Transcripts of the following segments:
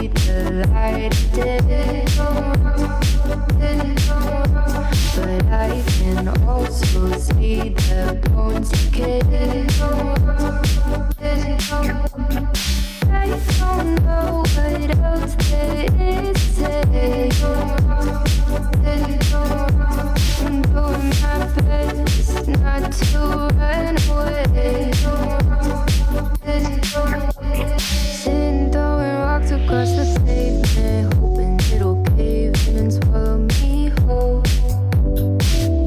see the light of day, but I can also see the bones decay. I don't know what else there is to say. I'm doing my best not to run away. Sitting throwing rocks across the pavement, hoping it'll cave in and swallow me whole.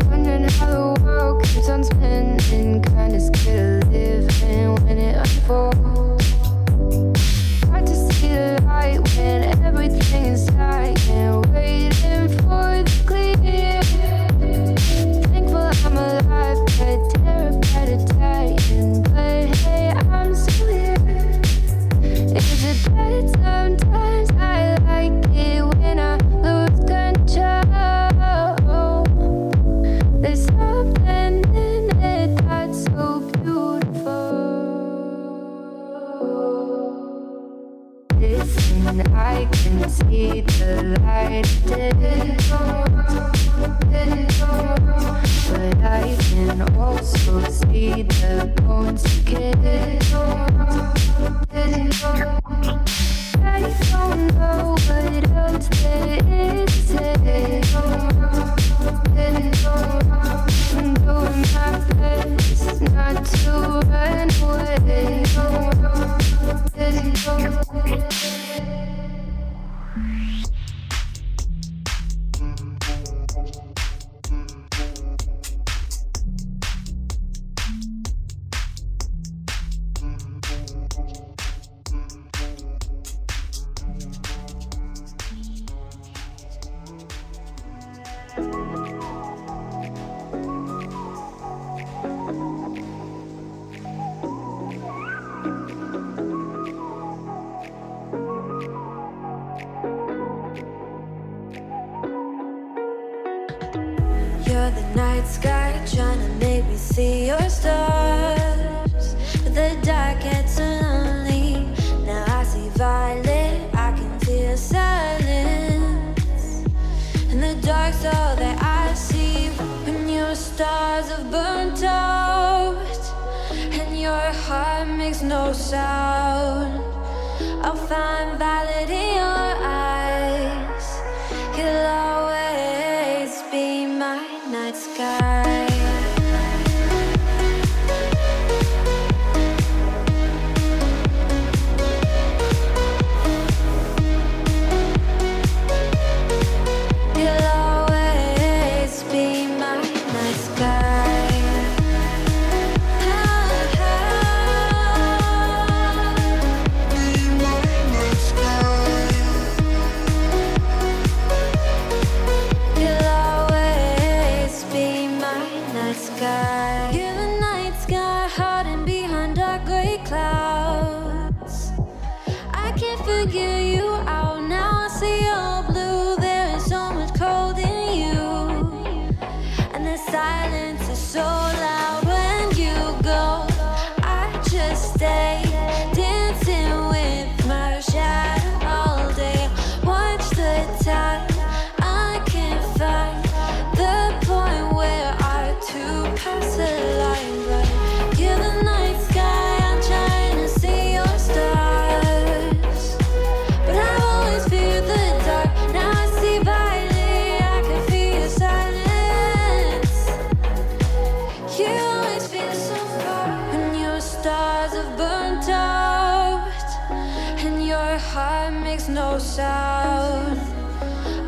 Wondering how the world keeps on spinning, kinda scared of living when it unfolds. Hard to see the light when everything is dying, waiting for the clear. Thankful I'm alive, but terrified of dying. But hey, I'm still here. Is it bad sometimes? I like it when I lose control. There's something in it that's so beautiful. Listen, I can see the light of day, but I can also see the bones decay. I don't know what else there is to say. I'm doing my best not to run away. You're the night sky trying to make me see your stars, but the dark gets so lonely. Now I see violet, I can feel silence, and the dark's all that I see. When your stars have burnt out and your heart makes no sound, I'll find violet in your eyes. You'll always be my night sky. You'll always be my night sky. Be my night sky. You'll always be my night sky. You're the night sky hiding behind dark gray clouds. I can't figure you out now. I see your blue. There is so much cold in you, and the silence is so loud when you go. I just stay dancing with my shadow all day. Watch the time. I can't find the point where our two pass the line. But you're the night sky. I'm trying to see your stars, but I've always feared the dark. Now I see violet. I can feel your silence. You always feel so far when your stars have burnt out and your heart makes no sound.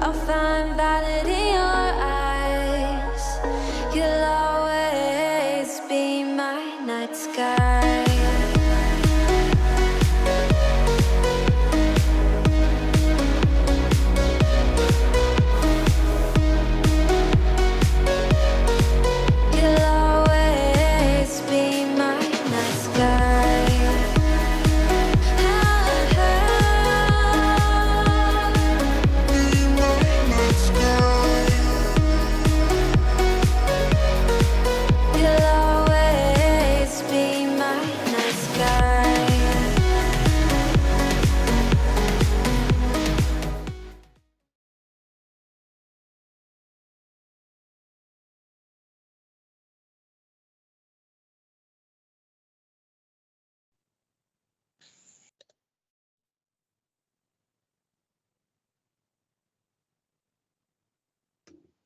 I'll find violet in your eyes. You'll always be my night sky. You'll always be my night sky. Be my night sky. You'll always be my night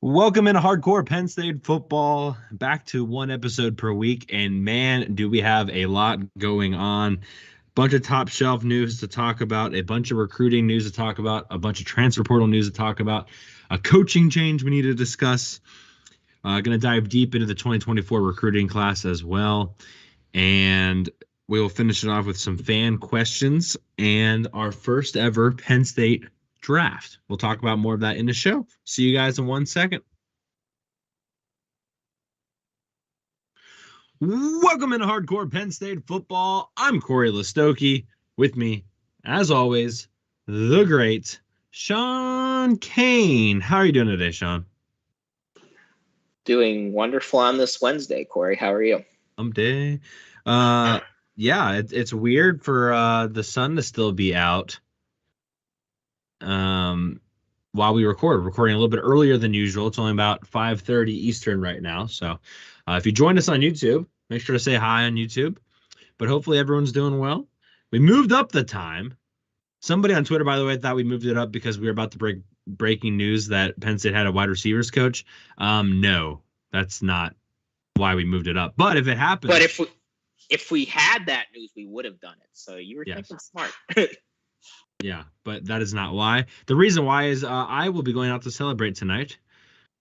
Welcome into Hardcore Penn State football, back to one episode per week, and man, do we have a lot going on. Bunch of top shelf news to talk about, a bunch of recruiting news to talk about, a bunch of transfer portal news to talk about, a coaching change we need to discuss. Going to dive deep into the 2024 recruiting class as well, and we will finish it off with some fan questions and our first ever Penn State draft. We'll talk about more of that in the show. See you guys in 1 second. Welcome into Hardcore Penn State football. I'm Corey Listoki. With me, as always, the great Sean Kane. How are you doing today, Sean? Doing wonderful on this Wednesday, Corey. How are you? Day. Yeah, it's weird for the sun to still be out. While we recording a little bit earlier than usual. It's only about 5:30 Eastern right now. So if you joined us on YouTube, make sure to say hi on YouTube. But hopefully everyone's doing well. We moved up the time. Somebody on Twitter, by the way, thought we moved it up because we were about to break breaking news that Penn State had a wide receivers coach. No, that's not why we moved it up. But if it happens, but if we had that news, we would have done it. So you were thinking smart. Yeah, but that is not why. The reason why is I will be going out to celebrate tonight.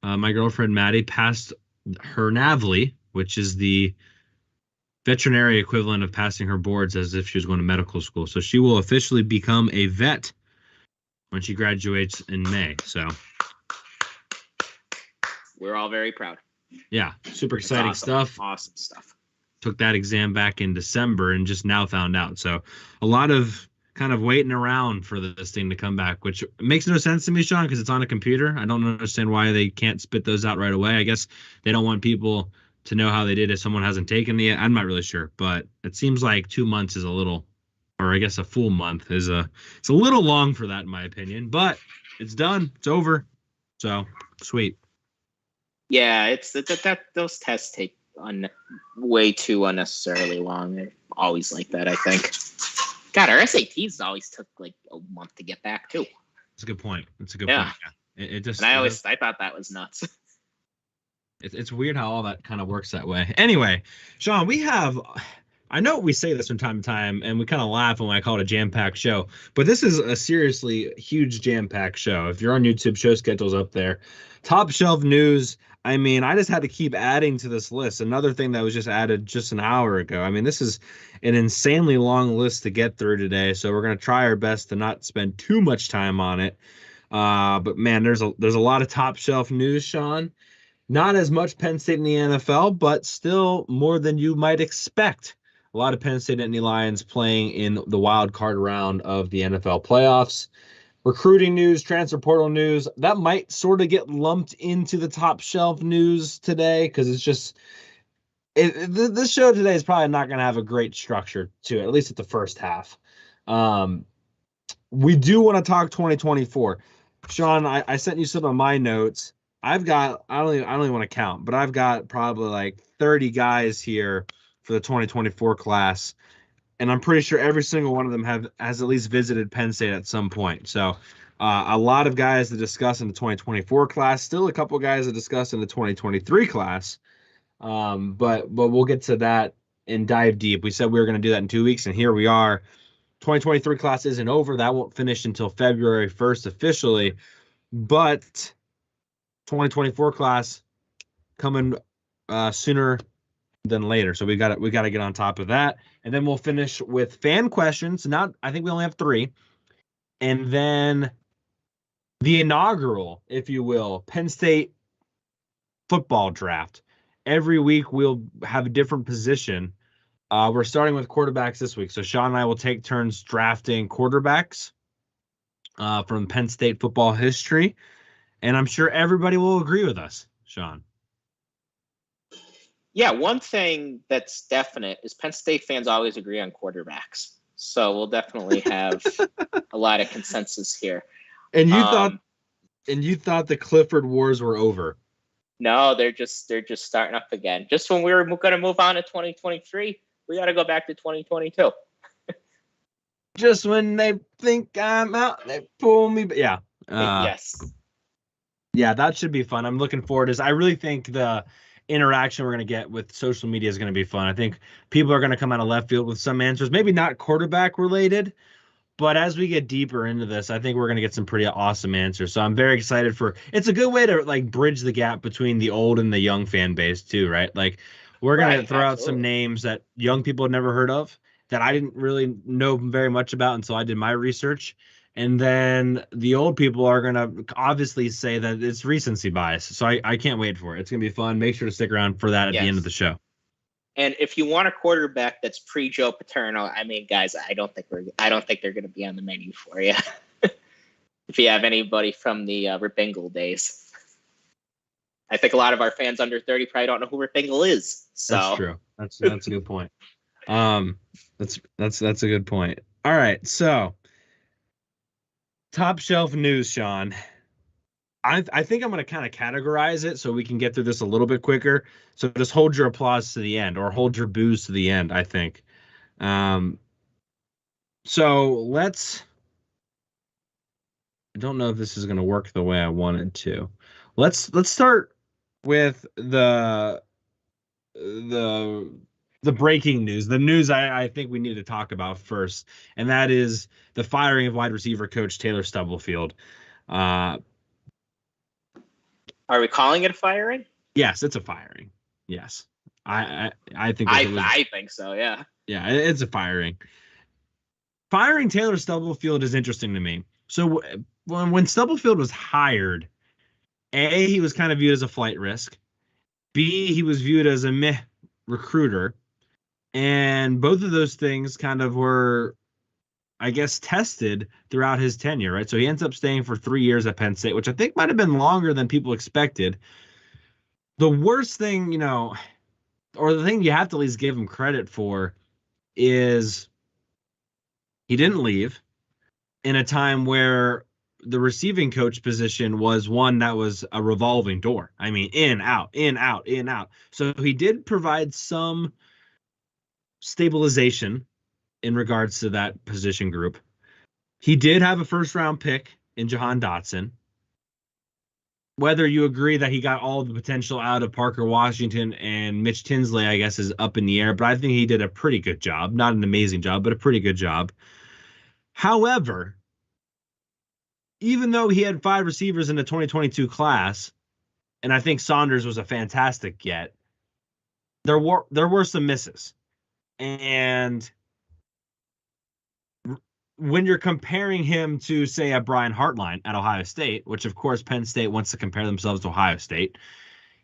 My girlfriend, Maddie, passed her NAVLE, which is the veterinary equivalent of passing her boards as if she was going to medical school. So she will officially become a vet when she graduates in May. So we're all very proud. Yeah, super exciting stuff. Awesome stuff. Took that exam back in December and just now found out. So a lot of kind of waiting around for this thing to come back, which makes no sense to me, Sean, because it's on a computer. I don't understand why they can't spit those out right away. I guess they don't want people to know how they did if someone hasn't taken the. I'm not really sure, but it seems like 2 months is a little, or I guess a full month is it's a little long for that in my opinion, but it's done. It's over. So sweet. Yeah, it's that those tests take way too unnecessarily long. They're always like that, I think. God, our SATs always took like a month to get back too. That's a good point. It's a good point. Yeah. It just. And I thought that was nuts. It's weird how all that kind of works that way. Anyway, Sean, I know we say this from time to time, and we kind of laugh when I call it a jam-packed show, but this is a seriously huge jam-packed show. If you're on YouTube, show schedule's up there. Top shelf news. I mean, I just had to keep adding to this list. Another thing that was just added just an hour ago. I mean, this is an insanely long list to get through today, so we're going to try our best to not spend too much time on it. But man, there's a lot of top shelf news, Sean. Not as much Penn State in the NFL, but still more than you might expect. A lot of Penn State Nittany Lions playing in the wild card round of the NFL playoffs. Recruiting news, transfer portal news, that might sort of get lumped into the top shelf news today because it's just this show today is probably not going to have a great structure to it, at least at the first half. We do want to talk 2024. Sean, I sent you some of my notes. I've got, I don't even want to count, but I've got probably like 30 guys here for the 2024 class. And I'm pretty sure every single one of them has at least visited Penn State at some point. So a lot of guys to discuss in the 2024 class, still a couple guys to discuss in the 2023 class. But we'll get to that and dive deep. We said we were going to do that in 2 weeks, and here we are. 2023 class isn't over. That won't finish until February 1st officially. But 2024 class coming sooner than later. So we got to get on top of that. And then we'll finish with fan questions. I think we only have 3. And then the inaugural, if you will, Penn State football draft. Every week we'll have a different position. We're starting with quarterbacks this week. So Sean and I will take turns drafting quarterbacks from Penn State football history. And I'm sure everybody will agree with us, Sean. Yeah, one thing that's definite is Penn State fans always agree on quarterbacks. So we'll definitely have a lot of consensus here. And you thought the Clifford Wars were over. No, they're just starting up again. Just when we were going to move on to 2023, we got to go back to 2022. Just when they think I'm out, they pull me. Yeah. Yes. Yeah, that should be fun. I'm looking forward to this. I really think the interaction we're going to get with social media is going to be fun. I think people are going to come out of left field with some answers, maybe not quarterback related, but as we get deeper into this, I think we're going to get some pretty awesome answers. So I'm very excited for it's a good way to like bridge the gap between the old and the young fan base too, right? Like we're going to throw out some names that young people had never heard of that I didn't really know very much about until I did my research. And then the old people are going to obviously say that it's recency bias. So I can't wait for it. It's going to be fun. Make sure to stick around for that at the end of the show. And if you want a quarterback that's pre-Joe Paterno, I mean, guys, I don't think they're going to be on the menu for you. If you have anybody from the Rip Engel days, I think a lot of our fans under 30 probably don't know who Rip Engel is. So that's true. That's a good point. That's a good point. All right, so top shelf news, Sean. I think I'm going to kind of categorize it so we can get through this a little bit quicker. So just hold your applause to the end or hold your boos to the end, I think. So let's – I don't know if this is going to work the way I wanted to. Let's start with the breaking news, the news I think we need to talk about first, and that is the firing of wide receiver coach Taylor Stubblefield. Are we calling it a firing? Yes, it's a firing. Yes, I think I think so. Yeah. Yeah, it's a firing. Firing Taylor Stubblefield is interesting to me. So when Stubblefield was hired, A, he was kind of viewed as a flight risk. B, he was viewed as a meh recruiter. And both of those things kind of were, I guess, tested throughout his tenure, right? So he ends up staying for 3 years at Penn State, which I think might have been longer than people expected. The worst thing, or the thing you have to at least give him credit for is he didn't leave in a time where the receiving coach position was one that was a revolving door. I mean, in, out, in, out, in, out. So he did provide some stabilization in regards to that position group. He did have a first-round pick in Jahan Dotson. Whether you agree that he got all the potential out of Parker Washington and Mitch Tinsley, I guess, is up in the air, but I think he did a pretty good job. Not an amazing job, but a pretty good job. However, even though he had 5 receivers in the 2022 class, and I think Saunders was a fantastic get, there were some misses. And when you're comparing him to, say, a Brian Hartline at Ohio State, which, of course, Penn State wants to compare themselves to Ohio State,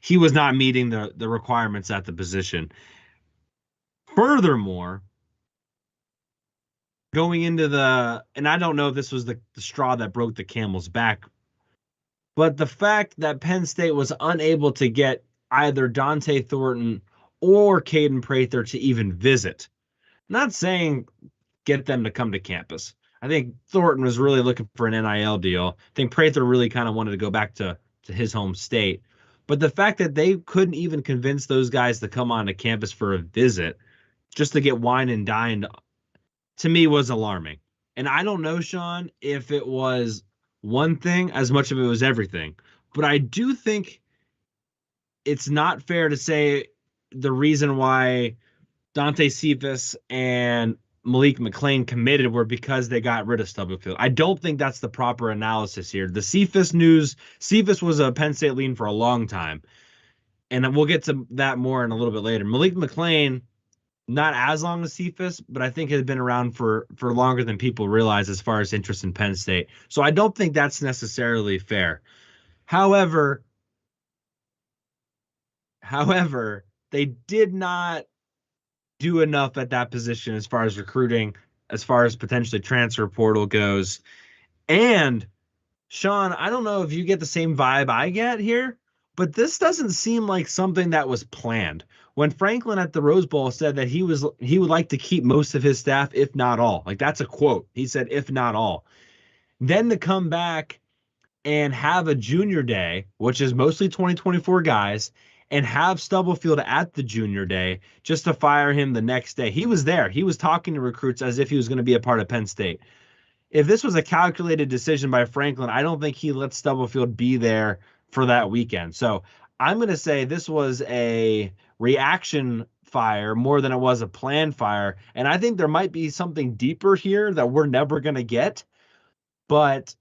he was not meeting the requirements at the position. Furthermore, going into and I don't know if this was the straw that broke the camel's back, but the fact that Penn State was unable to get either Dante Thornton or Caden Prather to even visit. Not saying get them to come to campus. I think Thornton was really looking for an NIL deal. I think Prather really kind of wanted to go back to his home state. But the fact that they couldn't even convince those guys to come onto campus for a visit just to get wine and dined, to me, was alarming. And I don't know, Sean, if it was one thing as much of it was everything. But I do think it's not fair to say the reason why Dante Cephas and Malik McClain committed were because they got rid of Stubblefield. I don't think that's the proper analysis here. The Cephas news, Cephas was a Penn State lean for a long time, and we'll get to that more in a little bit later. Malik McClain, not as long as Cephas, but I think has been around for longer than people realize as far as interest in Penn State. So I don't think that's necessarily fair. However, they did not do enough at that position as far as recruiting, as far as potentially transfer portal goes. And Sean, I don't know if you get the same vibe I get here, but this doesn't seem like something that was planned. When Franklin at the Rose Bowl said that he would like to keep most of his staff, if not all, like that's a quote. He said, if not all. Then to come back and have a junior day, which is mostly 2024 guys, and have Stubblefield at the junior day just to fire him the next day. He was there. He was talking to recruits as if he was going to be a part of Penn State. If this was a calculated decision by Franklin, I don't think he let Stubblefield be there for that weekend. So I'm going to say this was a reaction fire more than it was a planned fire. And I think there might be something deeper here that we're never going to get. But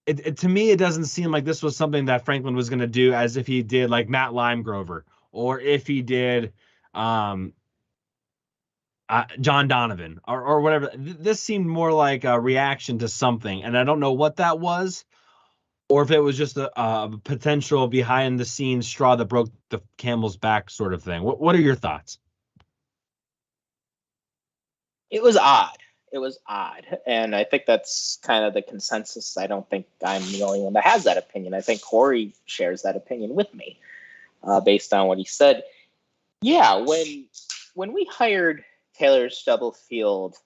to me, it doesn't seem like this was something that Franklin was going to do as if he did like Matt Limegrover or if he did John Donovan or whatever. This seemed more like a reaction to something. And I don't know what that was, or if it was just a potential behind the scenes straw that broke the camel's back sort of thing. What are your thoughts? It was odd. It was odd. And I think that's kind of the consensus. I don't think I'm the only one that has that opinion. I think Corey shares that opinion with me based on what he said. Yeah, when we hired Taylor Stubblefield,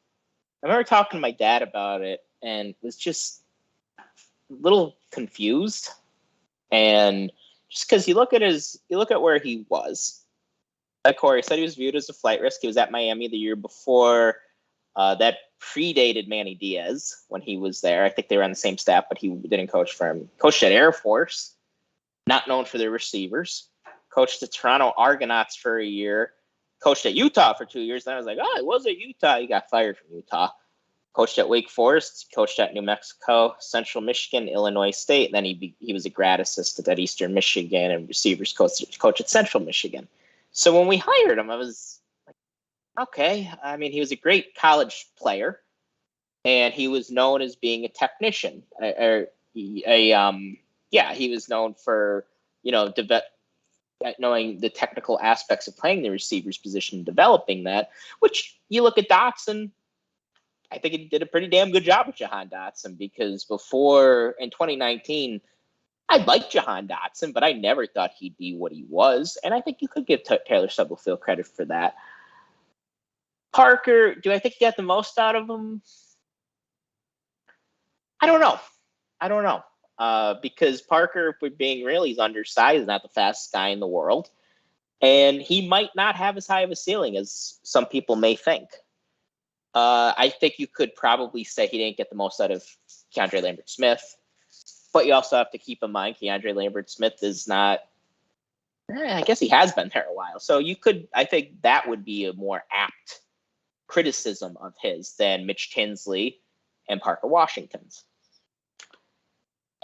I remember talking to my dad about it and was just a little confused. And just because you look at where he was, like Corey said, he was viewed as a flight risk. He was at Miami the year before. That predated Manny Diaz when he was there. I think they were on the same staff, but he didn't coach for him. Coached at Air Force, not known for their receivers. Coached the Toronto Argonauts for a year. Coached at Utah for 2 years. Then I was like, he was at Utah. He got fired from Utah. Coached at Wake Forest. Coached at New Mexico, Central Michigan, Illinois State. And then he was a grad assistant at Eastern Michigan and receivers coach at Central Michigan. So when we hired him, I was okay. I mean, he was a great college player, and he was known as being a technician. He was known for, knowing the technical aspects of playing the receivers position, developing that, which you look at Dotson, I think he did a pretty damn good job with Jahan Dotson, because before in 2019, I liked Jahan Dotson, but I never thought he'd be what he was. And I think you could give Taylor Stubblefield credit for that. Parker, do I think he got the most out of him? I don't know. Because Parker, if we're being real, he's undersized, not the fastest guy in the world. And he might not have as high of a ceiling as some people may think. I think you could probably say he didn't get the most out of Keandre Lambert-Smith. But you also have to keep in mind Keandre Lambert-Smith is not, I guess he has been there a while. So I think that would be a more apt criticism of his than Mitch Tinsley and Parker Washington's.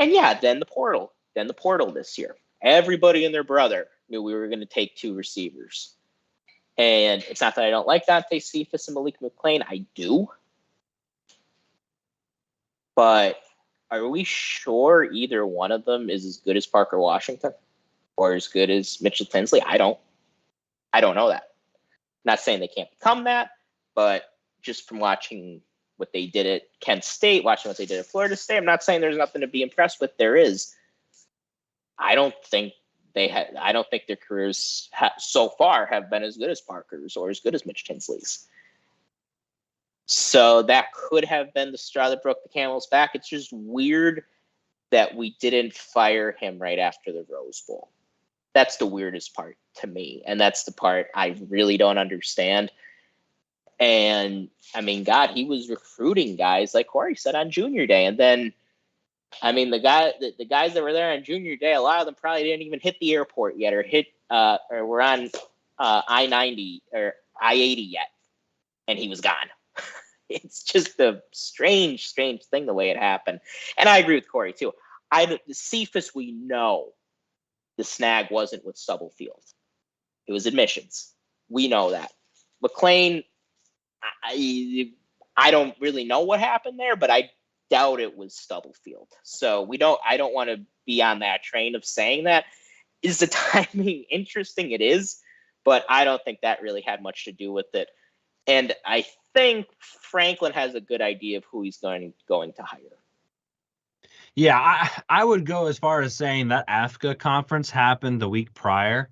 And yeah, then the portal this year. Everybody and their brother knew we were going to take 2 receivers. And it's not that I don't like Dante Cephas and Malik McClain. I do. But are we sure either one of them is as good as Parker Washington or as good as Mitchell Tinsley? I don't know that. Not saying they can't become that, but just from watching what they did at Kent State, watching what they did at Florida State, I'm not saying there's nothing to be impressed with. There is. I don't think their careers so far have been as good as Parker's or as good as Mitch Tinsley's. So that could have been the straw that broke the camel's back. It's just weird that we didn't fire him right after the Rose Bowl. That's the weirdest part to me. And that's the part I really don't understand. And I mean, God, he was recruiting guys like Corey said on Junior Day. And then, I mean, the guys that were there on Junior Day, a lot of them probably didn't even hit the airport yet or were on I-90 or I-80 yet. And he was gone. It's just a strange thing the way it happened. And I agree with Corey too. The Cephas, we know the snag wasn't with Stubblefield. It was admissions. We know that. McClain, I don't really know what happened there, but I doubt it was Stubblefield. So I don't want to be on that train of saying that. Is the timing interesting? It is, but I don't think that really had much to do with it. And I think Franklin has a good idea of who he's going to hire. Yeah, I would go as far as saying that AFCA conference happened the week prior.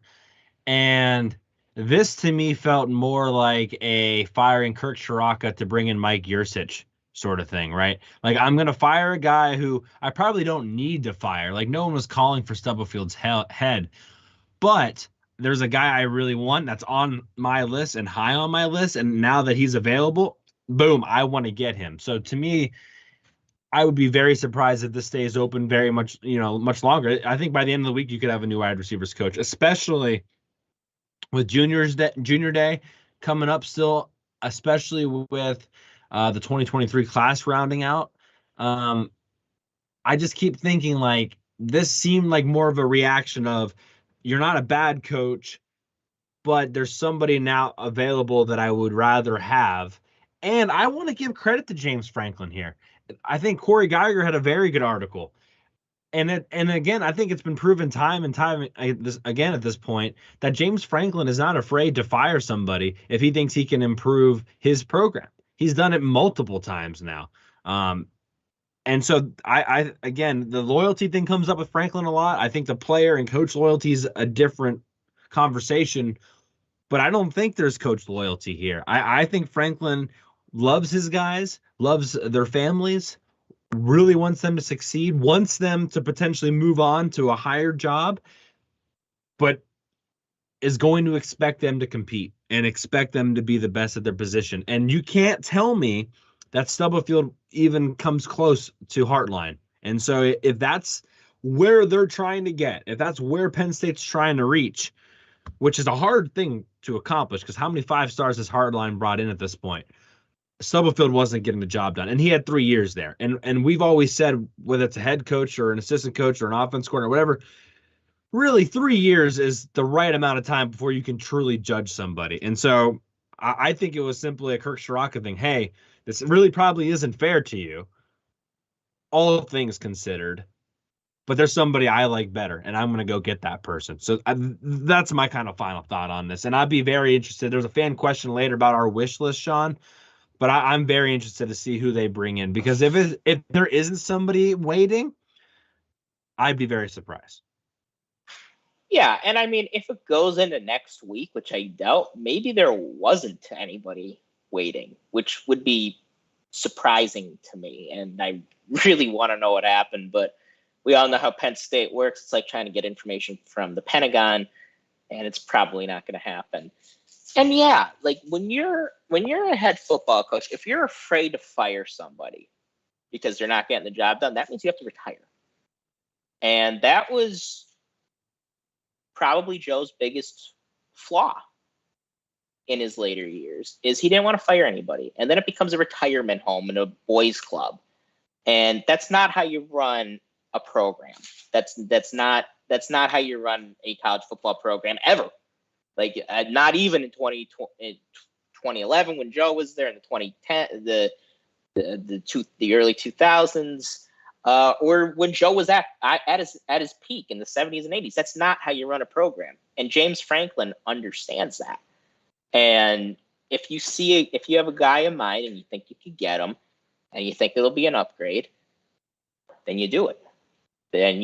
And this to me felt more like a firing Kirk Shiraka to bring in Mike Yursich sort of thing, right? Like, I'm going to fire a guy who I probably don't need to fire. Like, no one was calling for Stubblefield's head. But there's a guy I really want that's on my list and high on my list. And now that he's available, boom, I want to get him. So to me, I would be very surprised if this stays open very much, much longer. I think by the end of the week, you could have a new wide receivers coach, especially with junior day coming up still, especially with the 2023 class rounding out. I just keep thinking like this seemed like more of a reaction of you're not a bad coach, but there's somebody now available that I would rather have. And I want to give credit to James Franklin here. I think Corey Geiger had a very good article. And again, I think it's been proven time and time again at this point that James Franklin is not afraid to fire somebody if he thinks he can improve his program. He's done it multiple times now. And so I again, the loyalty thing comes up with Franklin a lot. I think the player and coach loyalty is a different conversation, but I don't think there's coach loyalty here. I think Franklin loves his guys, loves their families, really wants them to succeed, wants them to potentially move on to a higher job, but is going to expect them to compete and expect them to be the best at their position. And you can't tell me that Stubblefield even comes close to Heartline. And so if that's where they're trying to get, if that's where Penn State's trying to reach, which is a hard thing to accomplish because how many 5 stars has Heartline brought in at this point? Stubblefield wasn't getting the job done, and he had 3 years there. And we've always said, whether it's a head coach or an assistant coach or an offense coordinator or whatever, really 3 years is the right amount of time before you can truly judge somebody. And so I think it was simply a Kirk Shiraka thing. Hey, this really probably isn't fair to you, all things considered, but there's somebody I like better, and I'm going to go get that person. So that's my kind of final thought on this. And I'd be very interested. There's a fan question later about our wish list, Sean, but I'm very interested to see who they bring in, because if there isn't somebody waiting, I'd be very surprised. Yeah, and I mean, if it goes into next week, which I doubt, maybe there wasn't anybody waiting, which would be surprising to me. And I really want to know what happened, but we all know how Penn State works. It's like trying to get information from the Pentagon, and it's probably not going to happen. And yeah, like when you're a head football coach, if you're afraid to fire somebody because they're not getting the job done, that means you have to retire. And that was probably Joe's biggest flaw in his later years, is he didn't want to fire anybody. And then it becomes a retirement home and a boys club. And that's not how you run a program. That's not how you run a college football program ever. Like not even in 2011 when Joe was there, in the 2010, the early 2000s, or when Joe was at his peak in the 70s and 80s. That's not how you run a program. And James Franklin understands that. And if you have a guy in mind and you think you could get him, and you think it'll be an upgrade, then you do it. And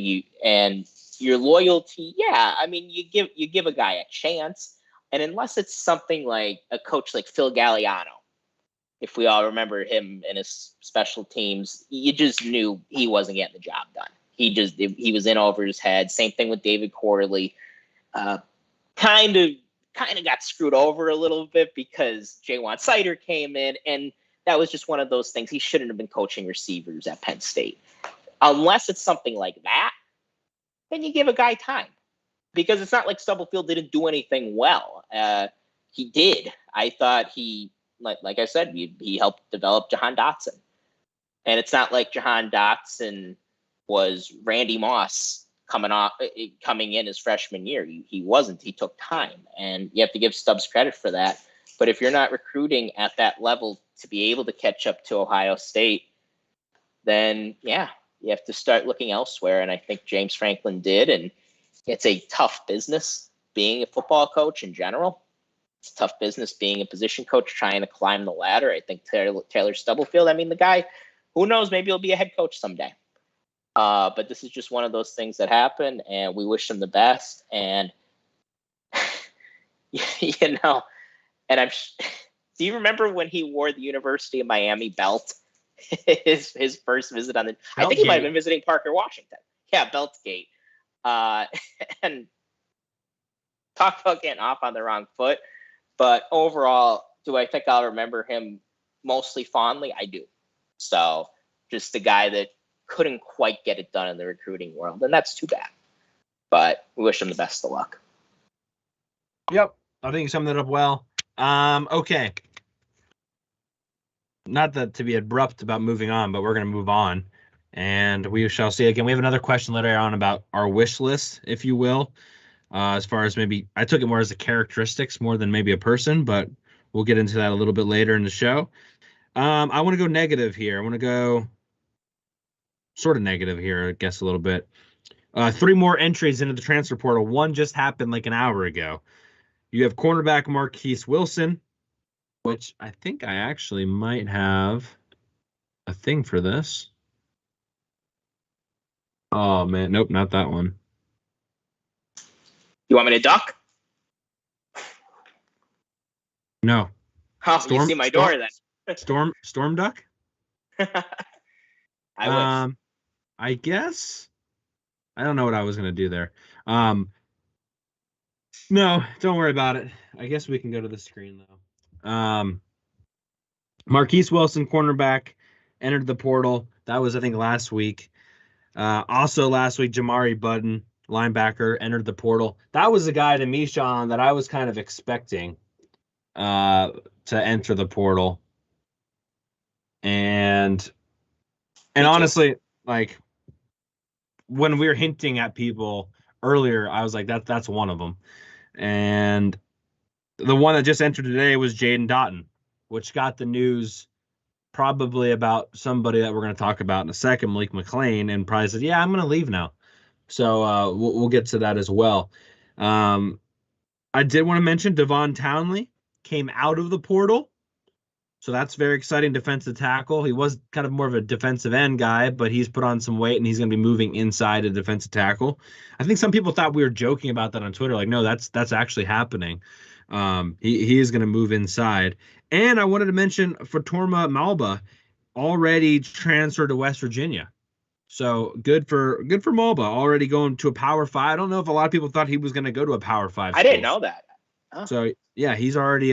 your loyalty, yeah, I mean, you give a guy a chance, and unless it's something like a coach like Phil Galliano, if we all remember him and his special teams, you just knew he wasn't getting the job done. He was in over his head. Same thing with David Corley. Kind of got screwed over a little bit because Jaywan Sider came in, and that was just one of those things. He shouldn't have been coaching receivers at Penn State. Unless it's something like that, then you give a guy time. Because it's not like Stubblefield didn't do anything well. He did. I thought he, like I said, he helped develop Jahan Dotson. And it's not like Jahan Dotson was Randy Moss coming in his freshman year. He wasn't. He took time. And you have to give Stubbs credit for that. But if you're not recruiting at that level to be able to catch up to Ohio State, then, yeah, you have to start looking elsewhere. And I think James Franklin did. And it's a tough business being a football coach in general. It's a tough business being a position coach trying to climb the ladder. I think Taylor Stubblefield, I mean, the guy, who knows, maybe he'll be a head coach someday. But this is just one of those things that happen, and we wish him the best. And, you know, and do you remember when he wore the University of Miami belt? his first visit on the, I think he might have been visiting Parker Washington. Yeah, Beltgate. And talk about getting off on the wrong foot. But overall, do I think I'll remember him mostly fondly? I do. So just a guy that couldn't quite get it done in the recruiting world, and that's too bad. But we wish him the best of luck. Yep, I think you summed that up well. Okay. Not that to be abrupt about moving on, but we're going to move on, and we shall see again. We have another question later on about our wish list, if you will, as far as maybe I took it more as a characteristics more than maybe a person, but we'll get into that a little bit later in the show. I want to go negative here. I want to go sort of negative here, I guess, a little bit. 3 more entries into the transfer portal. One just happened like an hour ago. You have cornerback Marquis Wilson, which I think I actually might have a thing for this. Oh, man. Nope, not that one. You want me to duck? No. Oh, you see my door then. Storm duck? I wish. I guess. I don't know what I was going to do there. No, don't worry about it. I guess we can go to the screen, though. Marquis Wilson, cornerback, entered the portal. That was, I think, last week. Also last week, Jamari Buddin, linebacker, entered the portal. That was a guy to me, Sean, that I was kind of expecting to enter the portal. And honestly, like, when we were hinting at people earlier, I was like, that's one of them. And the one that just entered today was Jaden Dotton, which got the news probably about somebody that we're going to talk about in a second, Malik McClain, and probably said, yeah, I'm going to leave now. So we'll get to that as well. I did want to mention Davon Townley came out of the portal. So that's very exciting. Defensive tackle. He was kind of more of a defensive end guy, but he's put on some weight and he's going to be moving inside a defensive tackle. I think some people thought we were joking about that on Twitter. Like, no, that's actually happening. He is going to move inside. And I wanted to mention Fatorma Mulbah already transferred to West Virginia. So good for Mulbah, already going to a Power 5. I don't know if a lot of people thought he was going to go to a Power 5 school. I didn't know that. Oh. So yeah, he's already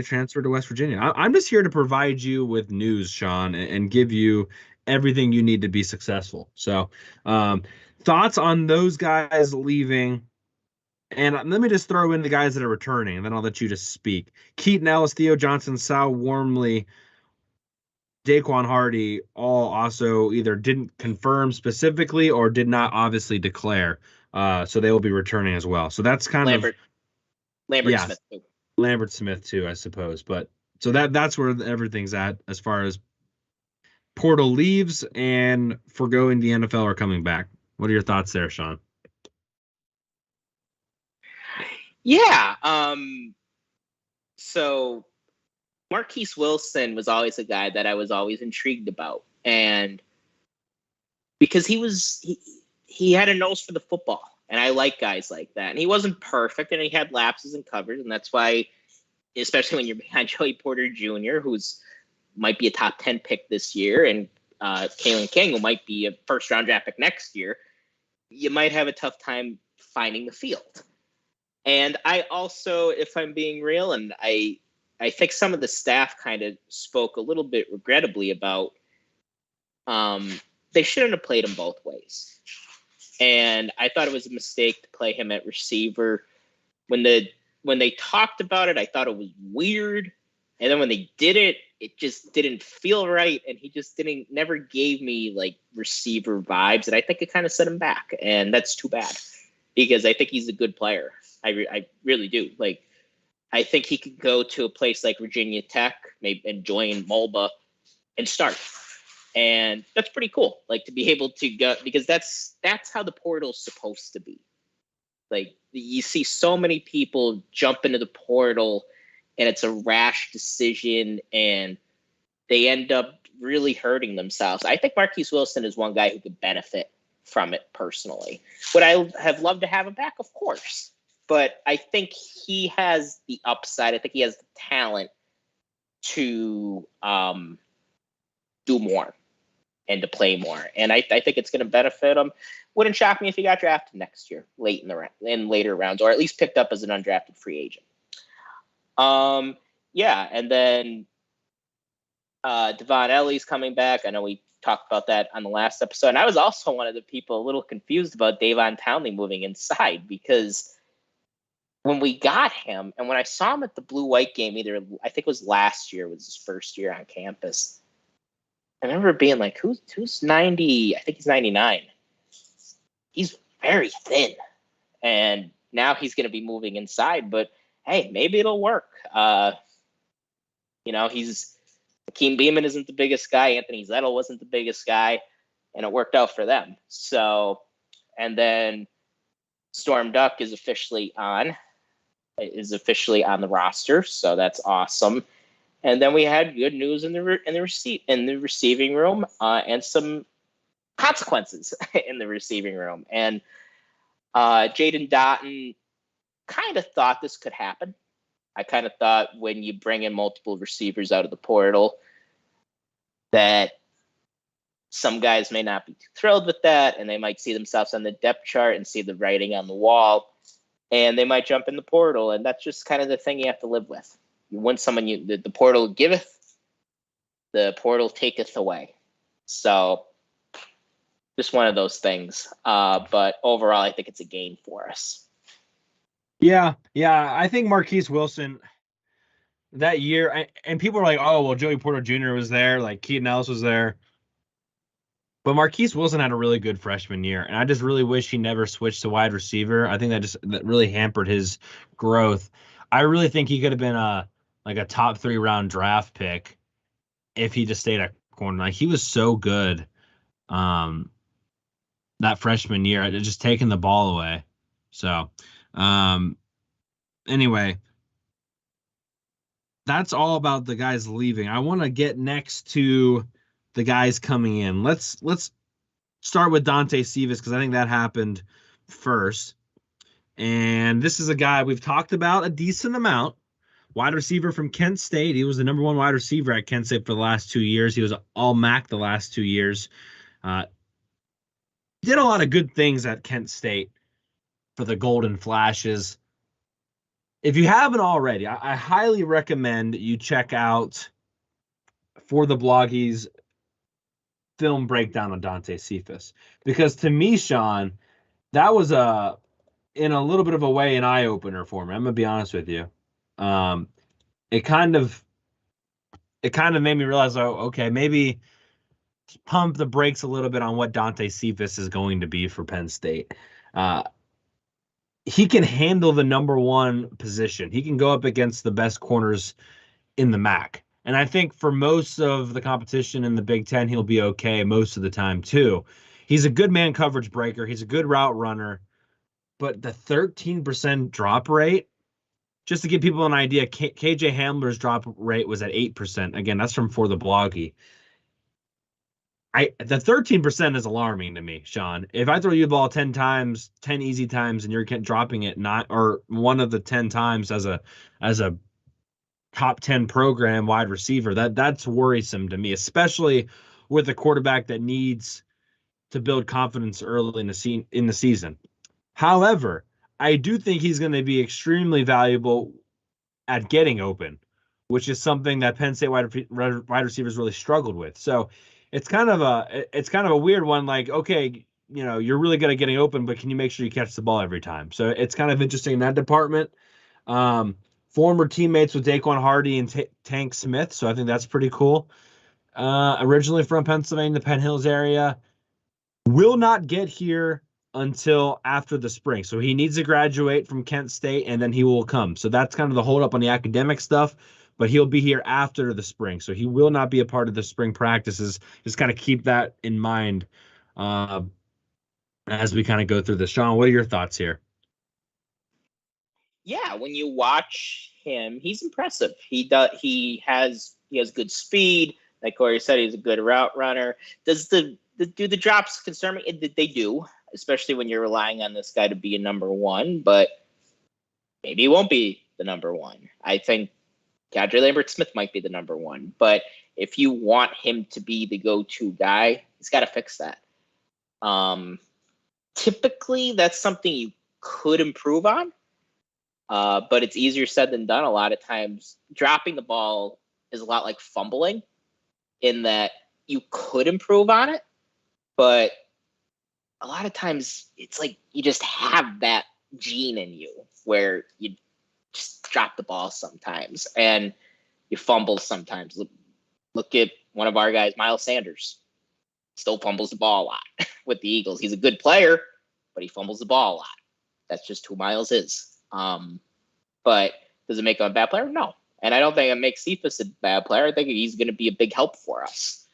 transferred to West Virginia. I'm just here to provide you with news, Sean, and give you everything you need to be successful. So thoughts on those guys leaving. And let me just throw in the guys that are returning, and then I'll let you just speak. Keaton, Ellis, Theo Johnson, Sal Wormley, Daquan Hardy all also either didn't confirm specifically or did not obviously declare. So they will be returning as well. So that's kind of Lambert Smith too. Lambert Smith too, I suppose. But so that's where everything's at as far as portal leaves and forgoing the NFL or coming back. What are your thoughts there, Sean? Yeah. So Marquis Wilson was always a guy that I was always intrigued about. And because he had a nose for the football. And I like guys like that. And he wasn't perfect, and he had lapses in coverage. And that's why, especially when you're behind Joey Porter Jr., who's might be a top 10 pick this year, and Kalen King, who might be a first-round draft pick next year, you might have a tough time finding the field. And I also, if I'm being real, and I think some of the staff kind of spoke a little bit regrettably about they shouldn't have played him both ways. And I thought it was a mistake to play him at receiver. When they talked about it, I thought it was weird. And then when they did it, it just didn't feel right. And he just never gave me like receiver vibes. And I think it kind of set him back. And that's too bad because I think he's a good player. I really do. Like, I think he could go to a place like Virginia Tech, maybe, and join Mulbah and start. And that's pretty cool, like to be able to go, because that's how the portal's supposed to be. Like, you see so many people jump into the portal and it's a rash decision and they end up really hurting themselves. I think Marquis Wilson is one guy who could benefit from it personally. Would I have loved to have him back? Of course. But I think he has the upside. I think he has the talent to do more and to play more. And I think it's going to benefit him. Wouldn't shock me if he got drafted next year, late in later rounds, or at least picked up as an undrafted free agent. Yeah, and then Devon Ellie's coming back. I know we talked about that on the last episode. And I was also one of the people a little confused about Davon Townley moving inside, because when we got him and when I saw him at the blue-white game, I think it was last year, was his first year on campus, I remember being like, who's 90? I think he's 99. He's very thin. And now he's going to be moving inside, but hey, maybe it'll work. Hakeem Beamon isn't the biggest guy. Anthony Zettel wasn't the biggest guy, and it worked out for them. So, and then Storm Duck is officially on the roster, so that's awesome. And then we had good news in the receiving room, and some consequences in the receiving room. And Jaden Dotton kind of thought this could happen. I kind of thought when you bring in multiple receivers out of the portal that some guys may not be too thrilled with that, and they might see themselves on the depth chart and see the writing on the wall, and they might jump in the portal, and that's just kind of the thing you have to live with. You want someone, the portal giveth, the portal taketh away. So just one of those things. But overall, I think it's a gain for us. Yeah. I think Marquis Wilson that year, and people are like, oh, well, Joey Porter Jr. was there, like Keaton Ellis was there. But Marquis Wilson had a really good freshman year, and I just really wish he never switched to wide receiver. I think that really hampered his growth. I really think he could have been a top 3 round draft pick if he just stayed at corner. Like, he was so good that freshman year, just taking the ball away. So anyway, that's all about the guys leaving. I want to get next to the guys coming in. Let's start with Dante Cephas, because I think that happened first. And this is a guy we've talked about a decent amount. Wide receiver from Kent State. He was the number 1 wide receiver at Kent State for the last 2 years. He was all MAC the last 2 years. Did a lot of good things at Kent State for the Golden Flashes. If you haven't already, I highly recommend you check out For the Bloggies film breakdown on Dante Cephas, because to me, Sean, that was in a little bit of a way an eye opener for me. I'm gonna be honest with you. It kind of made me realize, oh, okay, maybe pump the brakes a little bit on what Dante Cephas is going to be for Penn State. He can handle the number 1 position. He can go up against the best corners in the MAC. And I think for most of the competition in the Big Ten, he'll be okay most of the time too. He's a good man coverage breaker. He's a good route runner. But the 13% drop rate, just to give people an idea, KJ Hamler's drop rate was at 8%. Again, that's from For the Bloggy. The 13% is alarming to me, Sean. If I throw you the ball 10 times, 10 easy times, and you're dropping it or one of the 10 times as a top 10 program wide receiver, that's worrisome to me, especially with a quarterback that needs to build confidence early in the season. However, I do think he's going to be extremely valuable at getting open, which is something that Penn State wide receivers really struggled with. So it's kind of a weird one. Like, okay, you're really good at getting open, but can you make sure you catch the ball every time? So it's kind of interesting in that department. Former teammates with Daquan Hardy and Tank Smith, so I think that's pretty cool. Originally from Pennsylvania, the Penn Hills area, will not get here until after the spring. So he needs to graduate from Kent State, and then he will come. So that's kind of the holdup on the academic stuff, but he'll be here after the spring. So he will not be a part of the spring practices. Just kind of keep that in mind as we kind of go through this. Sean, what are your thoughts here? Yeah, when you watch him, he's impressive. He has good speed. Like Corey said, he's a good route runner. Do the drops concern me? They do, especially when you're relying on this guy to be a number 1, but maybe he won't be the number 1. I think Kadri Lambert-Smith might be the number 1, but if you want him to be the go-to guy, he's got to fix that. Typically, that's something you could improve on. But it's easier said than done. A lot of times dropping the ball is a lot like fumbling, in that you could improve on it, but a lot of times it's like you just have that gene in you where you just drop the ball sometimes and you fumble sometimes. Look at one of our guys, Miles Sanders. Still fumbles the ball a lot with the Eagles. He's a good player, but he fumbles the ball a lot. That's just who Miles is. But does it make him a bad player? No. And I don't think it makes Cephas a bad player. I think he's going to be a big help for us.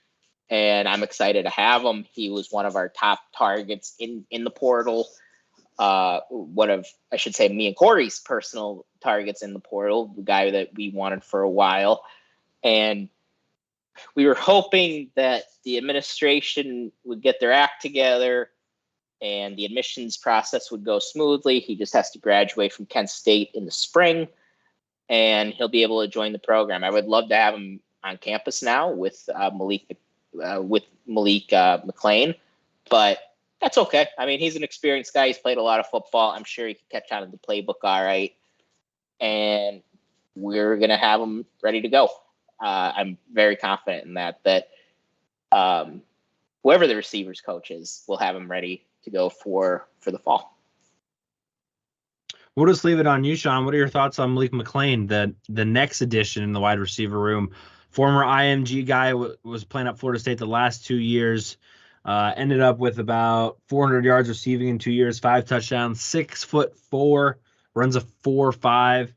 And I'm excited to have him. He was one of our top targets in the portal. One of, I should say, me and Corey's personal targets in the portal, the guy that we wanted for a while. And we were hoping that the administration would get their act together and the admissions process would go smoothly. He just has to graduate from Kent State in the spring, and he'll be able to join the program. I would love to have him on campus now with Malik McClain, but that's okay. I mean, he's an experienced guy. He's played a lot of football. I'm sure he can catch on to the playbook all right, and we're going to have him ready to go. I'm very confident in that whoever the receivers coach is will have him ready to go for the fall. We'll just leave it on you, Sean. What are your thoughts on Malik McClain, the next addition in the wide receiver room? Former IMG guy, was playing at Florida State the last 2 years, ended up with about 400 yards receiving in 2 years, 5 touchdowns, 6'4", runs a 4.5. He's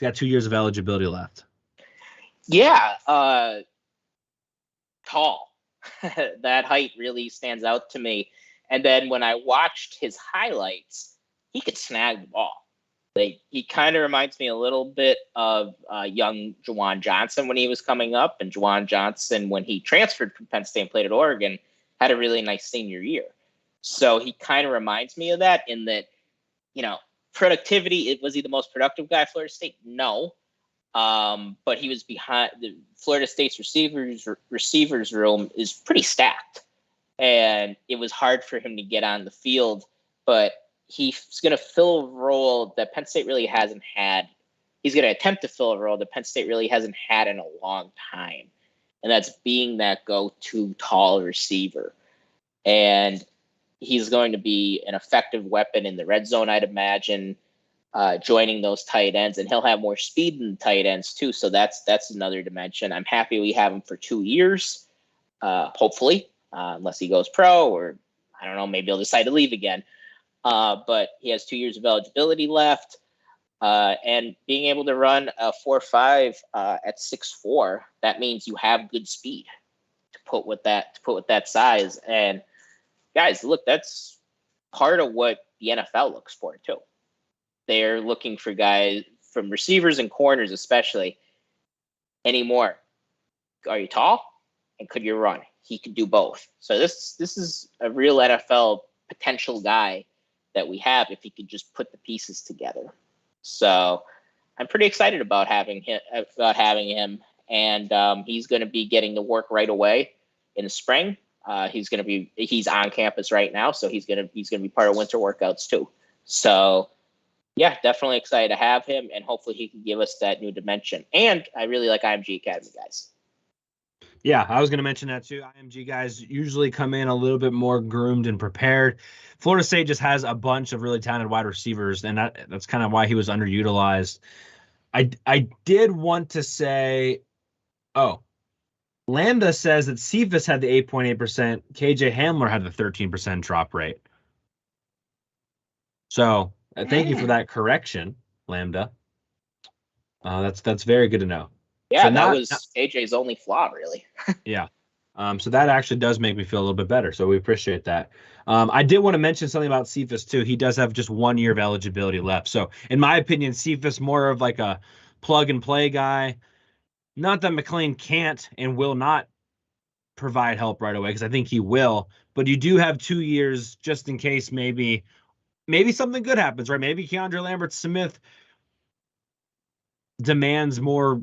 got 2 years of eligibility left. Yeah, tall. That height really stands out to me. And then when I watched his highlights, he could snag the ball. He kind of reminds me a little bit of young Juwan Johnson when he was coming up. And Juwan Johnson, when he transferred from Penn State and played at Oregon, had a really nice senior year. So he kind of reminds me of that in that, productivity. Was he the most productive guy at Florida State? No. But he was behind. The Florida State's receivers room is pretty stacked, and it was hard for him to get on the field. But he's going to fill a role that Penn State really hasn't had. He's going to attempt to fill a role that Penn State really hasn't had in a long time, and that's being that go-to tall receiver. And he's going to be an effective weapon in the red zone, I'd imagine. Joining those tight ends, and he'll have more speed than tight ends too. So that's another dimension. I'm happy we have him for 2 years, hopefully, unless he goes pro or I don't know, maybe he'll decide to leave again. But he has 2 years of eligibility left, and being able to run a 4.5 at 6'4", that means you have good speed to put with that size. And guys, look, that's part of what the NFL looks for too. They're looking for guys from receivers and corners, especially anymore. Are you tall? And could you run? He could do both. So this is a real NFL potential guy that we have if he could just put the pieces together. So I'm pretty excited about having him. And he's going to be getting to work right away in the spring. He's on campus right now, so he's going to be part of winter workouts too. So yeah, definitely excited to have him, and hopefully he can give us that new dimension. And I really like IMG Academy guys. Yeah, I was going to mention that too. IMG guys usually come in a little bit more groomed and prepared. Florida State just has a bunch of really talented wide receivers, and that's kind of why he was underutilized. I did want to say, Lambda says that Cephas had the 8.8%. KJ Hamler had the 13% drop rate. So thank you for that correction, Lambda. That's very good to know. Yeah, so that was AJ's only flaw, really. Yeah. So that actually does make me feel a little bit better. So we appreciate that. I did want to mention something about Cephas too. He does have just 1 year of eligibility left. So in my opinion, Cephas more of like a plug and play guy. Not that McClain can't and will not provide help right away, because I think he will. But you do have 2 years just in case maybe something good happens, right? Maybe Keandre Lambert-Smith demands more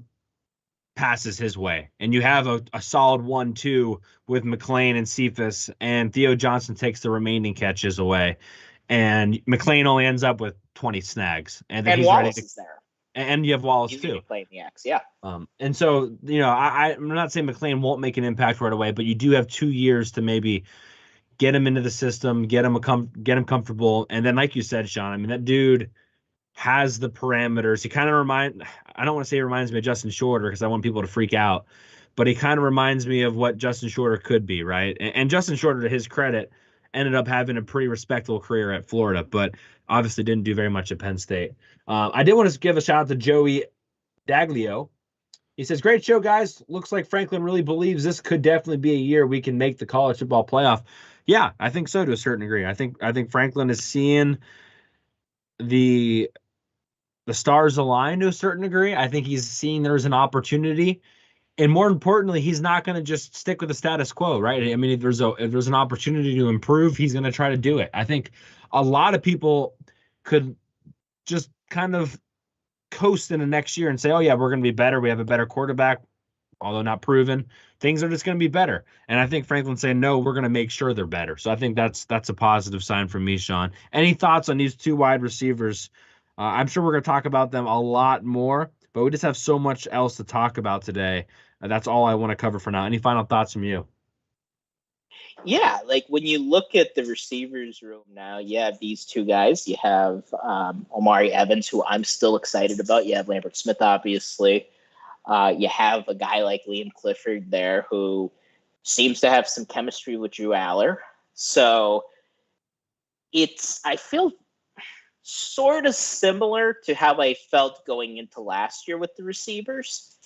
passes his way, and you have a solid 1-2 with McClain and Cephas, and Theo Johnson takes the remaining catches away, and McClain only ends up with 20 snags, and then Wallace is there. And you have Wallace He's too. going to be playing the X, yeah. And so, I'm not saying McClain won't make an impact right away, but you do have 2 years to maybe get him into the system, get him comfortable. And then, like you said, Sean, I mean, that dude has the parameters. He kind of I don't want to say he reminds me of Justin Shorter because I want people to freak out, but he kind of reminds me of what Justin Shorter could be, right? And Justin Shorter, to his credit, ended up having a pretty respectable career at Florida, but obviously didn't do very much at Penn State. I did want to give a shout out to Joey Daglio. He says, great show, guys. Looks like Franklin really believes this could definitely be a year we can make the college football playoff. Yeah, I think so to a certain degree. I think Franklin is seeing the stars align to a certain degree. I think he's seeing there's an opportunity. And more importantly, he's not going to just stick with the status quo, right? I mean, if there's an opportunity to improve, he's going to try to do it. I think a lot of people could just kind of coast in the next year and say, oh yeah, we're going to be better. We have a better quarterback, although not proven. Things are just going to be better. And I think Franklin's saying, no, we're going to make sure they're better. So I think that's a positive sign from me, Sean. Any thoughts on these two wide receivers? I'm sure we're going to talk about them a lot more, but we just have so much else to talk about today. That's all I want to cover for now. Any final thoughts from you? Yeah, like when you look at the receivers room now, you have these two guys. You have Omari Evans, who I'm still excited about. You have Lambert Smith, obviously. You have a guy like Liam Clifford there who seems to have some chemistry with Drew Allar. So I feel sort of similar to how I felt going into last year with the receivers,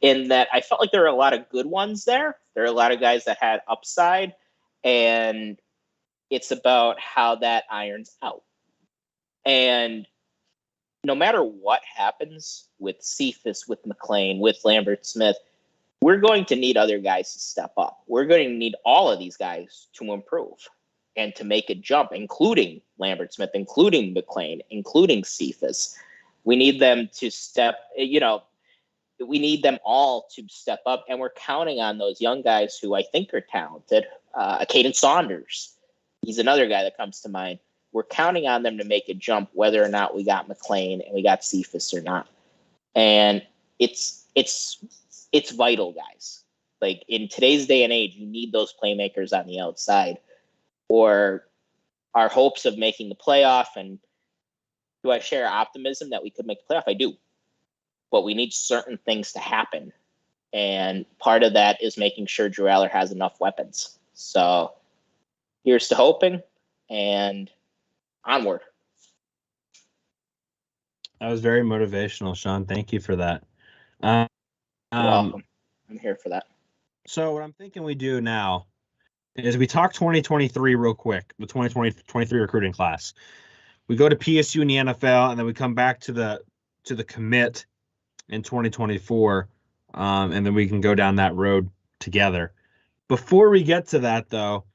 in that I felt like there were a lot of good ones there. There are a lot of guys that had upside, and it's about how that irons out. And no matter what happens with Cephas, with McClain, with Lambert Smith, we're going to need other guys to step up. We're going to need all of these guys to improve and to make a jump, including Lambert Smith, including McClain, including Cephas. We need them to we need them all to step up, and we're counting on those young guys who I think are talented. Keaton Saunders, he's another guy that comes to mind. We're counting on them to make a jump, whether or not we got McClain and we got Cephas or not. And it's vital, guys. Like in today's day and age, you need those playmakers on the outside, or our hopes of making the playoff. And do I share optimism that we could make the playoff? I do. But we need certain things to happen. And part of that is making sure Drew Allar has enough weapons. So here's to hoping, and onward. That was very motivational, Sean. Thank you for that. You're welcome. I'm here for that. So what I'm thinking we do now is we talk 2023 real quick, the 2023 recruiting class. We go to PSU in the NFL, and then we come back to the commit in 2024, and then we can go down that road together. Before we get to that, though,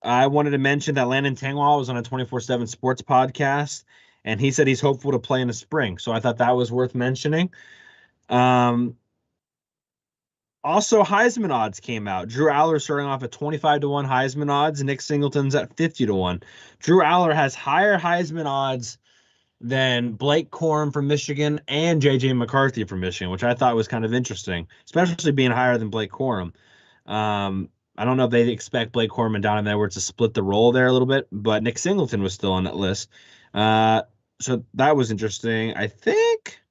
I wanted to mention that Landon Tengwall was on a 24/7 Sports podcast, and he said he's hopeful to play in the spring. So I thought that was worth mentioning. Also, Heisman odds came out. Drew Allar starting off at 25-1 Heisman odds. Nick Singleton's at 50-1. Drew Allar has higher Heisman odds than Blake Corum from Michigan and J.J. McCarthy from Michigan, which I thought was kind of interesting, especially being higher than Blake Corum. I don't know if they expect Blake Corum and Donovan Edwards to split the role there a little bit, but Nick Singleton was still on that list. So that was interesting. I think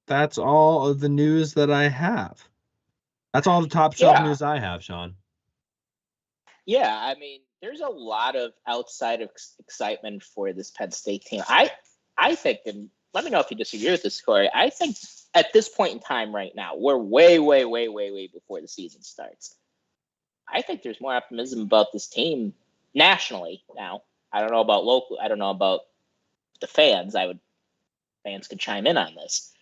that's all of the news that I have. That's all the top shelf news I have, Sean. Yeah, I mean, there's a lot of outside excitement for this Penn State team. I think, and let me know if you disagree with this, Corey, I think at this point in time right now, we're way before the season starts. I think there's more optimism about this team nationally now. I don't know about local. I don't know about the fans. Fans could chime in on this.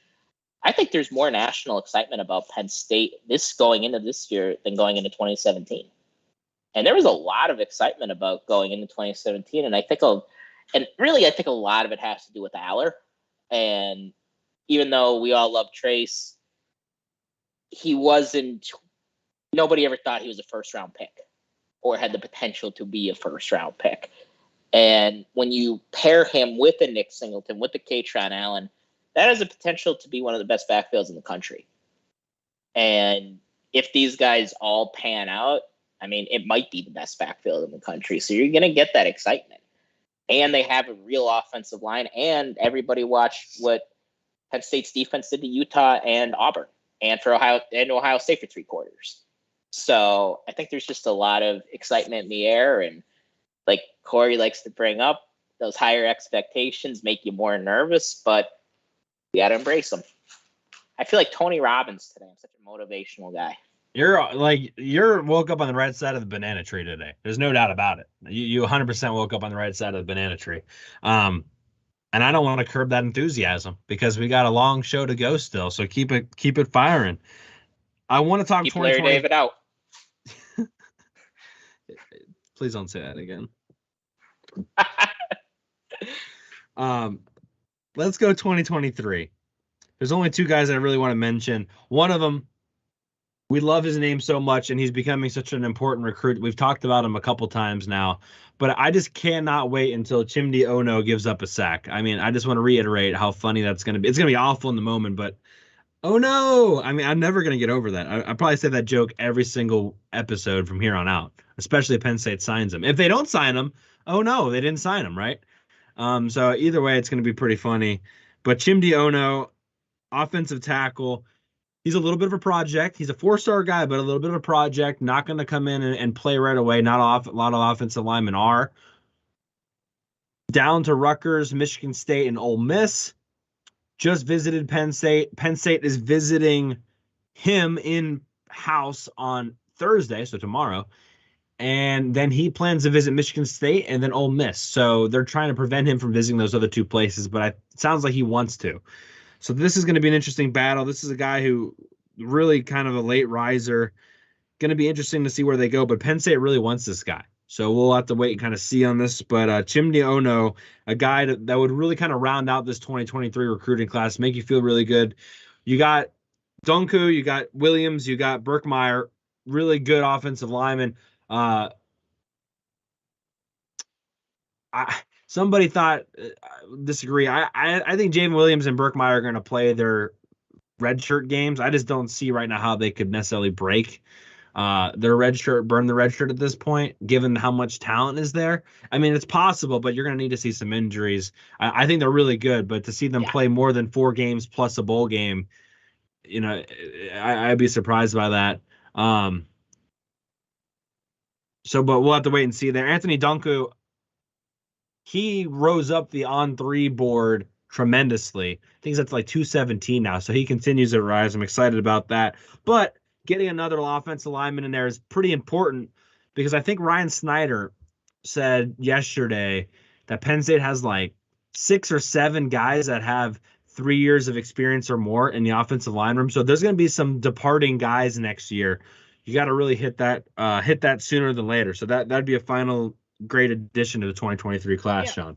I think there's more national excitement about Penn State going into this year than going into 2017. And there was a lot of excitement about going into 2017. And I think a lot of it has to do with Allar. And even though we all love Trace, nobody ever thought he was a first round pick or had the potential to be a first round pick. And when you pair him with a Nick Singleton, with the Katron Allen, that has a potential to be one of the best backfields in the country. And if these guys all pan out, I mean, it might be the best backfield in the country. So you're going to get that excitement. And they have a real offensive line. And everybody watched what Penn State's defense did to Utah and Auburn and for Ohio State for 3 quarters. So I think there's just a lot of excitement in the air. And like Corey likes to bring up, those higher expectations make you more nervous, but you got to embrace them. I feel like Tony Robbins today. I'm such a motivational guy. You're woke up on the right side of the banana tree today. There's no doubt about it. You 100% woke up on the right side of the banana tree. And I don't want to curb that enthusiasm because we got a long show to go still. So keep it firing. I want to talk Keep 2020. Larry David out. Please don't say that again. Let's go 2023. There's only 2 guys I really want to mention. One of them, we love his name so much, and he's becoming such an important recruit. We've talked about him a couple times now, but I just cannot wait until Chimdi Ono gives up a sack. I mean, I just want to reiterate how funny that's going to be. It's going to be awful in the moment, but oh no. I mean, I'm never going to get over that. I probably say that joke every single episode from here on out, especially if Penn State signs him. If they don't sign him, oh no, they didn't sign him, right? So either way, it's going to be pretty funny. But Chimdi Ono, offensive tackle, he's a little bit of a project. He's a 4-star guy, but a little bit of a project. Not going to come in and play right away. Not a lot of offensive linemen are. Down to Rutgers, Michigan State, and Ole Miss. Just visited Penn State. Penn State is visiting him in-house on Thursday, so tomorrow. And then he plans to visit Michigan State and then Ole Miss. So they're trying to prevent him from visiting those other 2 places, but it sounds like he wants to. So this is going to be an interesting battle. This is a guy who really kind of a late riser. Going to be interesting to see where they go, but Penn State really wants this guy. So we'll have to wait and kind of see on this. But Chimdi Ono, a guy that would really kind of round out this 2023 recruiting class, make you feel really good. You got Dunku, you got Williams, you got Berkmeyer, really good offensive linemen. Somebody thought disagree. I think Javen Williams and Berkmeyer are going to play their redshirt games. I just don't see right now how they could necessarily break their burn the red shirt at this point, given how much talent is there. I mean, it's possible, but you're going to need to see some injuries. I think they're really good, but to see them play more than 4 games plus a bowl game, you know, I'd be surprised by that. But we'll have to wait and see there. Anthony Dunku, he rose up the on-3 board tremendously. I think he's at like 217 now, so he continues to rise. I'm excited about that. But getting another offensive lineman in there is pretty important because I think Ryan Snyder said yesterday that Penn State has like 6 or 7 guys that have 3 years of experience or more in the offensive line room. So there's going to be some departing guys next year. You got to really hit that sooner than later. So that'd be a final great addition to the 2023 class, Sean.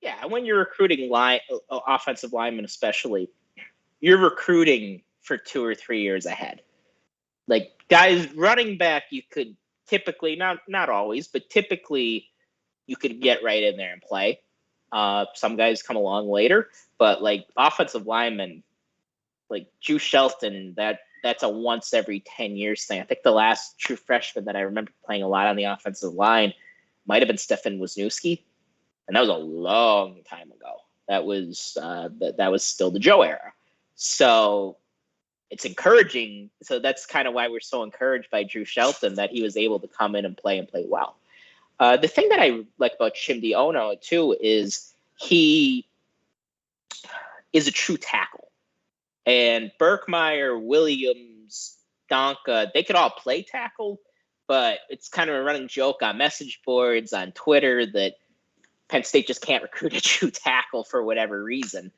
Yeah, when you're recruiting offensive linemen especially, you're recruiting for 2 or 3 years ahead. Like guys running back, you could typically, not always, but typically you could get right in there and play. Some guys come along later, but like offensive linemen, like Drew Shelton, that's a once every 10 years thing. I think the last true freshman that I remember playing a lot on the offensive line might have been Stefan Wisniewski, and that was a long time ago. That was that was still the Joe era. So it's encouraging. So that's kind of why we're so encouraged by Drew Shelton that he was able to come in and play well. The thing that I like about Chimdi Ono too is he is a true tackle. And Berkmeyer, Williams, Donka, they could all play tackle, but it's kind of a running joke on message boards, on Twitter, that Penn State just can't recruit a true tackle for whatever reason.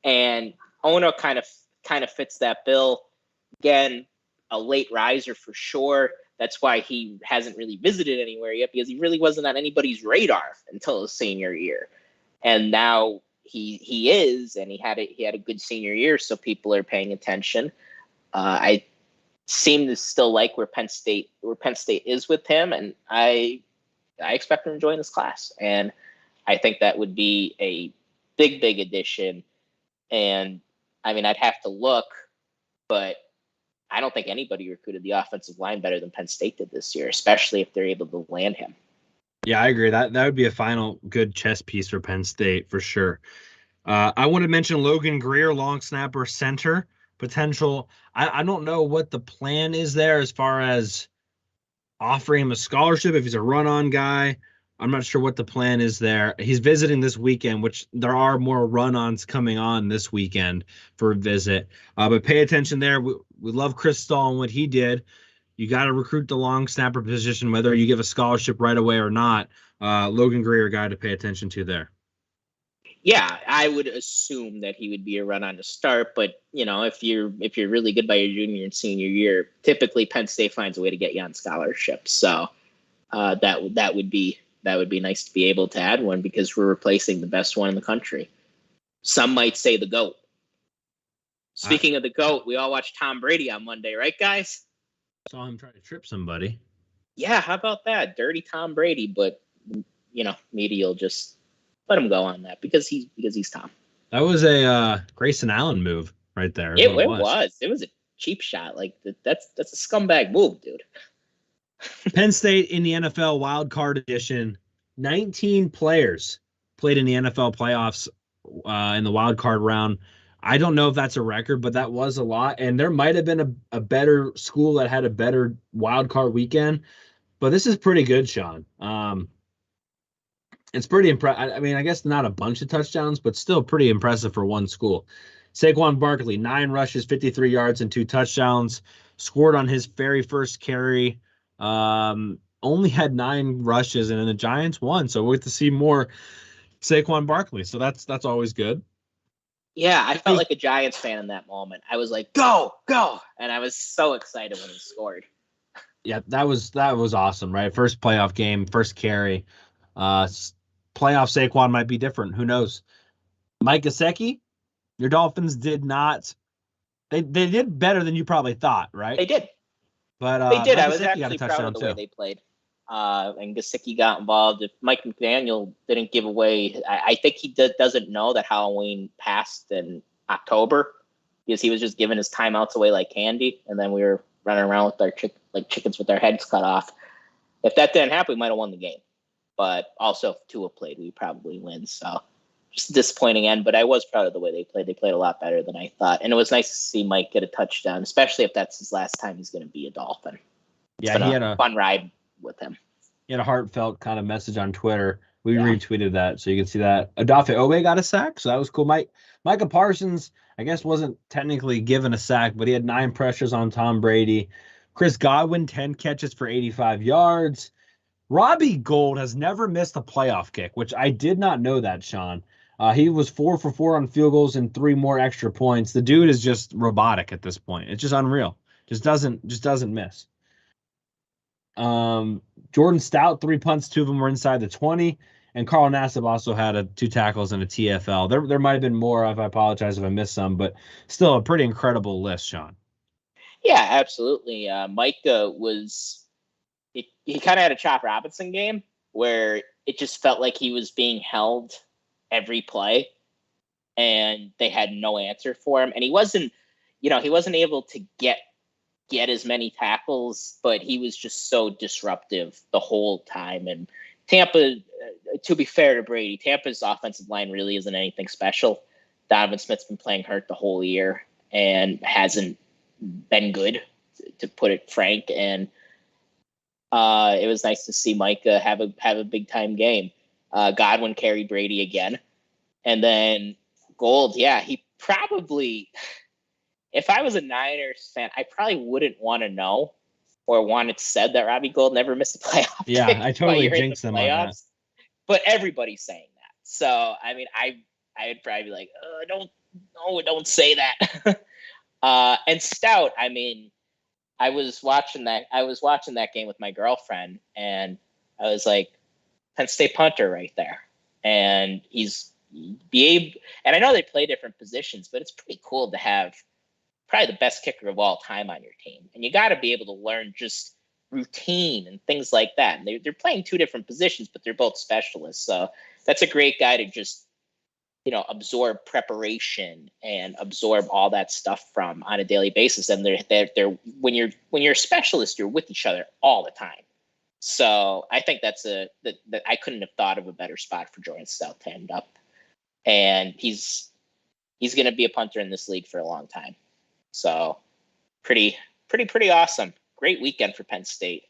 And Ono kind of fits that bill. Again, a late riser for sure. That's why he hasn't really visited anywhere yet, because he really wasn't on anybody's radar until his senior year. And now he is, and he had a good senior year, so people are paying attention. I seem to still like where Penn State is with him, and I I expect him to join this class. And I think that would be a big, big addition. And I mean, I'd have to look, but I don't think anybody recruited the offensive line better than Penn State did this year, especially if they're able to land him. Yeah, I agree. That would be a final good chess piece for Penn State for sure. I want to mention Logan Greer, long snapper, center potential. I don't know what the plan is there as far as offering him a scholarship if he's a run-on guy. I'm not sure what the plan is there. He's visiting this weekend, which there are more run-ons coming on this weekend for a visit. But pay attention there. We love Chris Stahl and what he did. You got to recruit the long snapper position, whether you give a scholarship right away or not. Logan Greer, guy to pay attention to there. Yeah, I would assume that he would be a run-on to start, but if you're really good by your junior and senior year, typically Penn State finds a way to get you on scholarship. So that would be nice to be able to add one because we're replacing the best one in the country. Some might say the GOAT. Speaking of the GOAT, we all watched Tom Brady on Monday, right, guys? Saw him try to trip somebody. Yeah, how about that? Dirty Tom Brady, but media will just let him go on that because he's Tom. That was a Grayson Allen move right there. It was a cheap shot. Like that's a scumbag move, dude. Penn State in the NFL Wild Card Edition. 19 players played in the NFL playoffs in the wild card round. I don't know if that's a record, but that was a lot. And there might have been a better school that had a better wild card weekend. But this is pretty good, Sean. It's pretty impressive. I mean, I guess not a bunch of touchdowns, but still pretty impressive for one school. Saquon Barkley, 9 rushes, 53 yards, and 2 touchdowns. Scored on his very first carry. Only had 9 rushes, and then the Giants won. So we'll get to see more Saquon Barkley. So that's always good. Yeah, I felt like a Giants fan in that moment. I was like, go, go. And I was so excited when he scored. Yeah, that was awesome, right? First playoff game, first carry. Playoff Saquon might be different. Who knows? Mike Gesicki, your Dolphins did not. They did better than you probably thought, right? They did. But they did. Mike I was Gesicki actually proud of the way they played. And Gesicki got involved. If Mike McDaniel didn't give away, I think he doesn't know that Halloween passed in October because he was just giving his timeouts away like candy, and then we were running around with our chickens with our heads cut off. If that didn't happen, we might have won the game. But also, if Tua played, we probably win. So just a disappointing end, but I was proud of the way they played. They played a lot better than I thought. And it was nice to see Mike get a touchdown, especially if that's his last time he's going to be a Dolphin. He had a fun ride with him. He had a heartfelt kind of message on Twitter. We retweeted that, so you can see that. Odafe Owe got a sack, so that was cool. Micah Parsons, I guess, wasn't technically given a sack, but he had 9 pressures on Tom Brady. Chris Godwin, 10 catches for 85 yards. Robbie Gould has never missed a playoff kick, which I did not know that, Sean. He was 4 for 4 on field goals and 3 more extra points. The dude is just robotic at this point. It's just unreal. Just doesn't miss. Jordan Stout, 3 punts, 2 of them were inside the 20. And Carl Nassib also had 2 tackles and a TFL. There might have been more. I apologize if I missed some, but still a pretty incredible list, Sean. Yeah, absolutely. Micah was... He kind of had a Chop Robinson game where it just felt like he was being held every play and they had no answer for him. And he wasn't able to get as many tackles, but he was just so disruptive the whole time. And Tampa, to be fair to Brady, Tampa's offensive line really isn't anything special. Donovan Smith's been playing hurt the whole year and hasn't been good, to put it frank. And it was nice to see Micah have a big time game. Godwin carried Brady again, and then Gould. Yeah, he probably. If I was a Niners fan, I probably wouldn't want to know or want it said that Robbie Gould never missed a playoff. Yeah, I totally jinxed them on that. But everybody's saying that, so I mean, I'd probably be like, don't say that. And Stout, I mean. I was watching that game with my girlfriend, and I was like, Penn State punter right there. And and I know they play different positions, but it's pretty cool to have probably the best kicker of all time on your team. And you got to be able to learn just routine and things like that. And they're playing two different positions, but they're both specialists. So that's a great guy to just, absorb preparation and absorb all that stuff from on a daily basis. And they're when you're a specialist, you're with each other all the time. So I think that I couldn't have thought of a better spot for Jordan Stout to end up. And he's going to be a punter in this league for a long time. So pretty awesome. Great weekend for Penn State.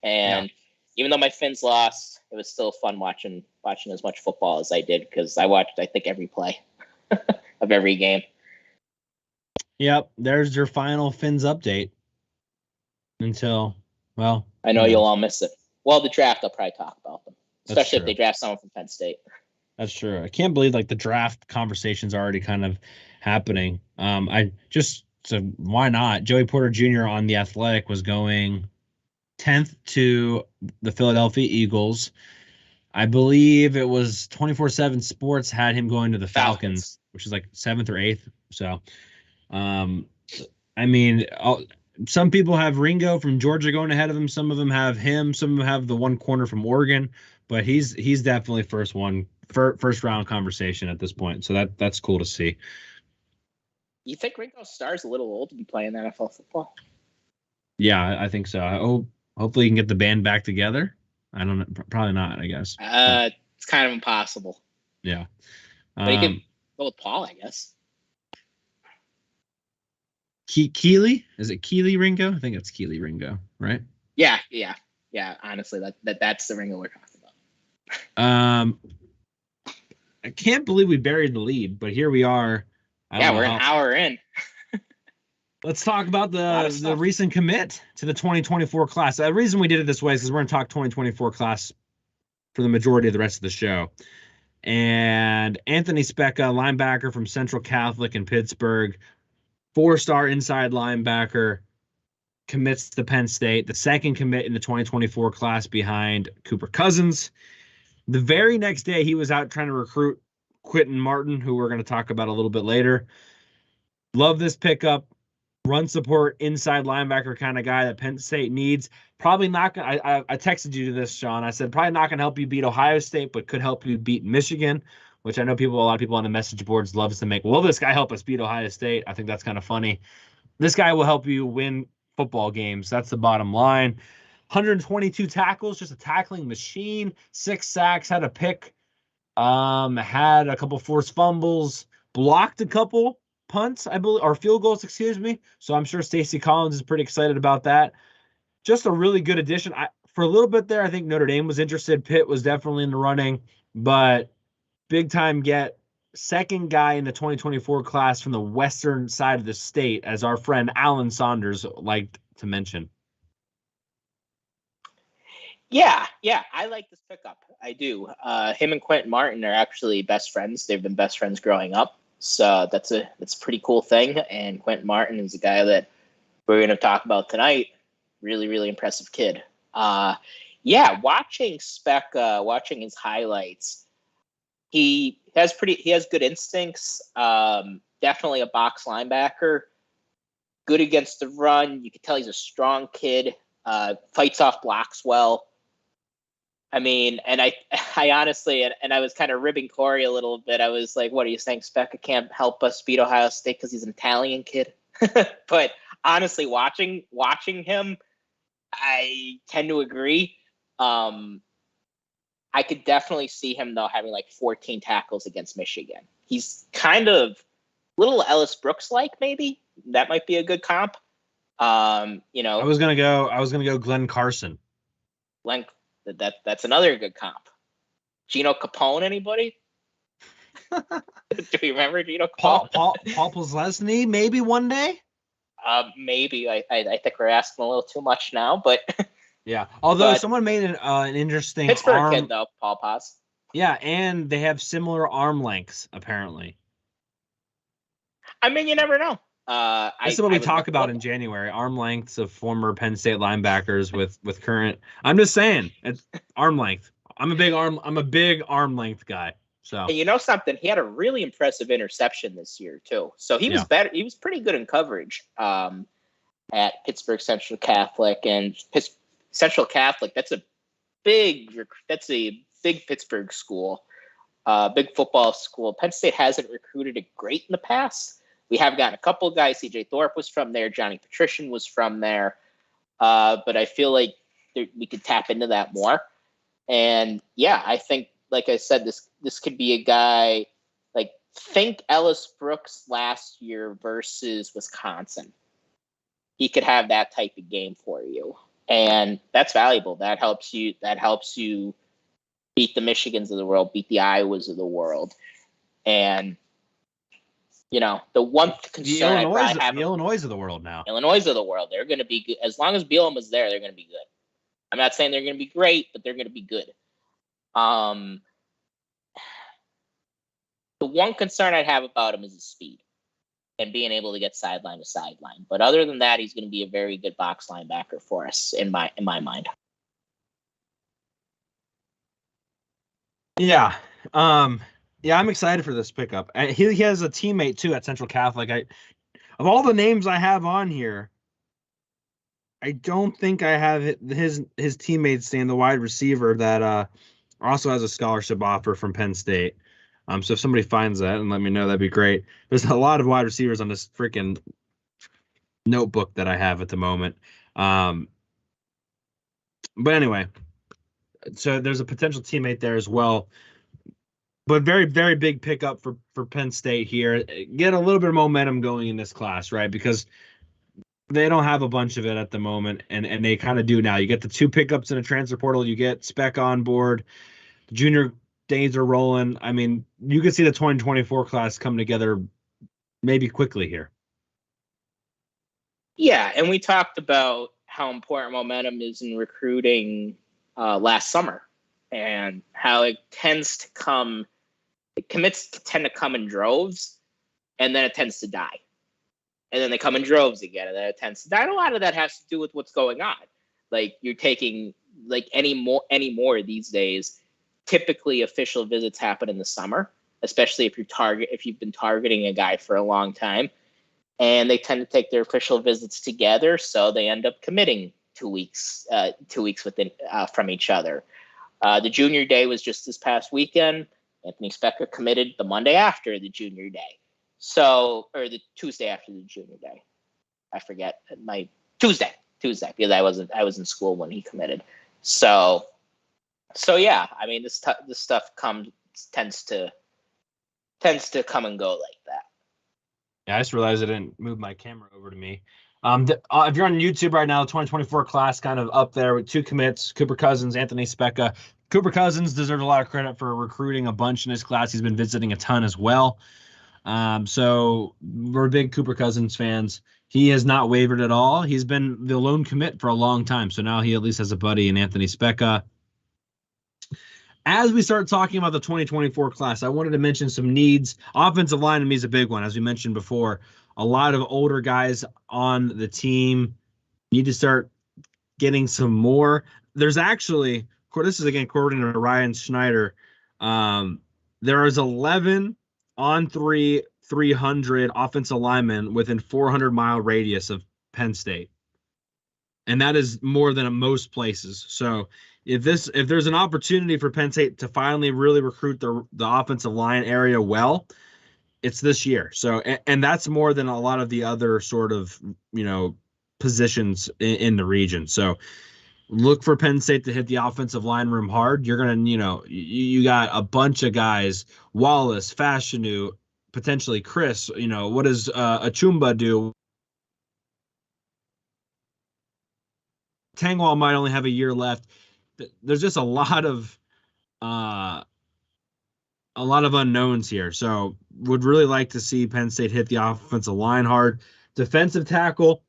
And even though my Finns lost, it was still fun watching as much football as I did, because I watched, I think, every play of every game. Yep, there's your final Finns update. Until, well, I know you'll all miss it. Well, the draft, I'll probably talk about them, especially if they draft someone from Penn State. That's true. I can't believe the draft conversation's already kind of happening. So why not? Joey Porter Jr. on The Athletic was going 10th to the Philadelphia Eagles. I believe it was 24/7 Sports had him going to the Falcons, which is 7th or 8th. So, some people have Ringo from Georgia going ahead of him. Some of them have him. Some of them have the one corner from Oregon. But he's definitely first round conversation at this point. So that's cool to see. You think Ringo Starr's a little old to be playing NFL football? Yeah, I think so. Hopefully he can get the band back together. I don't know. Probably not, I guess. It's kind of impossible. Yeah. But he could go with Paul, I guess. Keely? Is it Keely Ringo? I think it's Keely Ringo, right? Yeah. Honestly, that's the Ringo we're talking about. I can't believe we buried the lead, but here we are. We're an hour in. Let's talk about the recent commit to the 2024 class. The reason we did it this way is because we're going to talk 2024 class for the majority of the rest of the show. And Anthony Speca, linebacker from Central Catholic in Pittsburgh, 4-star inside linebacker, commits to Penn State, the second commit in the 2024 class behind Cooper Cousins. The very next day, he was out trying to recruit Quentin Martin, who we're going to talk about a little bit later. Love this pickup. Run support, inside linebacker kind of guy that Penn State needs. Probably not going to, I texted you this, Sean. I said, probably not going to help you beat Ohio State, but could help you beat Michigan, which I know a lot of people on the message boards loves to make. Will this guy help us beat Ohio State? I think that's kind of funny. This guy will help you win football games. That's the bottom line. 122 tackles, just a tackling machine, 6 sacks, had a pick, had a couple forced fumbles, blocked a couple punts, I believe, or field goals, excuse me. So I'm sure Stacey Collins is pretty excited about that. Just a really good addition. For a little bit there, I think Notre Dame was interested. Pitt was definitely in the running, but big time get. Second guy in the 2024 class from the western side of the state, as our friend Alan Saunders liked to mention. Yeah, I like this pickup. I do. Him and Quentin Martin are actually best friends. They've been best friends growing up. So that's a pretty cool thing. And Quentin Martin is a guy that we're going to talk about tonight. Really, really impressive kid. Watching Speca, watching his highlights, he has good instincts. Definitely a box linebacker. Good against the run. You can tell he's a strong kid. Fights off blocks well. I mean, and I honestly, and I was kind of ribbing Corey a little bit. I was like, what are you saying? Speca can't help us beat Ohio State because he's an Italian kid. But honestly, watching him, I tend to agree. I could definitely see him, though, having 14 tackles against Michigan. He's kind of little Ellis Brooks-like, maybe. That might be a good comp. I was gonna go Glenn Carson. That's another good comp. Gino Capone, anybody? Do you remember Gino Capone? Paul Posluszny, maybe one day. Maybe. I think we're asking a little too much now, but yeah. Although someone made an interesting Pittsburgh kid though, Paul Paz. Yeah, and they have similar arm lengths apparently. I mean, you never know. This is what we talk about in January: arm lengths of former Penn State linebackers with current. I'm just saying, it's arm length. I'm a big arm length guy. So, and you know something? He had a really impressive interception this year too. So he was better. He was pretty good in coverage at Pittsburgh Central Catholic, and Central Catholic, that's a big Pittsburgh school, big football school. Penn State hasn't recruited it great in the past. We have gotten a couple of guys. CJ Thorpe was from there. Johnny Patrician was from there. But I feel like we could tap into that more. And yeah, I think, like I said, this could be a guy like, think Ellis Brooks last year versus Wisconsin. He could have that type of game for you. And that's valuable. That helps you beat the Michigans of the world, beat the Iowas of the world. And, you know, the one concern the Illinois of the world now. Illinois of the world. They're going to be good. As long as Bielema's there, they're going to be good. I'm not saying they're going to be great, but they're going to be good. The one concern I'd have about him is his speed and being able to get sideline to sideline. But other than that, he's going to be a very good box linebacker for us in my mind. Yeah. Yeah, I'm excited for this pickup. He has a teammate too at Central Catholic. Of all the names I have on here, I don't think I have his teammate staying the wide receiver that also has a scholarship offer from Penn State. So if somebody finds that and let me know, that'd be great. There's a lot of wide receivers on this freaking notebook that I have at the moment. But anyway, so there's a potential teammate there as well. But very, very big pickup for Penn State here. Get a little bit of momentum going in this class, right? Because they don't have a bunch of it at the moment, and they kind of do now. You get the 2 pickups in a transfer portal. You get Speca on board. The junior days are rolling. I mean, you can see the 2024 class come together maybe quickly here. Yeah, and we talked about how important momentum is in recruiting last summer and how it tends to come – commits tend to come in droves, and then it tends to die. And then they come in droves again, and then it tends to die. And a lot of that has to do with what's going on. Like, you're taking like any more these days. Typically, official visits happen in the summer, especially if you've been targeting a guy for a long time, and they tend to take their official visits together, so they end up committing 2 weeks within from each other. The junior day was just this past weekend. Anthony Speca committed the Monday after the junior day. So, or the Tuesday after the junior day. I forget. My Tuesday, because I was in school when he committed. So yeah, I mean, this stuff tends to come and go like that. Yeah, I just realized I didn't move my camera over to me. If you're on YouTube right now, the 2024 class kind of up there with 2 commits, Cooper Cousins, Anthony Speca. Cooper Cousins deserves a lot of credit for recruiting a bunch in his class. He's been visiting a ton as well. So we're big Cooper Cousins fans. He has not wavered at all. He's been the lone commit for a long time. So now he at least has a buddy in Anthony Speca. As we start talking about the 2024 class, I wanted to mention some needs. Offensive line to me is a big one. As we mentioned before, a lot of older guys on the team need to start getting some more. There's actually, this is again according to Ryan Schneider, there is 11 on 300 offensive linemen within 400-mile radius of Penn State. And that is more than at most places. So if there's an opportunity for Penn State to finally really recruit the offensive line area well, it's this year. So, and that's more than a lot of the other sort of, positions in the region. So look for Penn State to hit the offensive line room hard. You're going to, you got a bunch of guys, Wallace, Fashanu, potentially Chris, what does Achumba do? Tengwall might only have a year left. There's just a lot of unknowns here. So would really like to see Penn State hit the offensive line hard. Defensive tackle,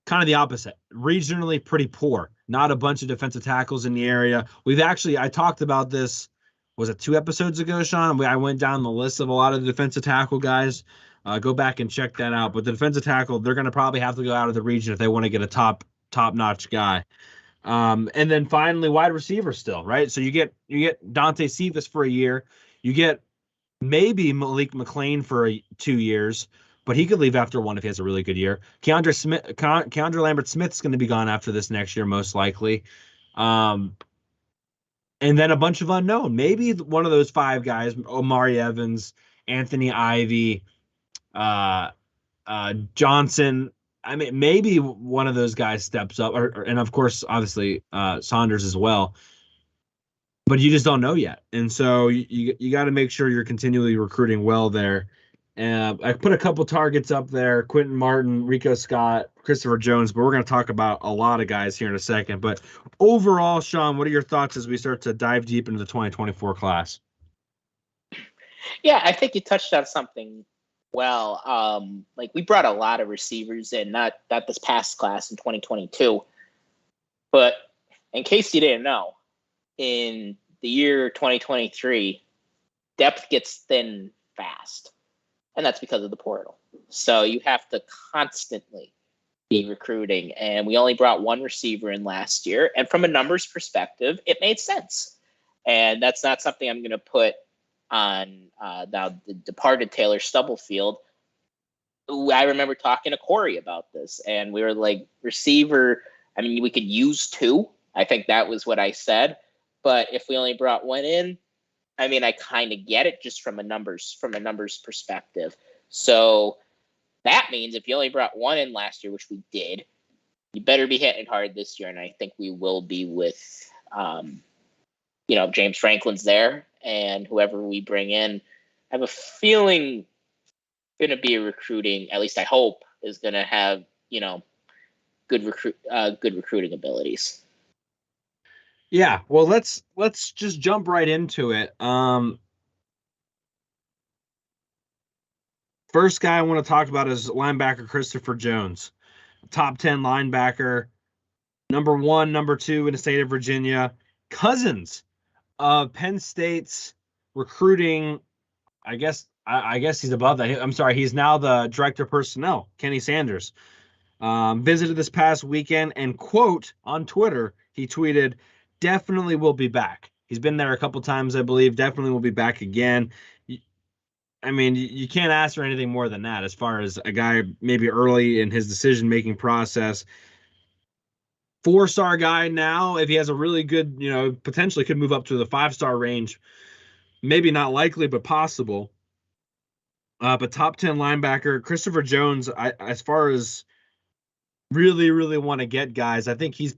kind of the opposite. Regionally pretty poor. Not a bunch of defensive tackles in the area. I talked about this, was it 2 episodes ago, Sean? I went down the list of a lot of the defensive tackle guys. Go back and check that out. But the defensive tackle, they're going to probably have to go out of the region if they want to get a top-notch guy. And then finally, wide receiver still, right? So you get Dante Cephas for a year. You get maybe Malik McClain for 2 years. but he could leave after one if he has a really good year. Keandre Lambert-Smith's going to be gone after this next year, most likely. And then a bunch of unknown. Maybe one of those 5 guys, Omari Evans, Anthony Ivy, Johnson. I mean, maybe one of those guys steps up, and of course, obviously, Saunders as well. But you just don't know yet, and so you got to make sure you're continually recruiting well there. I put a couple targets up there: Quentin Martin, Rico Scott, Christopher Jones. But we're going to talk about a lot of guys here in a second. But overall, Sean, what are your thoughts as we start to dive deep into the 2024 class? Yeah, I think you touched on something well. Like, we brought a lot of receivers in, not this past class in 2022, but in case you didn't know, in the year 2023, depth gets thin fast, and that's because of the portal. So you have to constantly be recruiting, and we only brought 1 receiver in last year, and from a numbers perspective, it made sense. And that's not something I'm going to put on now the departed Taylor Stubblefield. I remember talking to Corey about this, and we were like, receiver, I mean, we could use 2. I think that was what I said. But if we only brought 1 in, I mean, I kind of get it just from a numbers perspective. So that means if you only brought 1 in last year, which we did, you better be hitting hard this year. And I think we will be with, James Franklin's there, and whoever we bring in, I have a feeling going to be recruiting, at least I hope, is going to have, good recruiting abilities. Yeah, well, let's just jump right into it. First guy I want to talk about is linebacker Christopher Jones, top 10 linebacker, number 1, number 2 in the state of Virginia, cousins of Penn State's recruiting. I guess he's above that. I'm sorry, he's now the director of personnel, Kenny Sanders. Visited this past weekend, and quote on Twitter, he tweeted, "Definitely will be back." He's been there a couple times, I believe. Definitely will be back again. I mean, you can't ask for anything more than that as far as a guy maybe early in his decision-making process. 4-star guy now. If he has a really good, potentially could move up to the 5-star range. Maybe not likely, but possible. But top 10 linebacker, Christopher Jones, as far as really, really want to get guys, I think he's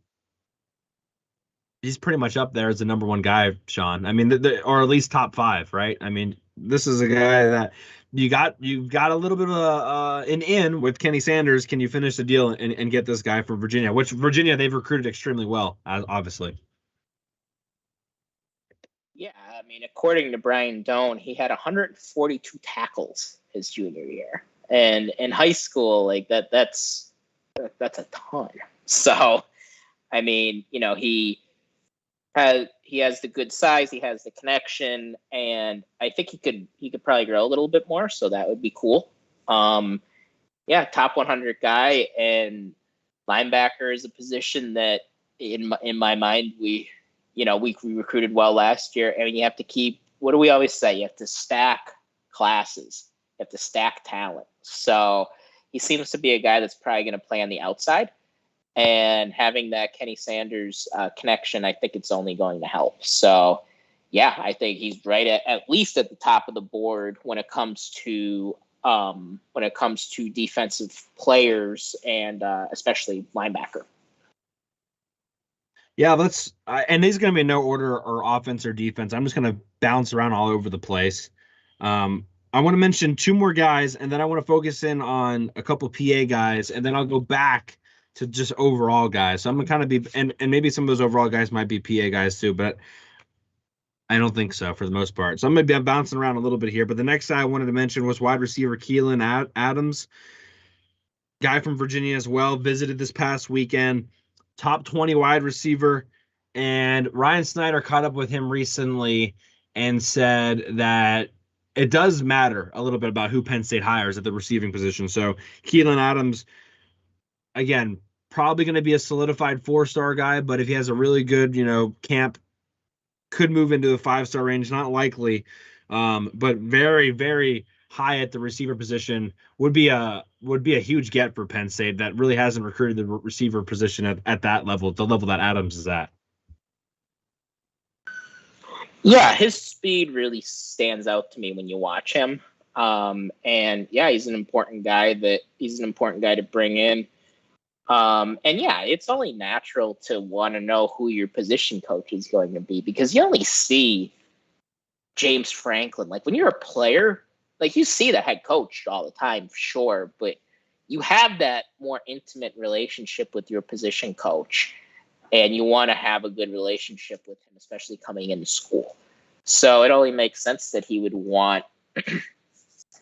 pretty much up there as the number 1 guy, Sean. I mean, or at least top 5, right? I mean, this is a guy that you've got a little bit of an in with Kenny Sanders. Can you finish the deal and get this guy from Virginia? Which Virginia, they've recruited extremely well, obviously. Yeah, I mean, according to Brian Doan, he had 142 tackles his junior year, and in high school, like that's a ton. So, I mean, he has the good size, he has the connection, and I think he could probably grow a little bit more, so that would be cool. Top 100 guy, and linebacker is a position that in my mind we recruited well last year. I mean, you have to keep, what do we always say? You have to stack classes, you have to stack talent. So he seems to be a guy that's probably going to play on the outside. And having that Kenny Sanders connection, I think it's only going to help. So, yeah, I think he's right at least at the top of the board when it comes to defensive players and especially linebacker. Yeah, and these are going to be no order or offense or defense. I'm just going to bounce around all over the place. I want to mention 2 more guys, and then I want to focus in on a couple PA guys, and then I'll go back to just overall guys. So I'm going to kind of be, and maybe some of those overall guys might be PA guys too, but I don't think so for the most part. So I'm bouncing around a little bit here. But the next guy I wanted to mention was wide receiver Keelan Adams, guy from Virginia as well, visited this past weekend, top 20 wide receiver. And Ryan Snyder caught up with him recently and said that it does matter a little bit about who Penn State hires at the receiving position. So Keelan Adams, again, probably going to be a solidified 4-star guy, but if he has a really good, camp, could move into the 5-star range. Not likely, but very, very high at the receiver position would be a huge get for Penn State that really hasn't recruited the receiver position at that level, the level that Adams is at. Yeah, his speed really stands out to me when you watch him. And yeah, he's an important guy to bring in. And yeah, it's only natural to want to know who your position coach is going to be, because you only see James Franklin. Like when you're a player, like you see the head coach all the time, sure, but you have that more intimate relationship with your position coach, and you want to have a good relationship with him, especially coming into school. So it only makes sense that he would want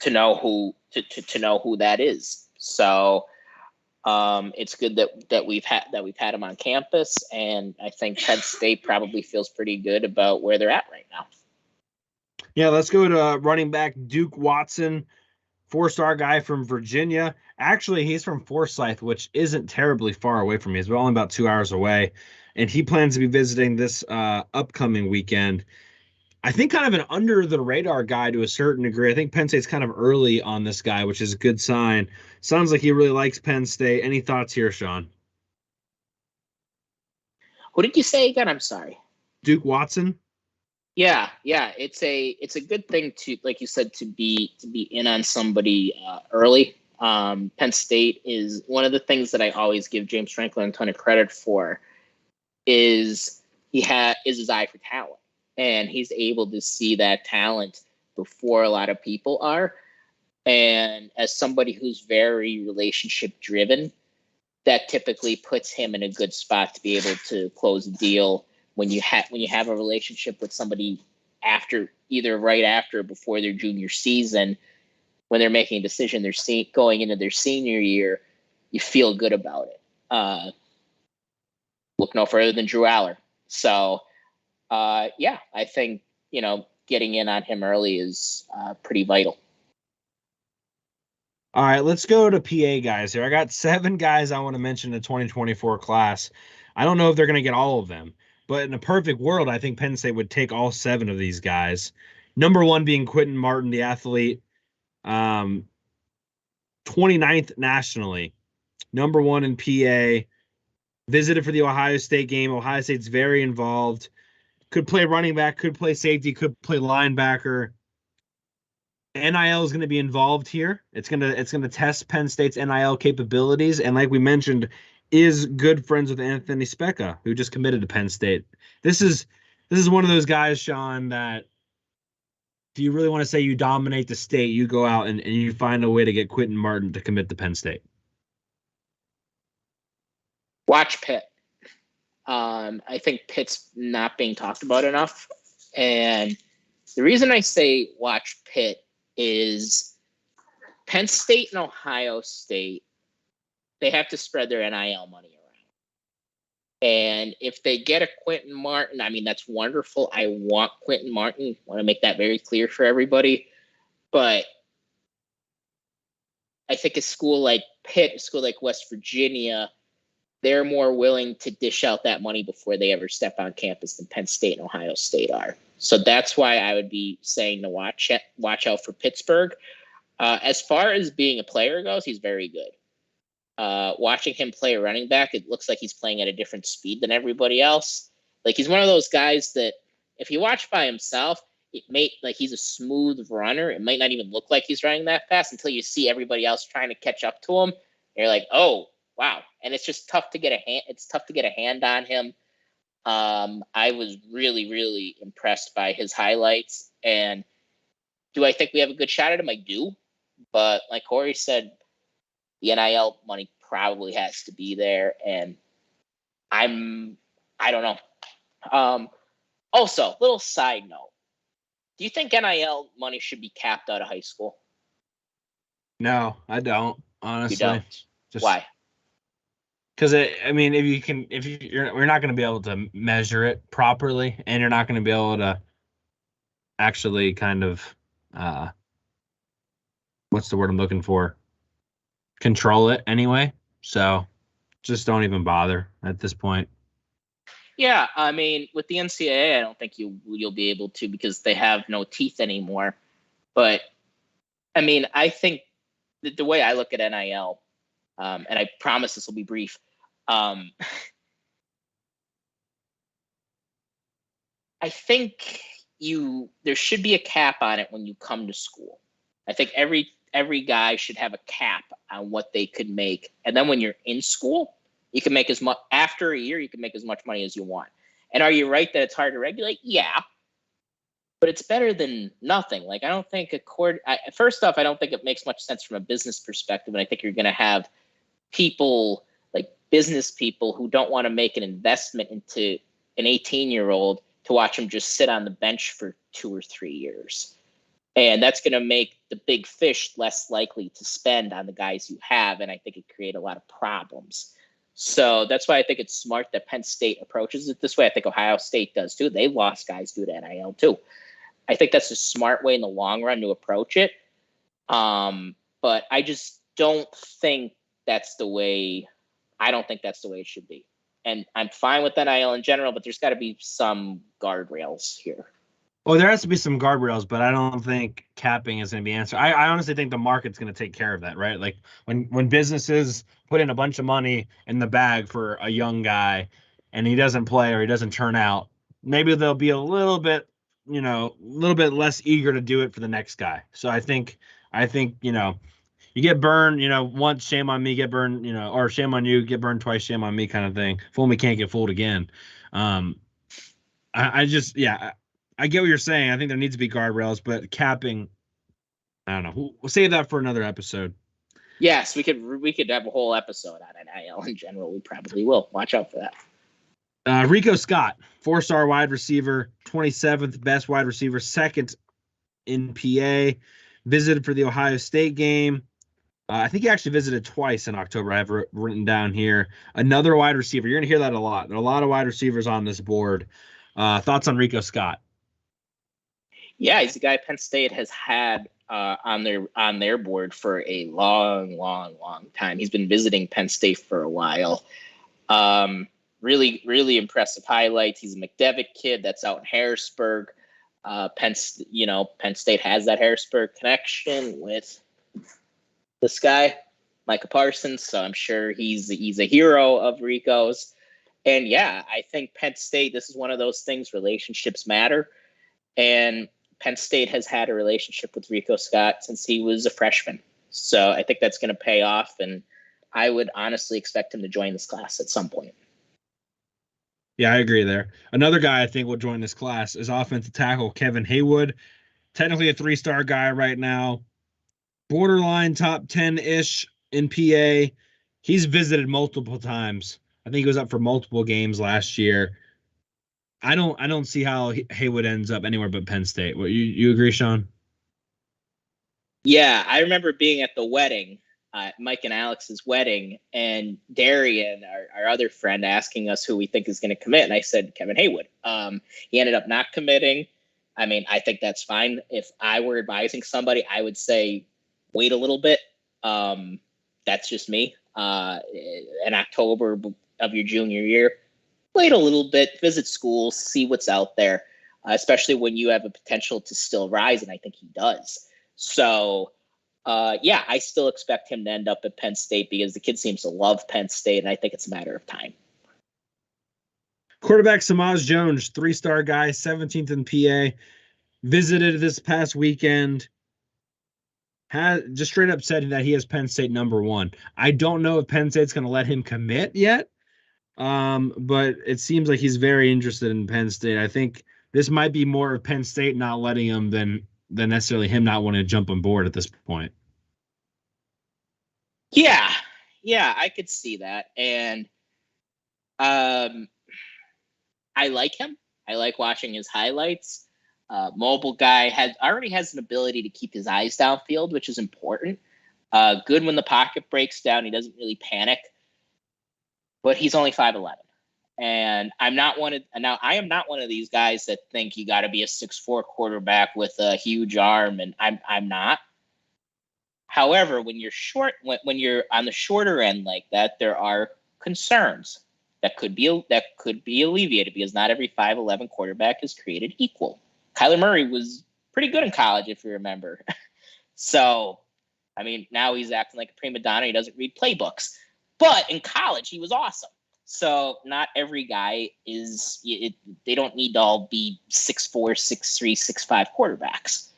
to know who that is. So it's good that we've had him on campus, and I think Penn State probably feels pretty good about where they're at right now. Yeah, let's go to running back Duke Watson, 4-star guy from Virginia. Actually, he's from Forsyth, which isn't terribly far away from me. He's only about 2 hours away, and he plans to be visiting this upcoming weekend. I think kind of an under-the-radar guy to a certain degree. I think Penn State's kind of early on this guy, which is a good sign. Sounds like he really likes Penn State. Any thoughts here, Sean? What did you say again? I'm sorry. Duke Watson? Yeah. It's a good thing to, like you said, to be in on somebody early. Penn State is one of the things that I always give James Franklin a ton of credit for is his eye for talent. And he's able to see that talent before a lot of people are. And as somebody who's very relationship driven, that typically puts him in a good spot to be able to close a deal when you have a relationship with somebody either right after or before their junior season, when they're making a decision, they're going into their senior year, you feel good about it. Look no further than Drew Allar. So, yeah, I think, getting in on him early is pretty vital. All right, let's go to PA guys here. I got 7 guys I want to mention in the 2024 class. I don't know if they're going to get all of them, but in a perfect world, I think Penn State would take all 7 of these guys. Number 1 being Quentin Martin, the athlete, 29th nationally. Number 1 in PA. Visited for the Ohio State game. Ohio State's very involved. Could play running back, could play safety, could play linebacker. NIL is going to be involved here. It's going to test Penn State's NIL capabilities, and like we mentioned, is good friends with Anthony Speca, who just committed to Penn State. This is one of those guys, Sean, that if you really want to say you dominate the state, you go out and you find a way to get Quentin Martin to commit to Penn State. Watch Pitt. I think Pitt's not being talked about enough. And the reason I say watch Pitt is Penn State and Ohio State, they have to spread their NIL money around. And if they get a Quentin Martin, I mean, that's wonderful. I want Quentin Martin. I want to make that very clear for everybody. But I think a school like Pitt, a school like West Virginia, they're more willing to dish out that money before they ever step on campus than Penn State and Ohio State are. So that's why I would be saying to watch out for Pittsburgh. As far as being a player goes, he's very good. Watching him play a running back, it looks like he's playing at a different speed than everybody else. Like he's one of those guys that if you watch by himself, he's a smooth runner. It might not even look like he's running that fast until you see everybody else trying to catch up to him. And you're like, oh, wow. And it's just tough to get a hand. It's tough to get a hand on him. I was really, really impressed by his highlights. And do I think we have a good shot at him? I do. But like Corey said, the NIL money probably has to be there. And I don't know. Also, little side note. Do you think NIL money should be capped out of high school? No, I don't, honestly. You don't? Why? Because we're not going to be able to measure it properly, and you're not going to be able to actually kind of, what's the word I'm looking for? Control it anyway. So just don't even bother at this point. Yeah, I mean, with the NCAA, I don't think you'll be able to because they have no teeth anymore. But I mean, I think the way I look at NIL, and I promise this will be brief. I think there should be a cap on it when you come to school. I think every guy should have a cap on what they could make, and then when you're in school, you can make as much. After a year, you can make as much money as you want. And are you right that it's hard to regulate? Yeah, but it's better than nothing. Like, I don't think first off, I don't think it makes much sense from a business perspective, and I think you're going to have people like business people who don't want to make an investment into an 18-year-old to watch him just sit on the bench for 2 or 3 years. And that's going to make the big fish less likely to spend on the guys you have. And I think it create a lot of problems. So that's why I think it's smart that Penn State approaches it this way. I think Ohio State does too. They lost guys due to NIL too. I think that's a smart way in the long run to approach it. But I just don't think that's the way. I don't think that's the way it should be. And I'm fine with NIL in general, but there's got to be some guardrails here. Well, there has to be some guardrails, but I don't think capping is going to be the answer. I honestly think the market's going to take care of that, right? Like when businesses put in a bunch of money in the bag for a young guy and he doesn't play or he doesn't turn out, maybe they'll be a little bit less eager to do it for the next guy. So I think, you get burned, once, shame on me, get burned, or shame on you, get burned twice, shame on me kind of thing. Fool me, can't get fooled again. I get what you're saying. I think there needs to be guardrails, but capping, I don't know. We'll save that for another episode. Yes, we could have a whole episode on NIL in general. We probably will. Watch out for that. Rico Scott, 4-star wide receiver, 27th best wide receiver, second in PA, visited for the Ohio State game. I think he actually visited twice in October. I have written down here. Another wide receiver. You're going to hear that a lot. There are a lot of wide receivers on this board. Thoughts on Rico Scott? Yeah, he's a guy Penn State has had on their board for a long, long, long time. He's been visiting Penn State for a while. Really, really impressive highlights. He's a McDevitt kid that's out in Harrisburg. Penn State has that Harrisburg connection with this guy, Micah Parsons. So I'm sure he's a hero of Rico's. And yeah, I think Penn State, this is one of those things, relationships matter. And Penn State has had a relationship with Rico Scott since he was a freshman. So I think that's going to pay off. And I would honestly expect him to join this class at some point. Yeah, I agree there. Another guy I think will join this class is offensive tackle Kevin Haywood. Technically a 3-star guy right now. Borderline top 10-ish in PA. He's visited multiple times. I think he was up for multiple games last year. I don't see how Haywood ends up anywhere but Penn State. What, you agree, Sean? Yeah, I remember being at the wedding, Mike and Alex's wedding, and Darian, our other friend, asking us who we think is going to commit, and I said Kevin Haywood. He ended up not committing. I mean, I think that's fine. If I were advising somebody, I would say wait a little bit. That's just me. In October of your junior year, wait a little bit, visit schools, see what's out there, especially when you have a potential to still rise, and I think he does. So, I still expect him to end up at Penn State because the kid seems to love Penn State, and I think it's a matter of time. Quarterback Samaj Jones, 3-star guy, 17th in PA, visited this past weekend. Just straight up said that he has Penn State number 1. I don't know if Penn State's going to let him commit yet. But it seems like he's very interested in Penn State. I think this might be more of Penn State not letting him than necessarily him not wanting to jump on board at this point. Yeah, I could see that. And I like him. I like watching his highlights. Mobile guy already has an ability to keep his eyes downfield, which is important. Good when the pocket breaks down. He doesn't really panic. But he's only 5'11", and I am not one of these guys that think you got to be a 6'4" quarterback with a huge arm, and I'm not. However, when you're short, when you're on the shorter end like that, there are concerns that could be alleviated because not every 5'11" quarterback is created equal. Kyler Murray was pretty good in college, if you remember. So, I mean, now he's acting like a prima donna. He doesn't read playbooks. But in college, he was awesome. So not every guy is – they don't need to all be 6'4", 6'3", 6'5" quarterbacks.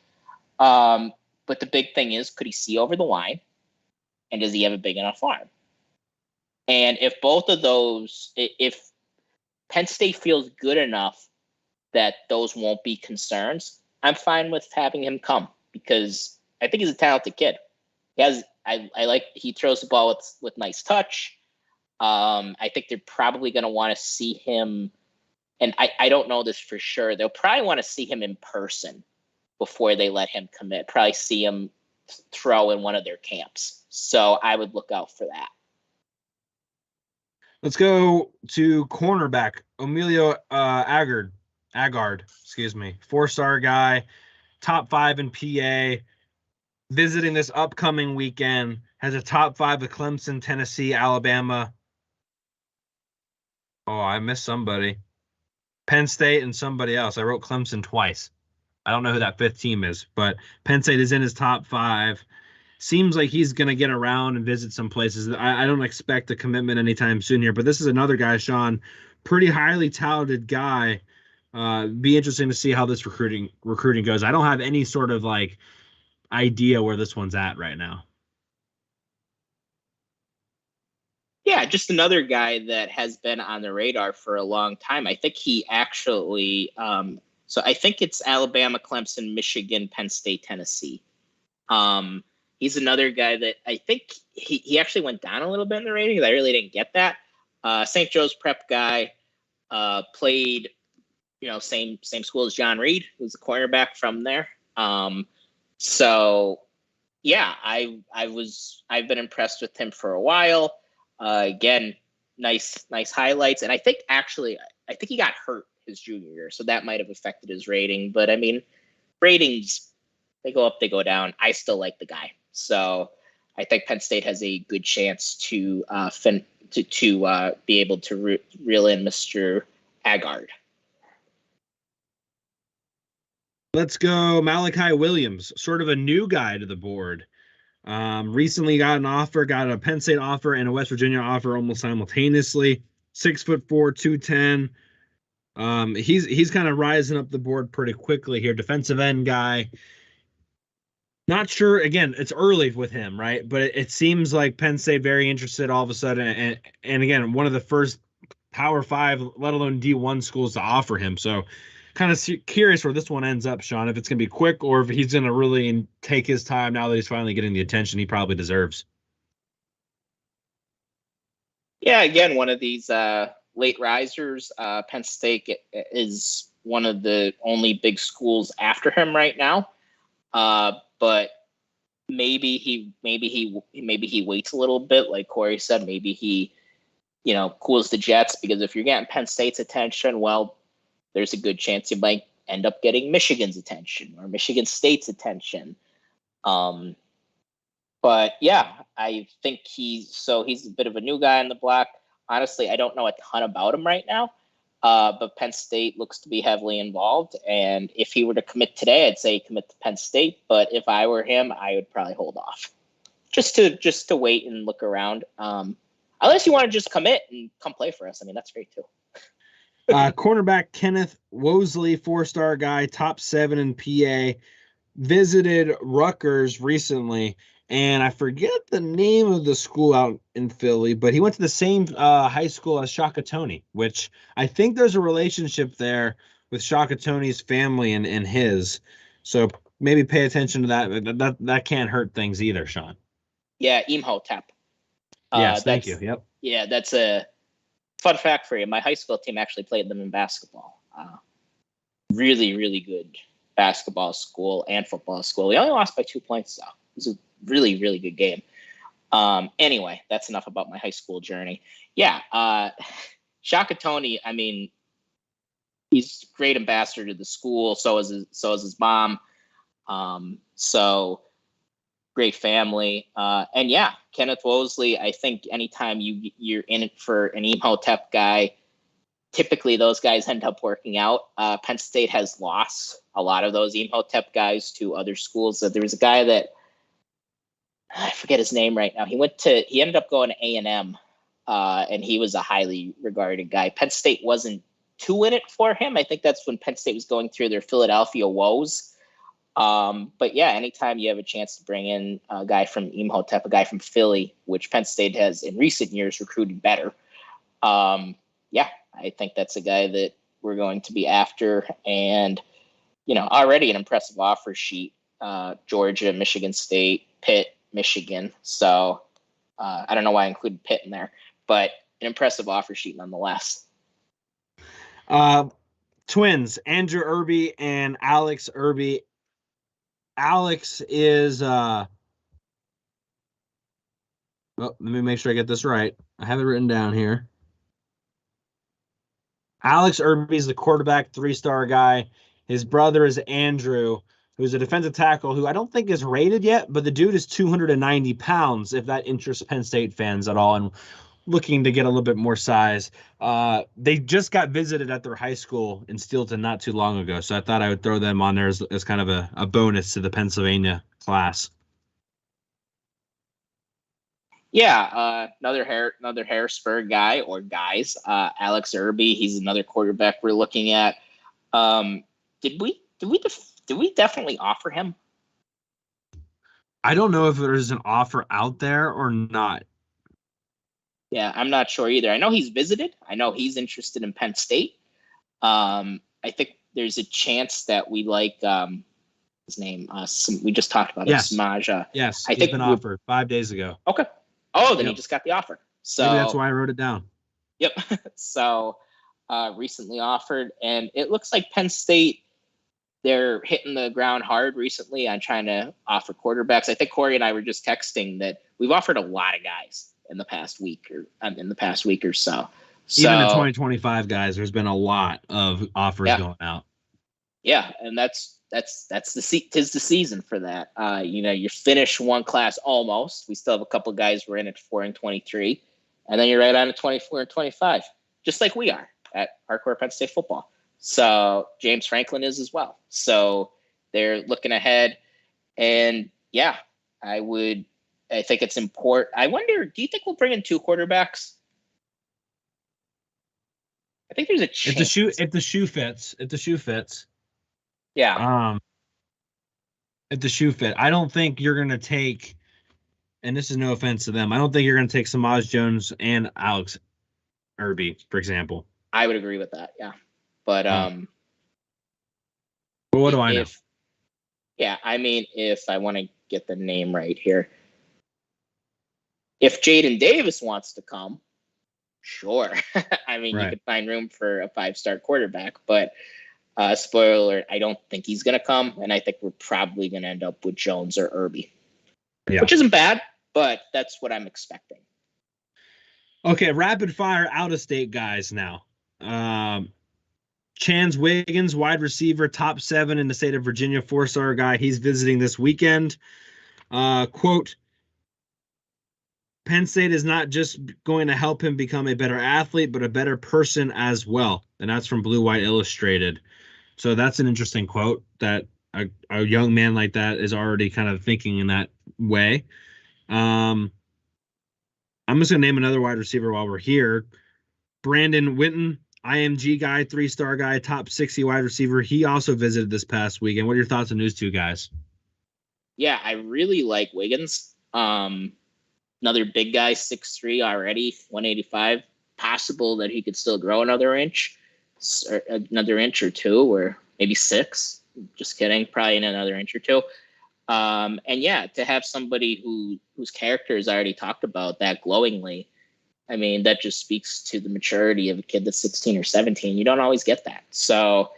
But the big thing is, could he see over the line? And does he have a big enough arm? And if both of those – if Penn State feels good enough that those won't be concerns, I'm fine with having him come because I think he's a talented kid. He throws the ball with nice touch. I think they're probably going to want to see him, and I don't know this for sure. They'll probably want to see him in person before they let him commit. Probably see him throw in one of their camps. So I would look out for that. Let's go to cornerback Emilio Agard, 4-star guy, top 5 in PA, visiting this upcoming weekend, has a top 5 with Clemson, Tennessee, Alabama. Oh, I missed somebody. Penn State and somebody else. I wrote Clemson twice. I don't know who that 5th team is, but Penn State is in his top 5. Seems like he's going to get around and visit some places. I don't expect a commitment anytime soon here, but this is another guy, Sean, pretty highly talented guy. Be interesting to see how this recruiting goes. I don't have any sort of like idea where this one's at right now. Yeah, just another guy that has been on the radar for a long time. I think he actually so I think it's Alabama, Clemson, Michigan, Penn State, Tennessee. He's another guy that I think he actually went down a little bit in the ratings. I really didn't get that. St. Joe's prep guy, played, same school as John Reed, who's the cornerback from there. So yeah, I've been impressed with him for a while. Again, nice highlights. And I think he got hurt his junior year, so that might have affected his rating. But I mean, ratings, they go up, they go down. I still like the guy. So I think Penn State has a good chance to be able to reel in Mr. Agard. Let's go Malachi Williams, sort of a new guy to the board. Recently got a Penn State offer and a West Virginia offer almost simultaneously. 6'4", 210. He's kind of rising up the board pretty quickly here. Defensive end guy. Not sure. Again, it's early with him, right? But it seems like Penn State very interested all of a sudden, and again, one of the first Power 5, let alone D1 schools to offer him. So, kind of curious where this one ends up, Sean. If it's going to be quick or if he's going to really take his time now that he's finally getting the attention he probably deserves. Yeah, again, one of these late risers. Penn State is one of the only big schools after him right now. But maybe he waits a little bit, like Corey said. Maybe he, cools the jets, because if you're getting Penn State's attention, well, there's a good chance you might end up getting Michigan's attention or Michigan State's attention. But yeah, I think he's a bit of a new guy on the block. Honestly, I don't know a ton about him right now. But Penn State looks to be heavily involved. And if he were to commit today, I'd say commit to Penn State. But if I were him, I would probably hold off just to wait and look around. Unless you want to just commit and come play for us. I mean, that's great too. Cornerback Kenneth Wosley, 4-star guy, top 7 in PA, visited Rutgers recently. And I forget the name of the school out in Philly, but he went to the same high school as Shaka Toney, which I think there's a relationship there with Shaka Toney's family and his. So maybe pay attention to that. That can't hurt things either, Sean. Yeah, Imhotep. Yes, thank you. Yep. Yeah, that's a fun fact for you. My high school team actually played them in basketball. Really, really good basketball school and football school. We only lost by 2 points, though. It was a really, really good game. Anyway, that's enough about my high school journey. Yeah, Shaka Toney, I mean, he's a great ambassador to the school. So is his mom. So great family. And yeah, Kenneth Wosley, I think anytime you're in it for an Imhotep guy, typically those guys end up working out. Penn State has lost a lot of those Imhotep guys to other schools. So there was a guy that I forget his name right now. He ended up going to A&M, and he was a highly regarded guy. Penn State wasn't too in it for him. I think that's when Penn State was going through their Philadelphia woes. But yeah, anytime you have a chance to bring in a guy from Imhotep, a guy from Philly, which Penn State has in recent years recruited better. Yeah, I think that's a guy that we're going to be after. And, already an impressive offer sheet. Georgia, Michigan State, Pitt, Michigan. So I don't know why I included Pitt in there, but an impressive offer sheet nonetheless. Twins, Andrew Irby and Alex Irby. Alex is let me make sure I get this right. I have it written down here. Alex Irby is the quarterback, 3-star guy. His brother is Andrew, who's a defensive tackle who I don't think is rated yet, but the dude is 290 pounds, if that interests Penn State fans at all and looking to get a little bit more size. They just got visited at their high school in Steelton not too long ago, so I thought I would throw them on there as kind of a bonus to the Pennsylvania class. Yeah, another Harrisburg guy or guys, Alex Irby. He's another quarterback we're looking at. Did we definitely offer him? I don't know if there's an offer out there or not. Yeah, I'm not sure either. I know he's visited. I know he's interested in Penn State. I think there's a chance that we like his name. We just talked about yes. him, Samaja. Yes, I think been offered 5 days ago. Okay. Oh, then Yep. he just got the offer. So maybe that's why I wrote it down. Yep. So recently offered, and it looks like Penn State, they're hitting the ground hard recently on trying to offer quarterbacks. I think Corey and I were just texting that we've offered a lot of guys in the past week or so. Even the 2025 guys, there's been a lot of offers going out. Yeah, and that's tis the season for that. You finish one class almost. We still have a couple of guys we're in at 4 and 23, and then you're right on at 24 and 25, just like we are at Hardcore Penn State football. So James Franklin is as well. So they're looking ahead, and yeah, I think it's important. I wonder, do you think we'll bring in 2 quarterbacks? I think there's a chance. If the shoe fits. Yeah. If the shoe fit, I don't think you're going to take, and this is no offense to them, I don't think you're going to take Samaj Jones and Alex Irby, for example. I would agree with that. Yeah. But, but what do I know? Yeah. I mean, if I want to get the name right here, if Jaden Davis wants to come, sure. I mean, You could find room for a 5-star quarterback, but spoiler alert, I don't think he's going to come, and I think we're probably going to end up with Jones or Irby, which isn't bad, but that's what I'm expecting. Okay, rapid fire out-of-state guys now. Chance Wiggins, wide receiver, top 7 in the state of Virginia, 4-star guy. He's visiting this weekend. Quote, Penn State is not just going to help him become a better athlete, but a better person as well. And that's from Blue White Illustrated. So that's an interesting quote that a young man like that is already kind of thinking in that way. I'm just going to name another wide receiver while we're here. Brandon Witten, IMG guy, 3-star guy, top 60 wide receiver. He also visited this past weekend. What are your thoughts on those 2 guys? Yeah, I really like Wiggins. Another big guy, 6'3", already, 185. Possible that he could still grow another inch or 2, or maybe 6. Just kidding, probably another inch or 2. And yeah, to have somebody whose character is already talked about that glowingly, I mean, that just speaks to the maturity of a kid that's 16 or 17. You don't always get that. So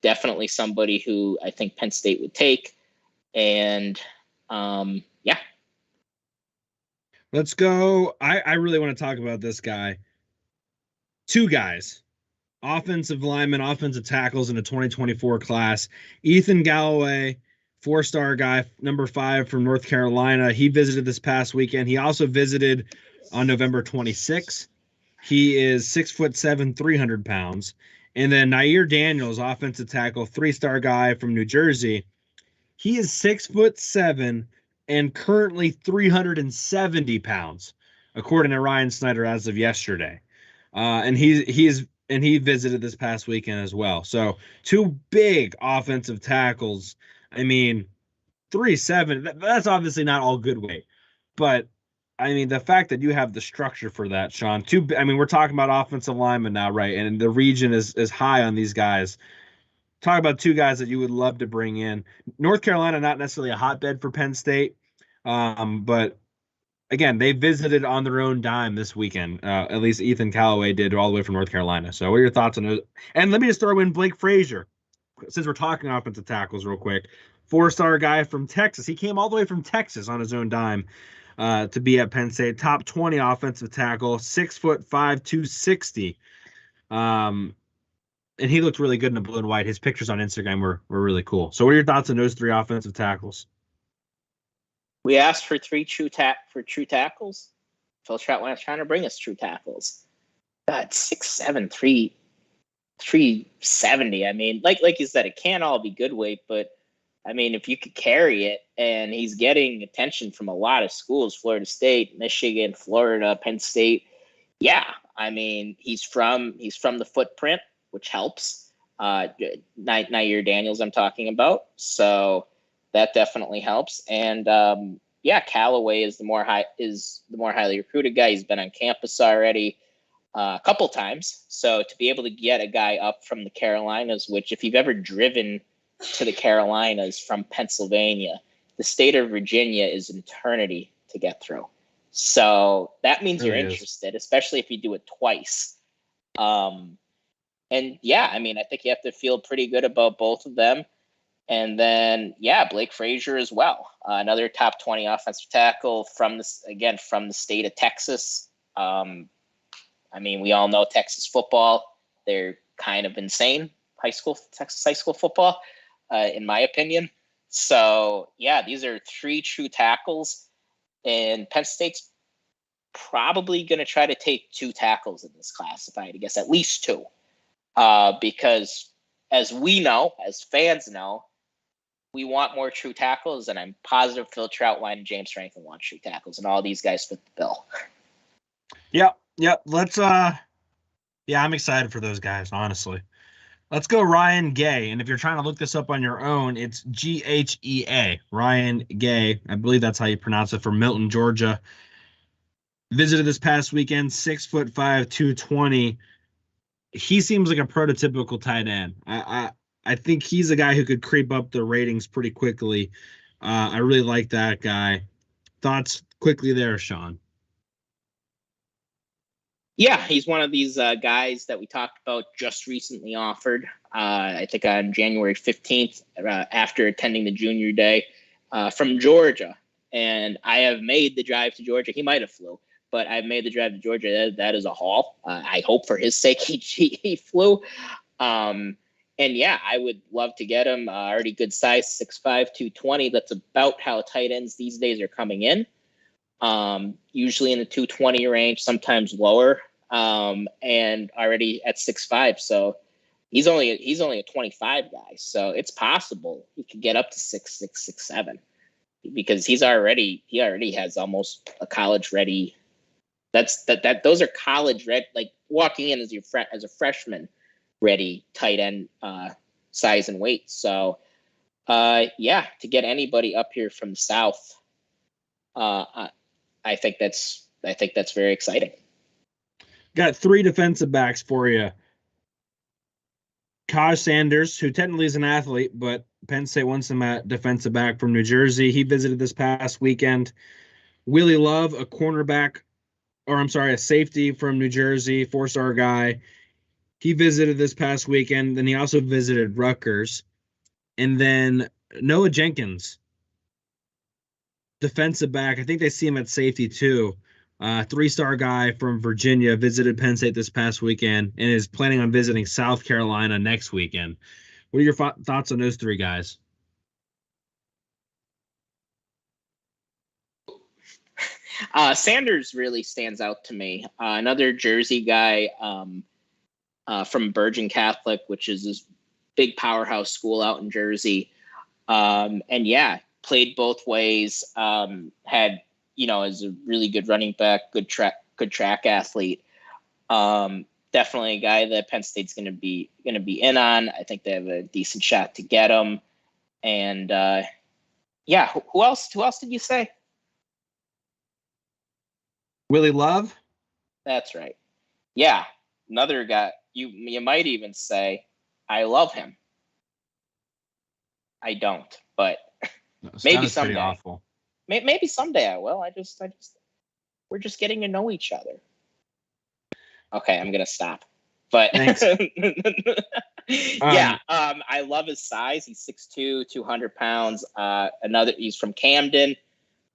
definitely somebody who I think Penn State would take. And yeah. Let's go. I really want to talk about this guy. 2 guys, offensive linemen, offensive tackles in the 2024 class. Ethan Galloway, 4-star guy, number 5 from North Carolina. He visited this past weekend. He also visited on November 26th. He is 6'7", 300 pounds. And then Nair Daniels, offensive tackle, 3-star guy from New Jersey. He is 6'7", and currently 370 pounds, according to Ryan Snyder as of yesterday. And he visited this past weekend as well. So 2 big offensive tackles. I mean, 3.7. That's obviously not all good weight, but I mean the fact that you have the structure for that, Sean. I mean, we're talking about offensive linemen now, right? And the region is high on these guys. Talk about 2 guys that you would love to bring in. North Carolina, not necessarily a hotbed for Penn State, but again, they visited on their own dime this weekend. At least Ethan Callaway did, all the way from North Carolina. So what are your thoughts on those? And let me just throw in Blake Frazier, since we're talking offensive tackles real quick. 4-star guy from Texas. He came all the way from Texas on his own dime to be at Penn State. Top 20 offensive tackle, 6'5", 260. And he looked really good in the blue and white. His pictures on Instagram were really cool. So what are your thoughts on those 3 offensive tackles? We asked for true tackles. Phil Troutman's trying to bring us true tackles. God, 6'7", 370. I mean, like you said, it can't all be good weight, but I mean, if you could carry it, and he's getting attention from a lot of schools, Florida State, Michigan, Florida, Penn State. Yeah, I mean, he's from the footprint, which helps. Nair Daniels, I'm talking about. So that definitely helps. And Callaway is the more highly recruited guy. He's been on campus already a couple times. So to be able to get a guy up from the Carolinas, which if you've ever driven to the Carolinas from Pennsylvania, the state of Virginia is an eternity to get through. So that means you're interested, especially if you do it twice. And yeah, I mean, I think you have to feel pretty good about both of them. And then, Blake Frazier as well. Another top 20 offensive tackle from the state of Texas. I mean, we all know Texas football. They're kind of insane, Texas high school football, in my opinion. So, these are 3 true tackles. And Penn State's probably going to try to take 2 tackles in this class, if I had to guess, at least 2. Because as we know, as fans know, we want more true tackles, and I'm positive Phil Troutwine and James Franklin want true tackles, and all these guys fit the bill. Yep. Let's I'm excited for those guys, honestly. Let's go Ryan Gay, and if you're trying to look this up on your own, it's Ghea. Ryan Gay, I believe that's how you pronounce it, from Milton, Georgia. Visited this past weekend, 6'5", 220. He seems like a prototypical tight end. I think he's a guy who could creep up the ratings pretty quickly. I really like that guy. Thoughts quickly there, Sean? Yeah, he's one of these guys that we talked about just recently offered, I think on January 15th, after attending the junior day, from Georgia. And I have made the drive to Georgia. He might have flew, but I've made the drive to Georgia. That is a haul. I hope for his sake he flew. And I would love to get him. Already good size, 6'5", 220. That's about how tight ends these days are coming in. Usually in the 220 range, sometimes lower, and already at 6'5". So he's only a 25 guy. So it's possible he could get up to 6'6", 6'7", because he already has almost a college ready. Those are college ready, like walking in as a freshman ready tight end size and weight. So to get anybody up here from the South, I think that's very exciting. Got 3 defensive backs for you. Kaj Sanders, who technically is an athlete, but Penn State wants him at defensive back from New Jersey. He visited this past weekend. Willie Love, a safety from New Jersey, 4-star guy. He visited this past weekend. Then he also visited Rutgers. And then Noah Jenkins, defensive back. I think they see him at safety too. 3-star guy from Virginia, visited Penn State this past weekend and is planning on visiting South Carolina next weekend. What are your thoughts on those 3 guys? Sanders really stands out to me. Another Jersey guy from Bergen Catholic, which is this big powerhouse school out in Jersey. played both ways. Had, is a really good running back, good track athlete. Definitely a guy that Penn State's going to be in on. I think they have a decent shot to get him. And who else did you say? Willie Love? That's right. Yeah, another guy. You might even say, I love him. I don't, but maybe someday. Pretty awful. Maybe someday I will. We're just getting to know each other. Okay, I'm gonna stop. But I love his size. He's 6'2", 200 pounds. He's from Camden.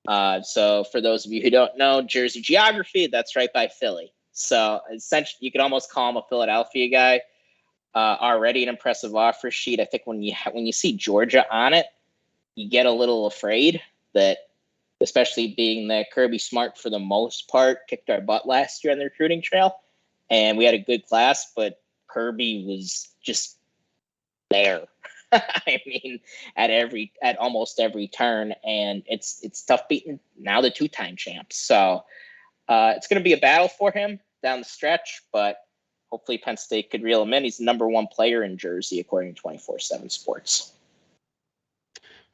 So for those of you who don't know Jersey geography, that's right by Philly. So essentially, you could almost call him a Philadelphia guy. Already an impressive offer sheet. I think when you see Georgia on it, you get a little afraid that, especially being that Kirby Smart for the most part kicked our butt last year on the recruiting trail, and we had a good class, but Kirby was just there. I mean, at almost every turn, and it's tough beating now the 2-time champs. So it's going to be a battle for him down the stretch, but hopefully Penn State could reel him in. He's the number 1 player in Jersey, according to 24/7 Sports.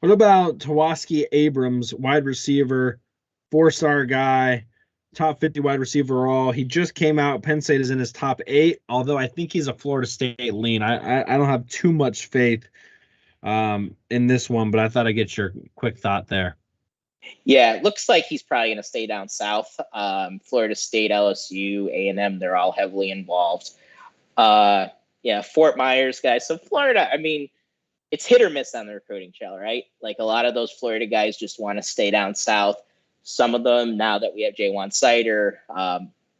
What about Tawaski Abrams, wide receiver, 4-star guy, top 50 wide receiver all? He just came out. Penn State is in his top 8, although I think he's a Florida State lean. I don't have too much faith in this one, but I thought I'd get your quick thought there. Yeah, it looks like he's probably going to stay down south. Florida State, LSU, A&M, they're all heavily involved. Fort Myers guys. So Florida, I mean, it's hit or miss on the recruiting trail, right? Like a lot of those Florida guys just want to stay down south. Some of them, now that we have J1 Sider,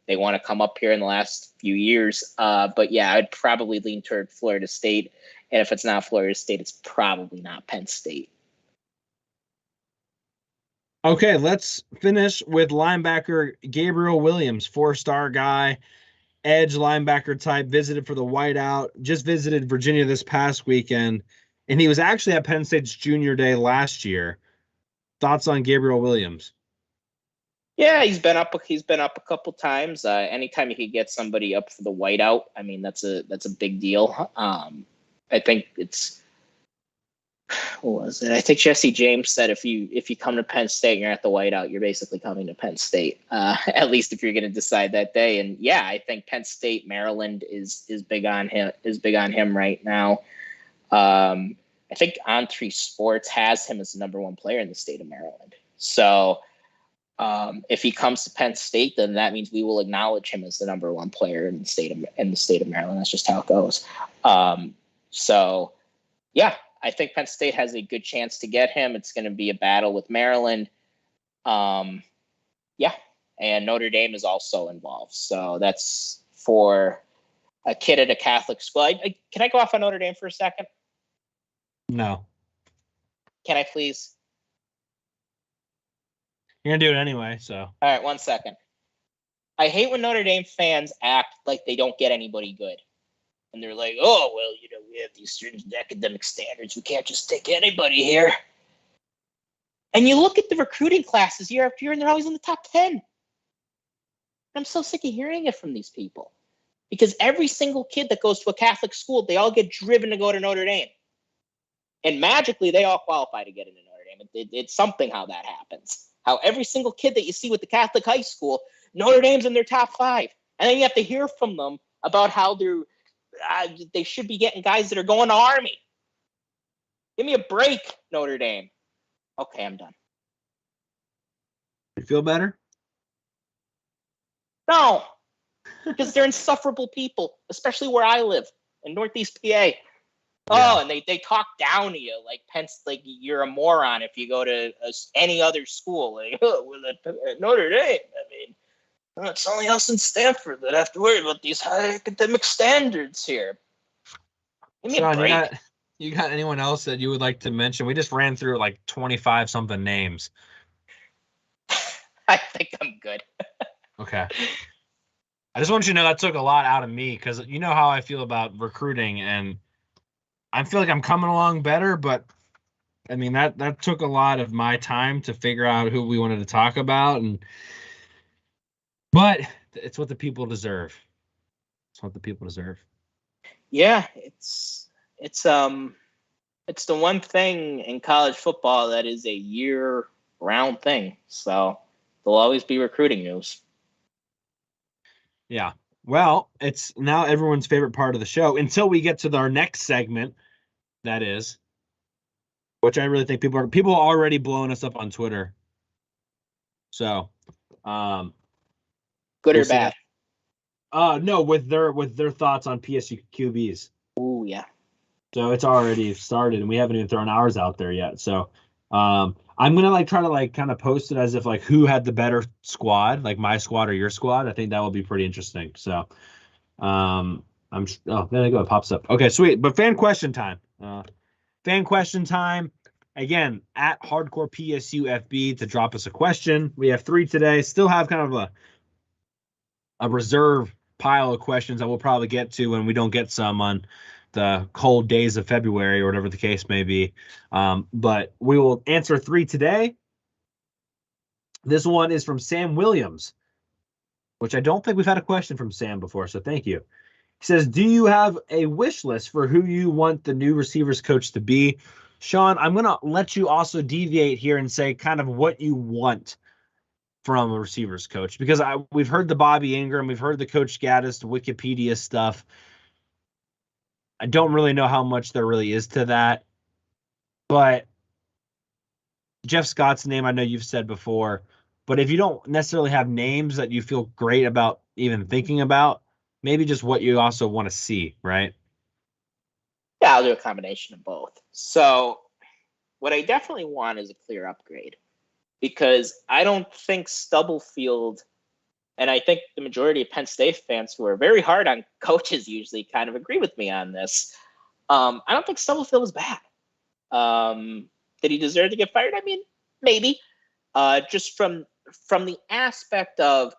they want to come up here in the last few years. But yeah, I'd probably lean toward Florida State. And if it's not Florida State, it's probably not Penn State. Okay, let's finish with linebacker Gabriel Williams, 4-star guy, edge linebacker type, visited for the whiteout, just visited Virginia this past weekend, and he was actually at Penn State's junior day last year. Thoughts on Gabriel Williams? Yeah, he's been up a couple times. Anytime you could get somebody up for the whiteout, I mean, that's a big deal. I think it's, what was it? I think Jesse James said if you come to Penn State and you're at the whiteout, you're basically coming to Penn State. At least if you're going to decide that day. And yeah, I think Penn State, Maryland is big on him right now. I think On3 Sports has him as the number 1 player in the state of Maryland. So if he comes to Penn State, then that means we will acknowledge him as the number 1 player in the state of Maryland. That's just how it goes. So yeah, I think Penn State has a good chance to get him. It's going to be a battle with Maryland. And Notre Dame is also involved. So that's for a kid at a Catholic school. Can I go off on Notre Dame for a second? No. Can I please? You're going to do it anyway, so. All right, 1 second. I hate when Notre Dame fans act like they don't get anybody good. And they're like, oh, well, we have these stringent academic standards. We can't just take anybody here. And you look at the recruiting classes year after year, and they're always in the top 10. I'm so sick of hearing it from these people. Because every single kid that goes to a Catholic school, they all get driven to go to Notre Dame. And magically, they all qualify to get into Notre Dame. It's something how that happens. How every single kid that you see with the Catholic high school, Notre Dame's in their top 5. And then you have to hear from them about how they should be getting guys that are going to Army. Give me a break, Notre Dame. Okay, I'm done. You feel better? No, because they're insufferable people, especially where I live in Northeast PA. Oh, and they talk down to you like you're a moron if you go to any other school. Like, oh, well, at Notre Dame, I mean, it's only us in Stanford that have to worry about these high academic standards here. Give me a break. You got anyone else that you would like to mention? We just ran through like 25 something names. I think I'm good. Okay. I just want you to know that took a lot out of me because you know how I feel about recruiting, and I feel like I'm coming along better, but I mean, that took a lot of my time to figure out who we wanted to talk about, but it's what the people deserve. It's what the people deserve. Yeah, it's the one thing in college football that is a year-round thing. So there'll always be recruiting news. Yeah. Well, it's now everyone's favorite part of the show until we get to our next segment. That is, which I really think people are already blowing us up on Twitter. So, good or bad? No, with their thoughts on PSU QBs. Oh yeah. So it's already started, and we haven't even thrown ours out there yet. So, I'm gonna try to kind of post it as if who had the better squad, like my squad or your squad. I think that will be pretty interesting. So, there you go. It pops up. Okay, sweet. But fan question time. Again, at Hardcore PSU FB to drop us a question. We have 3 today. Still have kind of a reserve pile of questions that we'll probably get to when we don't get some on the cold days of February or whatever the case may be. But we will answer 3 today. This one is from Sam Williams, which I don't think we've had a question from Sam before, so thank you. He says, do you have a wish list for who you want the new receivers coach to be? Sean, I'm going to let you also deviate here and say kind of what you want from a receivers coach, because we've heard the Bobby Ingram, we've heard the Coach Gaddis, Wikipedia stuff. I don't really know how much there really is to that, but Jeff Scott's name, I know you've said before, but if you don't necessarily have names that you feel great about even thinking about, maybe just what you also want to see, right? Yeah, I'll do a combination of both. So what I definitely want is a clear upgrade, because I don't think Stubblefield, and I think the majority of Penn State fans who are very hard on coaches usually kind of agree with me on this. I don't think Stubblefield was bad. Did he deserve to get fired? I mean, maybe. Just from the aspect of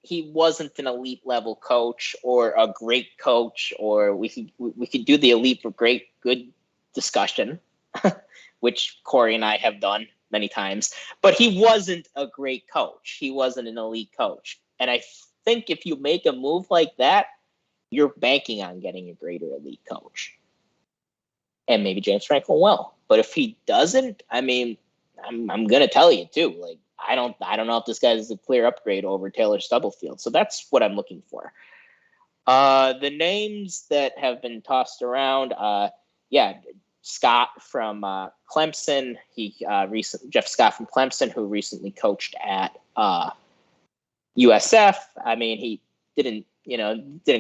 he wasn't an elite level coach or a great coach, or we could do the elite for good discussion, which Corey and I have done many times, but he wasn't a great coach. He wasn't an elite coach. And I think if you make a move like that, you're banking on getting a greater elite coach. And maybe James Franklin will. But if he doesn't, I mean, I'm going to tell you too, I don't know if this guy is a clear upgrade over Taylor Stubblefield. So that's what I'm looking for. The names that have been tossed around, Scott from Clemson. Jeff Scott from Clemson, who recently coached at USF. I mean, he didn't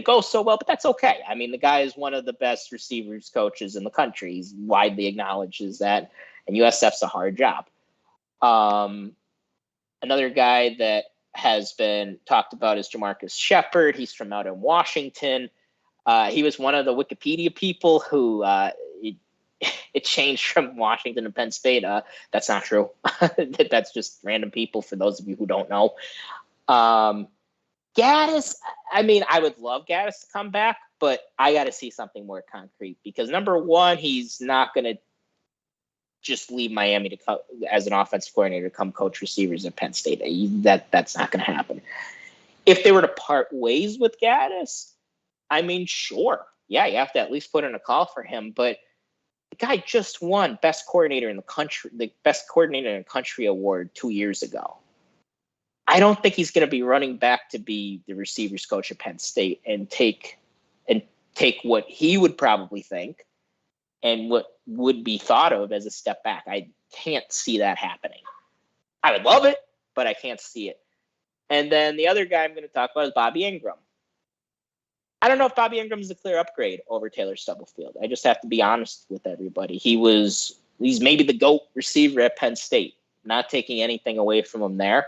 go so well, but that's okay. I mean, the guy is one of the best receivers coaches in the country. He's widely acknowledges that, and USF's a hard job. Another guy that has been talked about is Jamarcus Shepard. He's from out in Washington. He was one of the Wikipedia people who it changed from Washington to Penn State. That's not true. That's just random people for those of you who don't know. Gaddis, I mean, I would love Gaddis to come back, but I got to see something more concrete, because number one, he's not going to just leave Miami to as an offensive coordinator to come coach receivers at Penn State. That's not going to happen. If they were to part ways with Gaddis, I mean, sure. Yeah, you have to at least put in a call for him, but the guy just won best coordinator in the country, the best coordinator in the country award 2 years ago. I don't think he's going to be running back to be the receivers coach at Penn State and take what he would probably think and what would be thought of as a step back. I can't see that happening. I would love it, but I can't see it. And then the other guy I'm going to talk about is Bobby Ingram. I don't know if Bobby Ingram is a clear upgrade over Taylor Stubblefield. I just have to be honest with everybody. He's maybe the GOAT receiver at Penn State, not taking anything away from him there.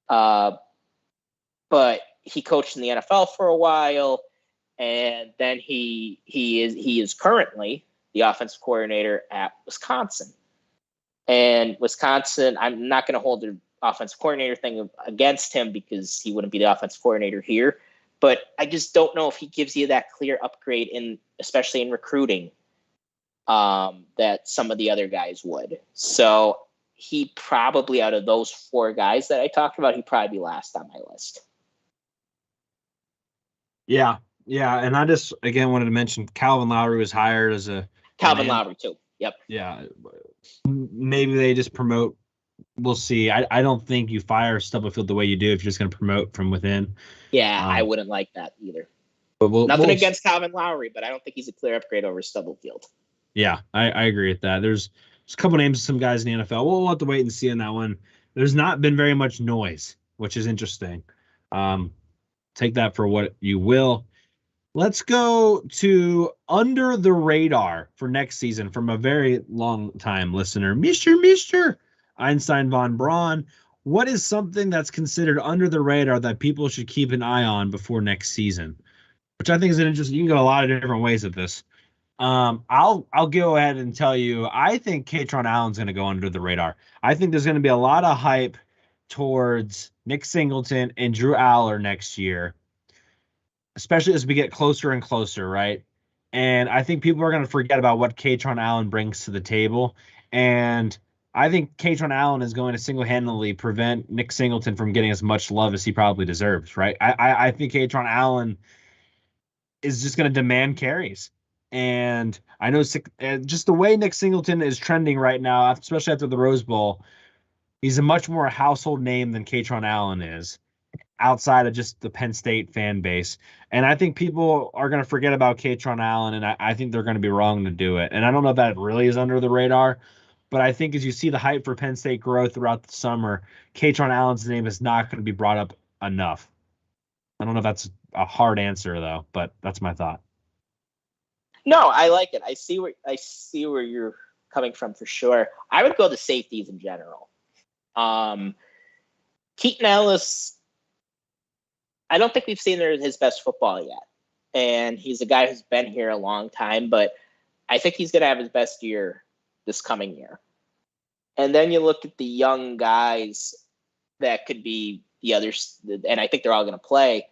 But he coached in the NFL for a while, and then he is currently the offensive coordinator at Wisconsin. And Wisconsin, I'm not going to hold the offensive coordinator thing against him because he wouldn't be the offensive coordinator here. But I just don't know if he gives you that clear upgrade especially in recruiting, that some of the other guys would. So he probably, out of those 4 guys that I talked about, he'd probably be last on my list. Yeah. And I just, again, wanted to mention Calvin Lowry was hired as a Calvin Lowry, too. Yep. Yeah. Maybe they just promote. We'll see. I don't think you fire Stubblefield the way you do if you're just going to promote from within. Yeah, I wouldn't like that either. But Nothing against Calvin Lowry, but I don't think he's a clear upgrade over Stubblefield. Yeah, I agree with that. There's a couple names of some guys in the NFL. We'll have to wait and see on that one. There's not been very much noise, which is interesting. Take that for what you will. Let's go to under the radar for next season from a very long time listener, Mr. Einstein von Braun. What is something that's considered under the radar that people should keep an eye on before next season? Which I think is an interesting. You can go a lot of different ways with this. I'll go ahead and tell you, I think Kaytron Allen's going to go under the radar. I think there's going to be a lot of hype towards Nick Singleton and Drew Allar next year, especially as we get closer and closer, right? And I think people are going to forget about what Kaytron Allen brings to the table. And I think Kaytron Allen is going to single-handedly prevent Nick Singleton from getting as much love as he probably deserves, right? I think Kaytron Allen is just going to demand carries. And I know just the way Nick Singleton is trending right now, especially after the Rose Bowl, he's a much more household name than Kaytron Allen is outside of just the Penn State fan base. And I think people are going to forget about Kaytron Allen, and I think they're going to be wrong to do it. And I don't know if that really is under the radar, but I think as you see the hype for Penn State grow throughout the summer, Kaytron Allen's name is not going to be brought up enough. I don't know if that's a hard answer, though, but that's my thought. No, I like it. I see where you're coming from for sure. I would go to safeties in general. Keaton Ellis, I don't think we've seen his best football yet. And he's a guy who's been here a long time, but I think he's going to have his best year this coming year. And then you look at the young guys that could be the others, and I think they're all going to play,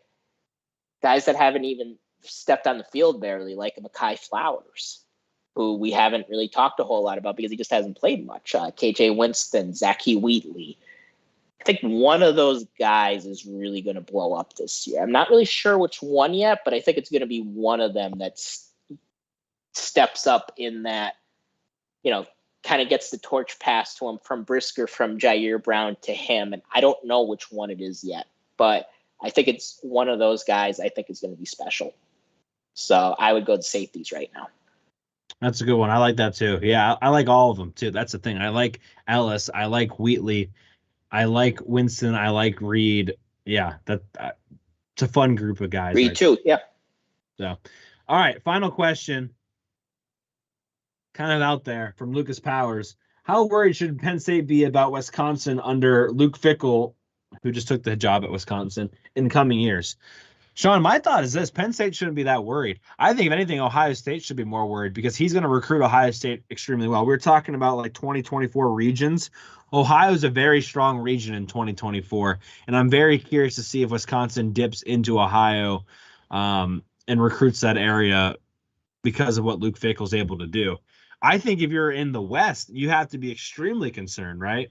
guys that haven't even stepped on the field barely, like Mekhi Flowers, who we haven't really talked a whole lot about because he just hasn't played much. KJ Winston, Zachy Wheatley. I think one of those guys is really going to blow up this year. I'm not really sure which one yet, but I think it's going to be one of them that steps up in that, kind of gets the torch passed to him from Brisker, from Jair Brown to him. And I don't know which one it is yet, but I think it's one of those guys I think is going to be special. So I would go to safeties right now. That's a good one. I like that too. Yeah, I like all of them too. That's the thing. I like Ellis. I like Wheatley. I like Winston. I like Reed. Yeah, it's a fun group of guys. Reed too. Yeah. So, all right. Final question. Kind of out there from Lucas Powers. How worried should Penn State be about Wisconsin under Luke Fickell, who just took the job at Wisconsin, in coming years? Sean, my thought is this. Penn State shouldn't be that worried. I think, if anything, Ohio State should be more worried because he's going to recruit Ohio State extremely well. We're talking about like 2024 regions. Ohio is a very strong region in 2024, and I'm very curious to see if Wisconsin dips into Ohio and recruits that area because of what Luke Fickell is able to do. I think if you're in the West, you have to be extremely concerned, right,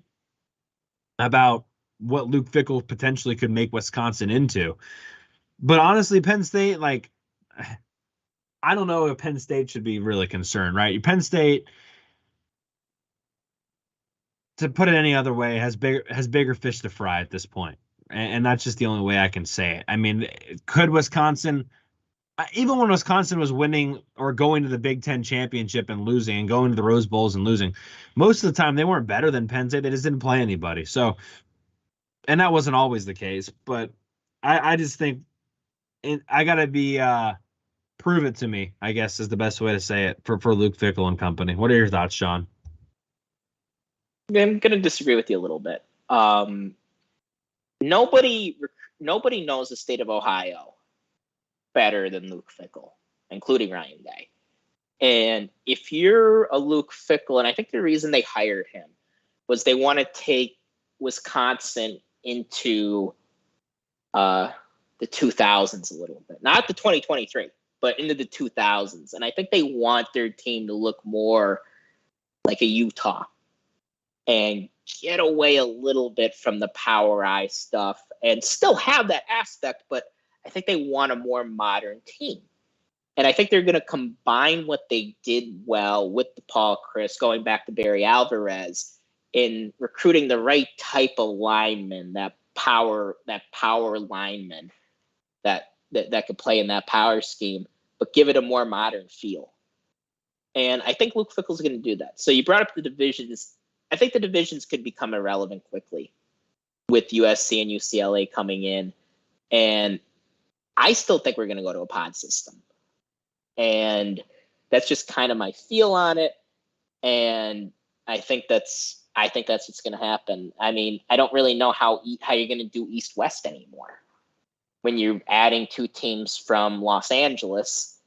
about what Luke Fickell potentially could make Wisconsin into. But honestly, Penn State, I don't know if Penn State should be really concerned, right? Penn State, to put it any other way, has bigger fish to fry at this point. And that's just the only way I can say it. I mean, could Wisconsin, even when Wisconsin was winning or going to the Big Ten championship and losing and going to the Rose Bowls and losing, most of the time they weren't better than Penn State. They just didn't play anybody. So, and that wasn't always the case. But I just think, I got to be prove it to me, I guess, is the best way to say it for Luke Fickell and company. What are your thoughts, Sean? I'm going to disagree with you a little bit. Nobody knows the state of Ohio better than Luke Fickell, including Ryan Day. And if you're a Luke Fickell, and I think the reason they hired him was they want to take Wisconsin into the 2000s a little bit, not the 2023, but into the 2000s. And I think they want their team to look more like a Utah and get away a little bit from the power eye stuff and still have that aspect, but I think they want a more modern team. And I think they're going to combine what they did well with the Paul Chris, going back to Barry Alvarez, in recruiting the right type of lineman, that power lineman that could play in that power scheme, but give it a more modern feel. And I think Luke Fickell's going to do that. So you brought up the divisions. I think the divisions could become irrelevant quickly with USC and UCLA coming in. And I still think we're going to go to a pod system. And that's just kind of my feel on it. And I think that's what's going to happen. I mean, I don't really know how you're going to do East-West anymore. When you're adding 2 teams from Los Angeles,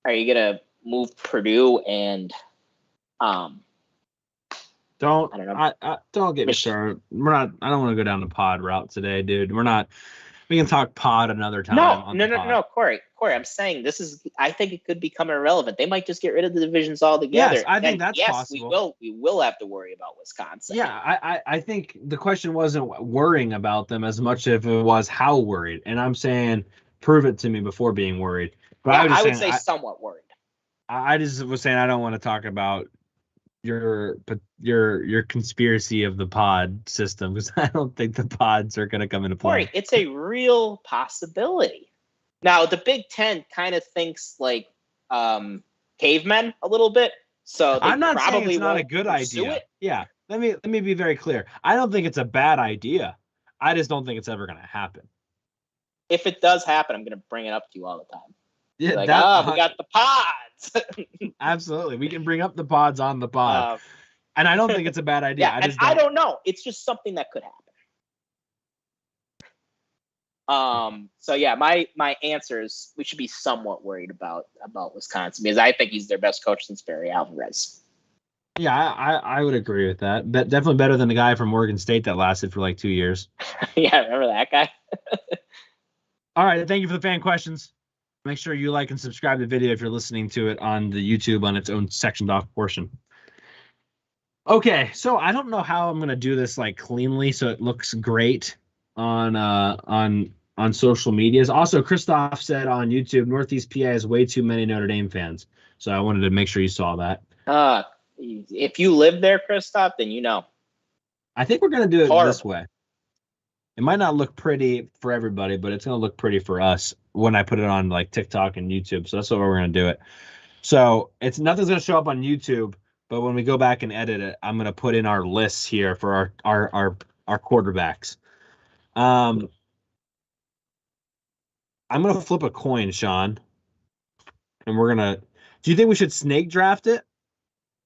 are you going to move Purdue and Don't get me Mich- started. I don't want to go down the pod route today, dude. We can talk pod another time. No, Corey, I'm saying I think it could become irrelevant. They might just get rid of the divisions altogether. Yes, I think that's possible. We will have to worry about Wisconsin. Yeah, I think the question wasn't worrying about them as much as it was how worried. And I'm saying, prove it to me before being worried. But yeah, I would say somewhat worried. I just was saying I don't want to talk about your conspiracy of the pod system, because I don't think the pods are going to come into play. Corey, it's a real possibility. Now, the Big Ten kind of thinks like cavemen a little bit, so I'm not saying it's not a good idea. Yeah, let me be very clear. I don't think it's a bad idea. I just don't think it's ever going to happen. If it does happen, I'm going to bring it up to you all the time. Yeah, we got the pods. Absolutely, we can bring up the pods on the pod, and I don't think it's a bad idea. Yeah, I don't know. It's just something that could happen. So yeah, my answer is we should be somewhat worried about Wisconsin, because I think he's their best coach since Barry Alvarez. Yeah, I would agree with that. But definitely better than the guy from Oregon State that lasted for like 2 years. Yeah, remember that guy? All right, thank you for the fan questions. Make sure you like and subscribe to the video if you're listening to it on the YouTube on its own sectioned off portion. Okay, so I don't know how I'm gonna do this like cleanly so it looks great on social medias. Also, Christoph said on YouTube, Northeast PA has way too many Notre Dame fans. So I wanted to make sure you saw that. If you live there, Christoph, then you know. I think we're gonna do it this way. It might not look pretty for everybody, but it's gonna look pretty for us when I put it on like TikTok and YouTube. So that's what we're gonna do it. So nothing's gonna show up on YouTube, but when we go back and edit it, I'm gonna put in our lists here for our quarterbacks. I'm gonna flip a coin, Sean, and we're gonna. Do you think we should snake draft it?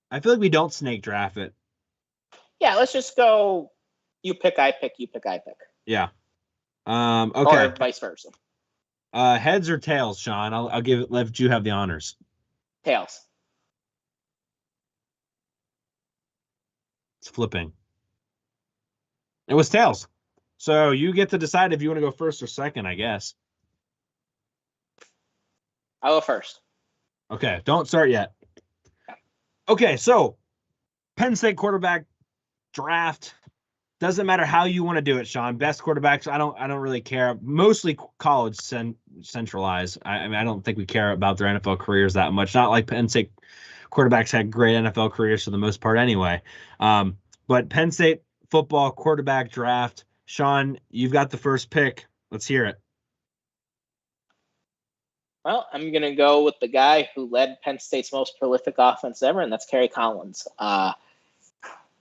I feel like we don't snake draft it. Yeah, let's just go. You pick, I pick. You pick, I pick. Yeah. Okay. Or vice versa. Heads or tails, Sean? I'll let you have the honors. Tails. It's flipping. It was tails. So you get to decide if you want to go first or second, I guess. I'll go first. Okay, don't start yet. Okay, so Penn State quarterback draft. Doesn't matter how you want to do it, Sean. Best quarterbacks, I don't really care. Mostly college centralized. I mean, I don't think we care about their NFL careers that much. Not like Penn State quarterbacks had great NFL careers for the most part anyway. But Penn State football quarterback draft. Sean, you've got the first pick. Let's hear it. Well, I'm going to go with the guy who led Penn State's most prolific offense ever, and that's Kerry Collins.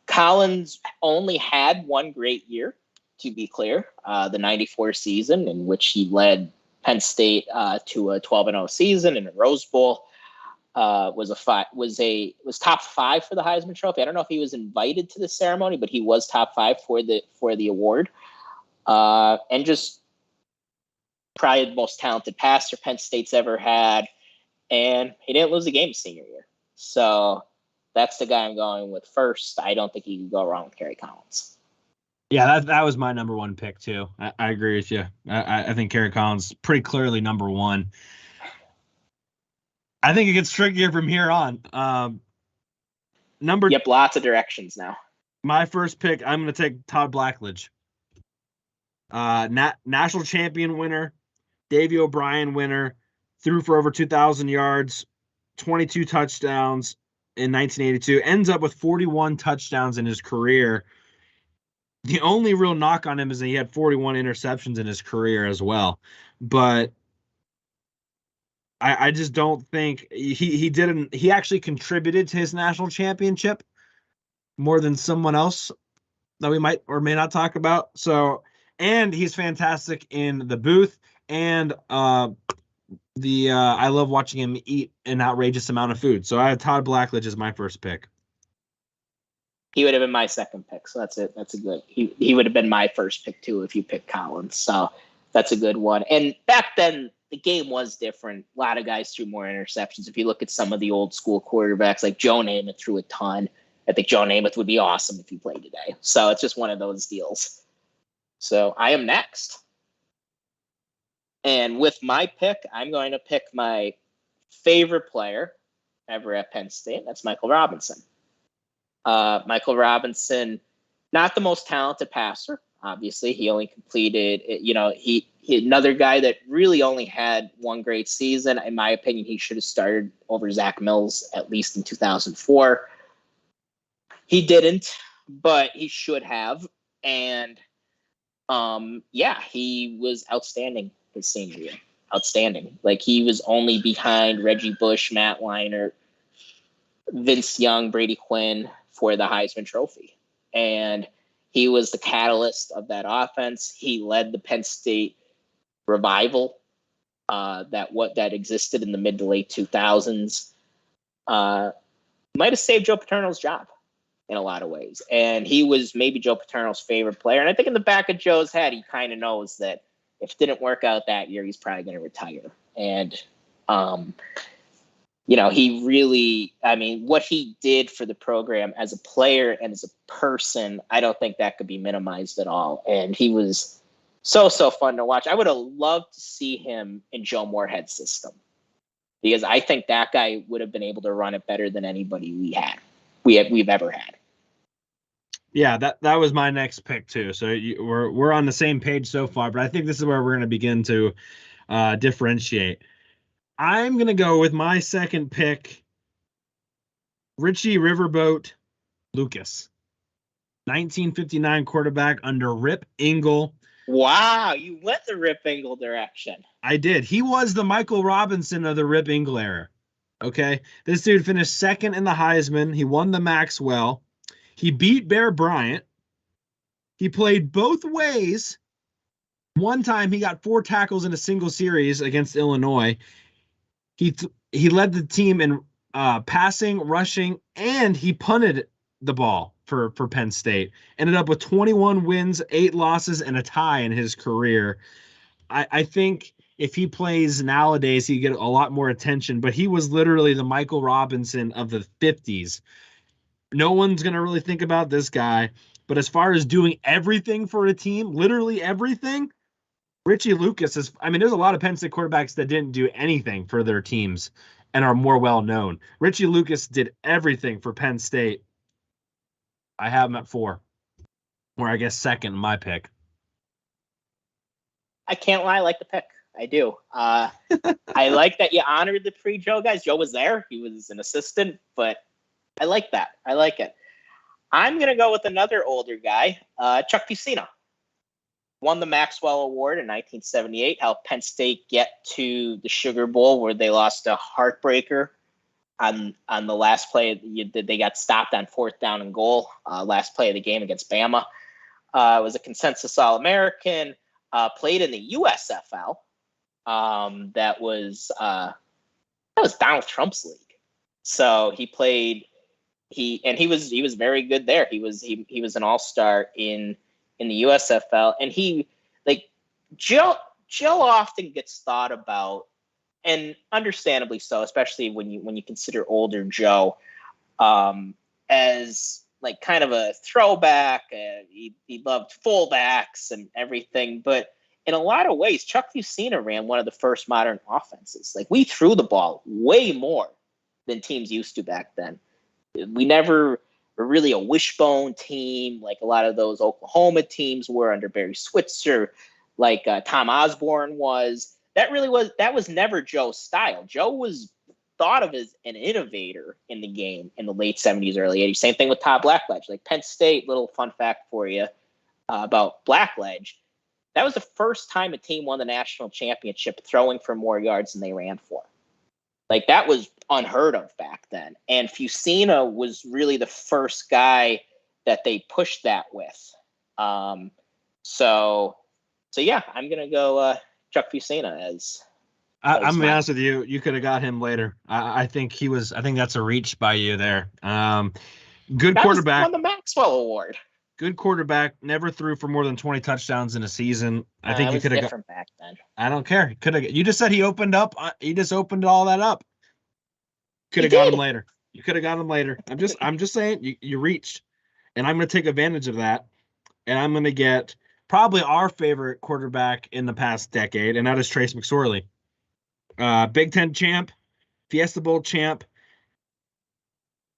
Collins only had one great year, to be clear, the 94 season, in which he led Penn State to a 12-0 season in a Rose Bowl. Was top 5 for the Heisman Trophy. I don't know if he was invited to the ceremony, but he was top 5 for the award. And just probably the most talented passer Penn State's ever had, and he didn't lose a game his senior year. So that's the guy I'm going with first. I don't think you can go wrong with Kerry Collins. Yeah, that was my number one pick too. I agree with you. I think Kerry Collins pretty clearly number one. I think it gets trickier from here on. Yep, lots of directions now. My first pick, I'm going to take Todd Blackledge. National champion winner, Davey O'Brien winner, threw for over 2,000 yards, 22 touchdowns in 1982, ends up with 41 touchdowns in his career. The only real knock on him is that he had 41 interceptions in his career as well. But I just don't think he didn't. He actually contributed to his national championship more than someone else that we might or may not talk about. So, and he's fantastic in the booth, and I love watching him eat an outrageous amount of food. So I have Todd Blackledge as my first pick. He would have been my second pick, so that's it. That's a good. He would have been my first pick too if you picked Collins. So that's a good one. And back then, the game was different. A lot of guys threw more interceptions. If you look at some of the old school quarterbacks, like Joe Namath threw a ton. I think Joe Namath would be awesome if he played today. So it's just one of those deals. So I am next. And with my pick, I'm going to pick my favorite player ever at Penn State. That's Michael Robinson. Michael Robinson, not the most talented passer. Obviously, he only completed, he another guy that really only had one great season. In my opinion, he should have started over Zach Mills at least in 2004. He didn't, but he should have. And he was outstanding his senior year. Outstanding. Like, he was only behind Reggie Bush, Matt Leinart, Vince Young, Brady Quinn for the Heisman Trophy. And he was the catalyst of that offense. He led the Penn State revival that existed in the mid to late 2000s. Might have saved Joe Paterno's job in a lot of ways. And he was maybe Joe Paterno's favorite player. And I think in the back of Joe's head, he kind of knows that if it didn't work out that year, he's probably going to retire. And, he really, what he did for the program as a player and as a person, I don't think that could be minimized at all. And he was so fun to watch. I would have loved to see him in Joe Moorhead's system, because I think that guy would have been able to run it better than anybody we've ever had. Yeah, that was my next pick too. So we're on the same page so far, but I think this is where we're going to begin to differentiate. I'm going to go with my second pick, Richie Riverboat Lucas, 1959 quarterback under Rip Engel. Wow, you went the Rip Engel direction. I did. He was the Michael Robinson of the Rip Engel era. Okay, this dude finished second in the Heisman. He won the Maxwell. He beat Bear Bryant. He played both ways. One time he got 4 tackles in a single series against Illinois. He led the team in passing, rushing, and he punted the ball for Penn State. Ended up with 21 wins, 8 losses, and a tie in his career. I think if he plays nowadays, he'd get a lot more attention, but he was literally the Michael Robinson of the 50s. No one's going to really think about this guy, but as far as doing everything for a team, literally everything, Richie Lucas is, there's a lot of Penn State quarterbacks that didn't do anything for their teams and are more well known. Richie Lucas did everything for Penn State. I have him at 4, or I guess second in my pick. I can't lie, I like the pick. I do. I like that you honored the pre-Joe guys. Joe was there. He was an assistant, but I like that. I like it. I'm going to go with another older guy, Chuck Fusina. Won the Maxwell Award in 1978, helped Penn State get to the Sugar Bowl, where they lost a heartbreaker on the last play. They got stopped on 4th down and goal, last play of the game against Bama. Was a consensus All-American, played in the USFL. That was Donald Trump's league. So he played. He was very good there. He was an all-star in the USFL, and Joe often gets thought about, and understandably so, especially when you consider older Joe, as like kind of a throwback. He loved fullbacks and everything, but in a lot of ways, Chuck Fusina ran one of the first modern offenses. Like, we threw the ball way more than teams used to back then. We never were really a wishbone team like a lot of those Oklahoma teams were under Barry Switzer, like Tom Osborne was. That was never Joe's style. Joe was thought of as an innovator in the game in the late 70s, early 80s. Same thing with Todd Blackledge. Like Penn State, little fun fact for you about Blackledge. That was the first time a team won the national championship throwing for more yards than they ran for. Like, that was unheard of back then. And Fusina was really the first guy that they pushed that with. So yeah, I'm going to go Chuck Fusina as I'm going to be honest with you. You could have got him later. I think that's a reach by you there. Good quarterback. Won the Maxwell Award. Good quarterback. Never threw for more than 20 touchdowns in a season. I think you could have different back then. I don't care. You just said he opened up. He just opened all that up. Could have got him later. You could have got him later. I'm just saying you reached, and I'm going to take advantage of that, and I'm going to get probably our favorite quarterback in the past decade, and that is Trace McSorley. Big Ten champ, Fiesta Bowl champ,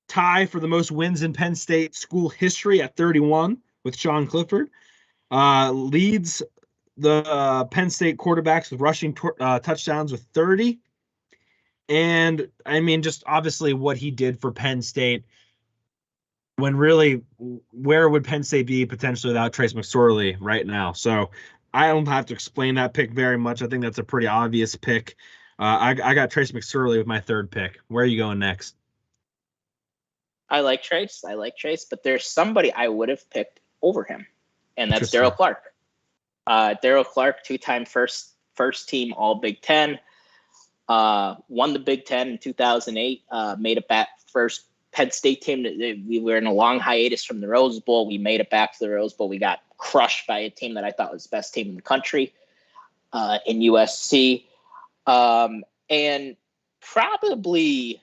tie for the most wins in Penn State school history at 31 with Sean Clifford. Leads the Penn State quarterbacks with rushing touchdowns with 30. And, I mean, just obviously what he did for Penn State, when really, where would Penn State be potentially without Trace McSorley right now? So I don't have to explain that pick very much. I think that's a pretty obvious pick. I got Trace McSorley with my third pick. Where are you going next? I like Trace, but there's somebody I would have picked over him, and that's Darrell Clark. Darrell Clark, two-time first team All Big Ten, won the Big Ten in 2008, made it back first Penn State team. We were in a long hiatus from the Rose Bowl. We made it back to the Rose Bowl. We got crushed by a team that I thought was the best team in the country, in USC, and probably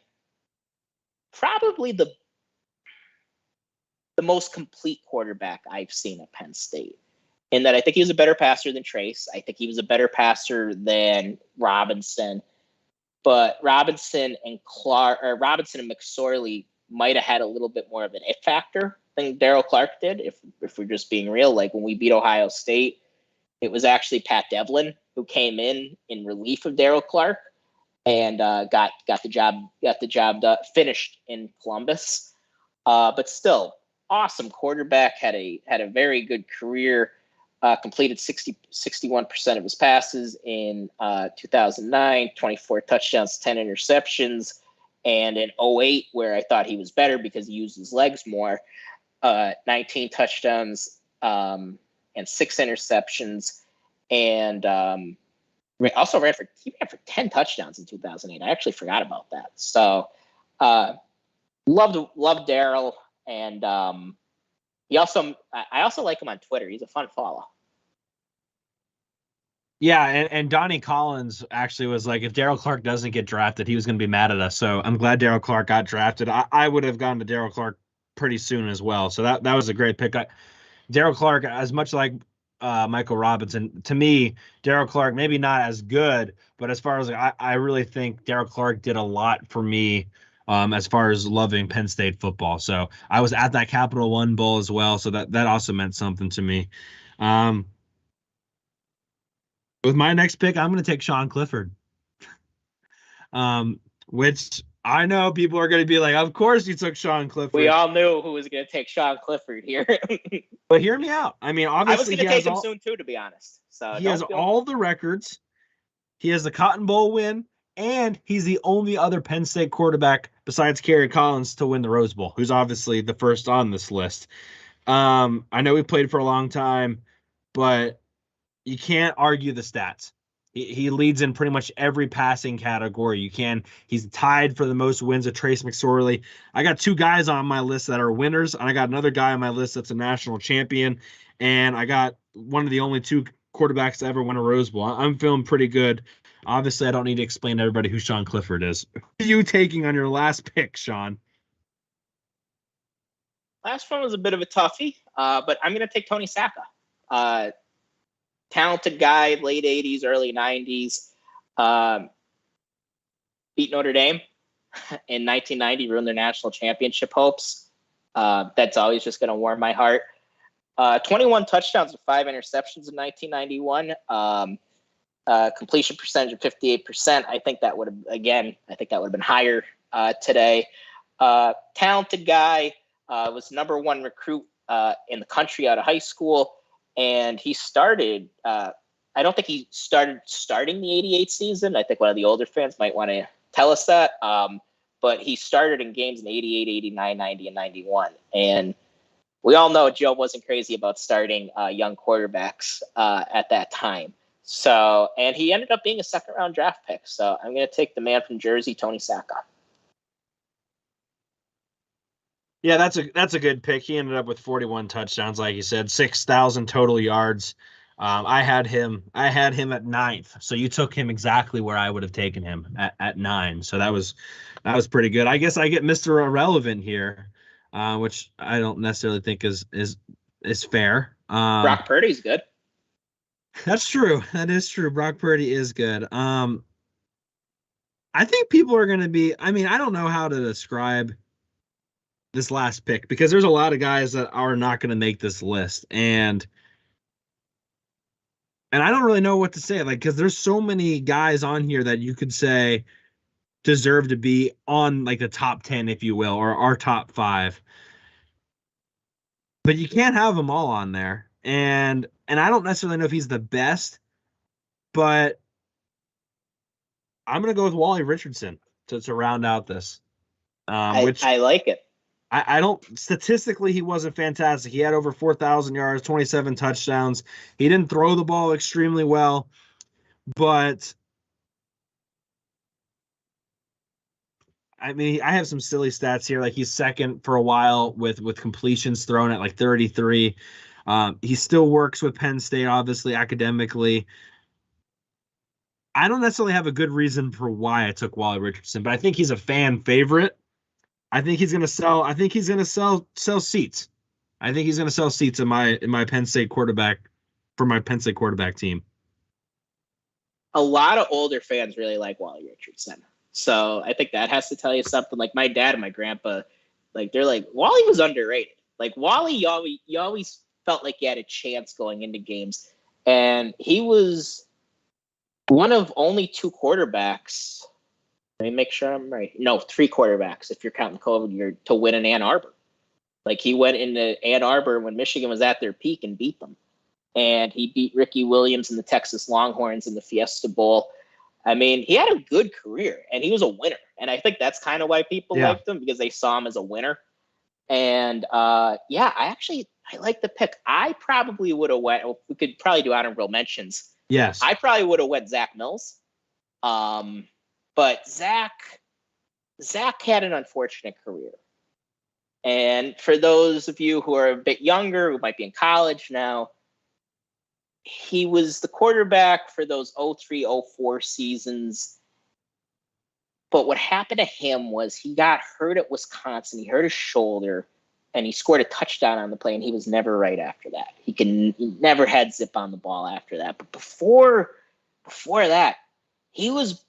the most complete quarterback I've seen at Penn State, in that I think he was a better passer than Trace. I think he was a better passer than Robinson, but Robinson and McSorley might have had a little bit more of an it factor than Darrell Clark did. If we're just being real, like when we beat Ohio State, it was actually Pat Devlin who came in relief of Darrell Clark and got the job done, finished in Columbus. But still, awesome quarterback, had a very good career, completed 61% of his passes in 2009, 24 touchdowns, 10 interceptions, and in 2008, where I thought he was better because he used his legs more, 19 touchdowns and 6 interceptions, and also ran for 10 touchdowns in 2008. I actually forgot about that. So loved Darrell. And I also like him on Twitter. He's a fun follow. Yeah, and Donnie Collins actually was like, if Darrell Clark doesn't get drafted, he was going to be mad at us. So I'm glad Darrell Clark got drafted. I would have gone to Darrell Clark pretty soon as well. So that was a great pick. Darrell Clark, as much like Michael Robinson, to me, Darrell Clark, maybe not as good, but as far as I really think Darrell Clark did a lot for me as far as loving Penn State football. So I was at that Capital One Bowl as well. So that also meant something to me. With my next pick, I'm going to take Sean Clifford, which I know people are going to be like, of course you took Sean Clifford. We all knew who was going to take Sean Clifford here. But hear me out. I mean, obviously, I was going to take him soon too, to be honest. So he has all the records. He has the Cotton Bowl win, and he's the only other Penn State quarterback besides Kerry Collins to win the Rose Bowl, who's obviously the first on this list. I know he played for a long time, but you can't argue the stats. He leads in pretty much every passing category. He's tied for the most wins of Trace McSorley. I got 2 guys on my list that are winners, and I got another guy on my list that's a national champion, and I got one of the only 2 quarterbacks to ever win a Rose Bowl. I'm feeling pretty good. Obviously, I don't need to explain to everybody who Sean Clifford is. Who are you taking on your last pick, Sean? Last one was a bit of a toughie, but I'm going to take Tony Sacca. talented guy, late 80s, early 90s. Beat Notre Dame in 1990, ruined their national championship hopes. That's always just going to warm my heart. 21 touchdowns and 5 interceptions in 1991. Completion percentage of 58%. I think that would have been higher today. Talented guy, was number 1 recruit in the country out of high school. And he started, I don't think he starting the 88 season. I think one of the older fans might want to tell us that. But he started in games in 88, 89, 90, and 91. And we all know Joe wasn't crazy about starting young quarterbacks at that time. So, and he ended up being a 2nd-round draft pick. So I'm going to take the man from Jersey, Tony Sacca. Yeah, that's a good pick. He ended up with 41 touchdowns, like you said, 6,000 total yards. I had him at 9th, so you took him exactly where I would have taken him at 9. So that was pretty good. I guess I get Mr. Irrelevant here, which I don't necessarily think is fair. Brock Purdy's good. That's true. That is true. Brock Purdy is good. I think people are going to be. I mean, I don't know how to describe this last pick because there's a lot of guys that are not going to make this list, and I don't really know what to say, like, because there's so many guys on here that you could say deserve to be on like the top 10, if you will, or our top 5, but you can't have them all on there. And I don't necessarily know if he's the best, but I'm going to go with Wally Richardson to round out this. Which I like it. I don't, statistically, he wasn't fantastic. He had over 4,000 yards, 27 touchdowns. He didn't throw the ball extremely well, but I mean, I have some silly stats here. Like, he's 2nd for a while with completions thrown at like 33. He still works with Penn State, obviously, academically. I don't necessarily have a good reason for why I took Wally Richardson, but I think he's a fan favorite. I think he's going to sell. I think he's going to sell seats. I think he's going to sell seats in my Penn State quarterback for my Penn State quarterback team. A lot of older fans really like Wally Richardson, so I think that has to tell you something. Like my dad and my grandpa, like they're like Wally was underrated. Like Wally, you always felt like he had a chance going into games, and he was one of only 2 quarterbacks. Let me make sure I'm right. No, 3 quarterbacks if you're counting COVID year to win in Ann Arbor. Like he went into Ann Arbor when Michigan was at their peak and beat them. And he beat Ricky Williams and the Texas Longhorns in the Fiesta Bowl. I mean, he had a good career and he was a winner. And I think that's kind of why people liked him, because they saw him as a winner. And I like the pick. I probably would have went, we could probably do honorable mentions. Yes. I probably would have went Zach Mills. But Zach had an unfortunate career. And for those of you who are a bit younger, who might be in college now, he was the quarterback for those 03-04 seasons. But what happened to him was he got hurt at Wisconsin. He hurt his shoulder, and he scored a touchdown on the play, and he was never right after that. He never had zip on the ball after that. But before that, he was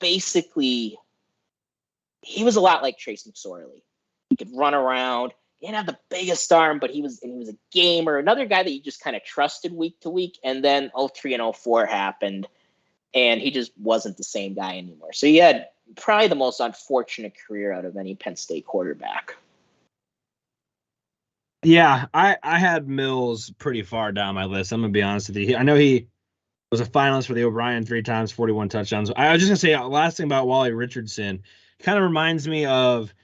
a lot like Trace McSorley. He could run around. He didn't have the biggest arm, but he was a gamer. Another guy that you just kind of trusted week to week. And then 03 and 04 happened, and he just wasn't the same guy anymore. So he had probably the most unfortunate career out of any Penn State quarterback. Yeah, I had Mills pretty far down my list. I'm going to be honest with you. I know he was a finalist for the O'Brien 3 times, 41 touchdowns. I was just going to say, last thing about Wally Richardson, kind of reminds me of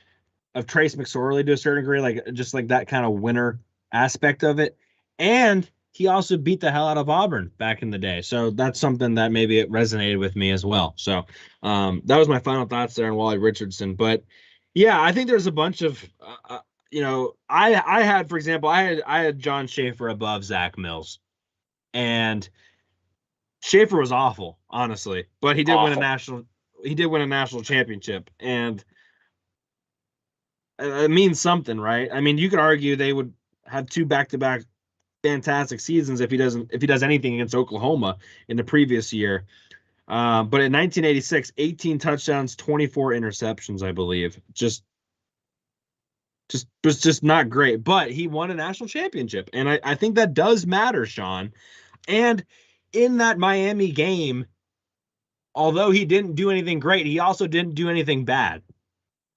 Trace McSorley to a certain degree, like just like that kind of winner aspect of it. And he also beat the hell out of Auburn back in the day. So that's something that maybe it resonated with me as well. So that was my final thoughts there on Wally Richardson. But yeah, I think there's a bunch of, I had, for example, I had John Schaefer above Zach Mills, and Schaefer was awful, honestly, but he did win a national championship, and it means something, right? I mean, you could argue they would have 2 back-to-back fantastic seasons if he does anything against Oklahoma in the previous year. But in 1986, 18 touchdowns, 24 interceptions, I believe. Just was just not great. But he won a national championship, and I think that does matter, Sean. And in that Miami game, although he didn't do anything great, he also didn't do anything bad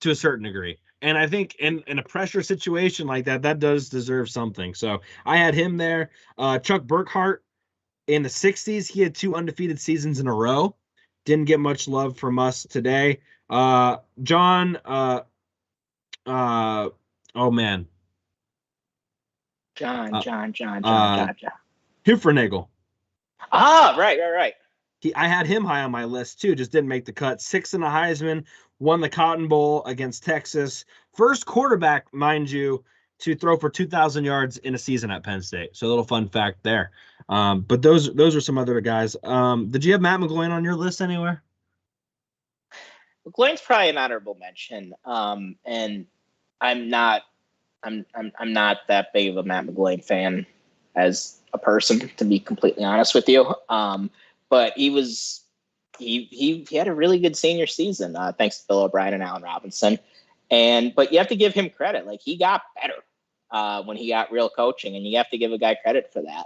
to a certain degree. And I think in a pressure situation like that, that does deserve something. So I had him there. Chuck Burkhart in the 60s, he had 2 undefeated seasons in a row. Didn't get much love from us today. John, oh man. John. Hufernagel. Ah, right. I had him high on my list too, just didn't make the cut. 6th in the Heisman, won the Cotton Bowl against Texas. First quarterback, mind you, to throw for 2,000 yards in a season at Penn State. So a little fun fact there. But those are some other guys. Did you have Matt McClain on your list anywhere? McClain's probably an honorable mention. And I'm not that big of a Matt McClain fan as a person, to be completely honest with you. But he had a really good senior season, thanks to Bill O'Brien and Allen Robinson. But you have to give him credit. Like, he got better when he got real coaching, and you have to give a guy credit for that.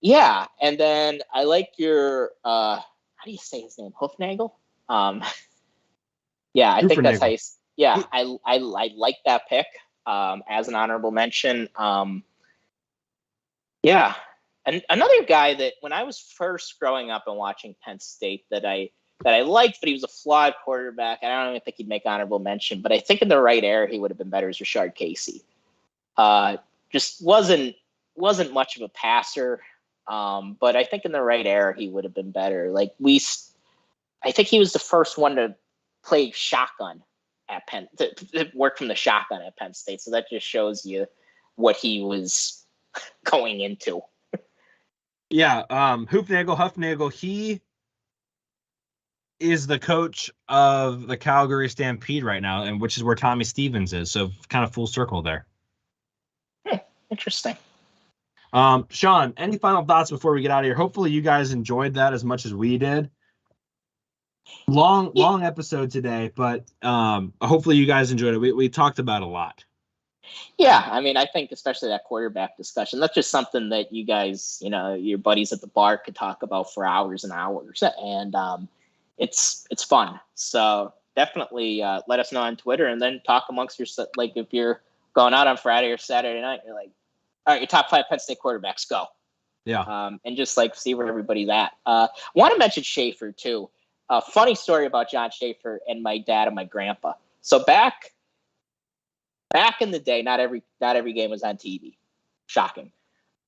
Yeah. And then I like your, how do you say his name? Hufnagel? Yeah, I think that's how you, yeah, I like that pick as an honorable mention. Yeah. And another guy that when I was first growing up and watching Penn State that I liked, but he was a flawed quarterback. I don't even think he'd make honorable mention, but I think in the right era he would have been better as Rashard Casey. Just wasn't much of a passer, but I think in the right era he would have been better. Like I think he was the first one to play shotgun at Penn, to work from the shotgun at Penn State. So that just shows you what he was going into. Yeah, Hufnagel, he is the coach of the Calgary Stampede right now, and which is where Tommy Stevens is. So kind of full circle there. Interesting. Sean, any final thoughts before we get out of here? Hopefully you guys enjoyed that as much as we did. Long episode today, but hopefully you guys enjoyed it. We talked about a lot. Yeah, I mean, I think especially that quarterback discussion, that's just something that you guys, your buddies at the bar could talk about for hours and hours, and it's fun. So definitely let us know on Twitter, and then talk amongst yourself. Like, if you're going out on Friday or Saturday night, you're like, all right, your top 5 Penn State quarterbacks, go. Yeah. And just like see where everybody's at. Want to mention Schaefer too. Funny story about John Schaefer and my dad and my grandpa. So back in the day, not every game was on TV. Shocking.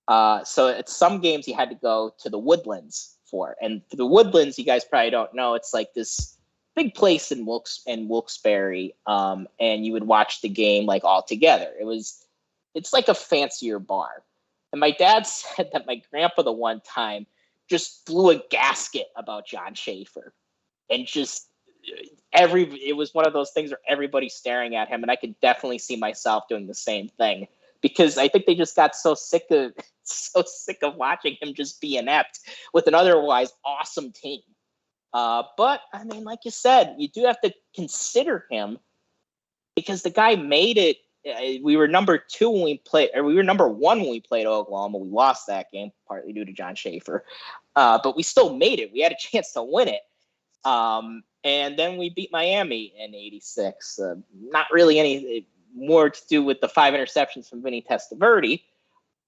So at some games you had to go to the Woodlands for. And the Woodlands, you guys probably don't know, it's like this big place in Wilkes-Barre. And you would watch the game like all together. It's like a fancier bar. And my dad said that my grandpa the one time just blew a gasket about John Schaefer. And just it was one of those things where everybody's staring at him, and I could definitely see myself doing the same thing, because I think they just got so sick of watching him just be inept with an otherwise awesome team. But I mean, like you said, you do have to consider him, because the guy made it. We were number 2 when we played, or we were number 1 when we played Oklahoma. We lost that game partly due to John Schaefer, but we still made it. We had a chance to win it. And then we beat Miami in '86. Not really any more to do with the 5 interceptions from Vinny Testaverde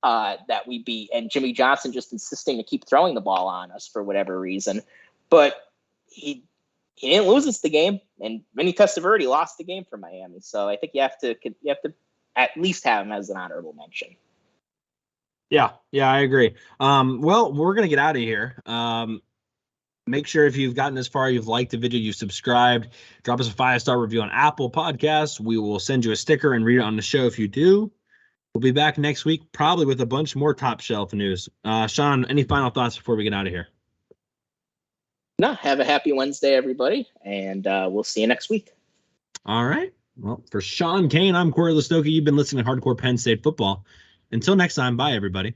that we beat, and Jimmy Johnson just insisting to keep throwing the ball on us for whatever reason. But he didn't lose us the game, and Vinny Testaverde lost the game for Miami. So I think you have to at least have him as an honorable mention. Yeah, I agree. Well, we're gonna get out of here. Make sure if you've gotten this far, you've liked the video, you've subscribed, drop us a 5-star review on Apple Podcasts. We will send you a sticker and read it on the show if you do. We'll be back next week, probably with a bunch more top shelf news. Sean, any final thoughts before we get out of here? No, have a happy Wednesday, everybody, and we'll see you next week. All right. Well, for Sean Kane, I'm Corey Listoki. You've been listening to Hardcore Penn State Football. Until next time, bye, everybody.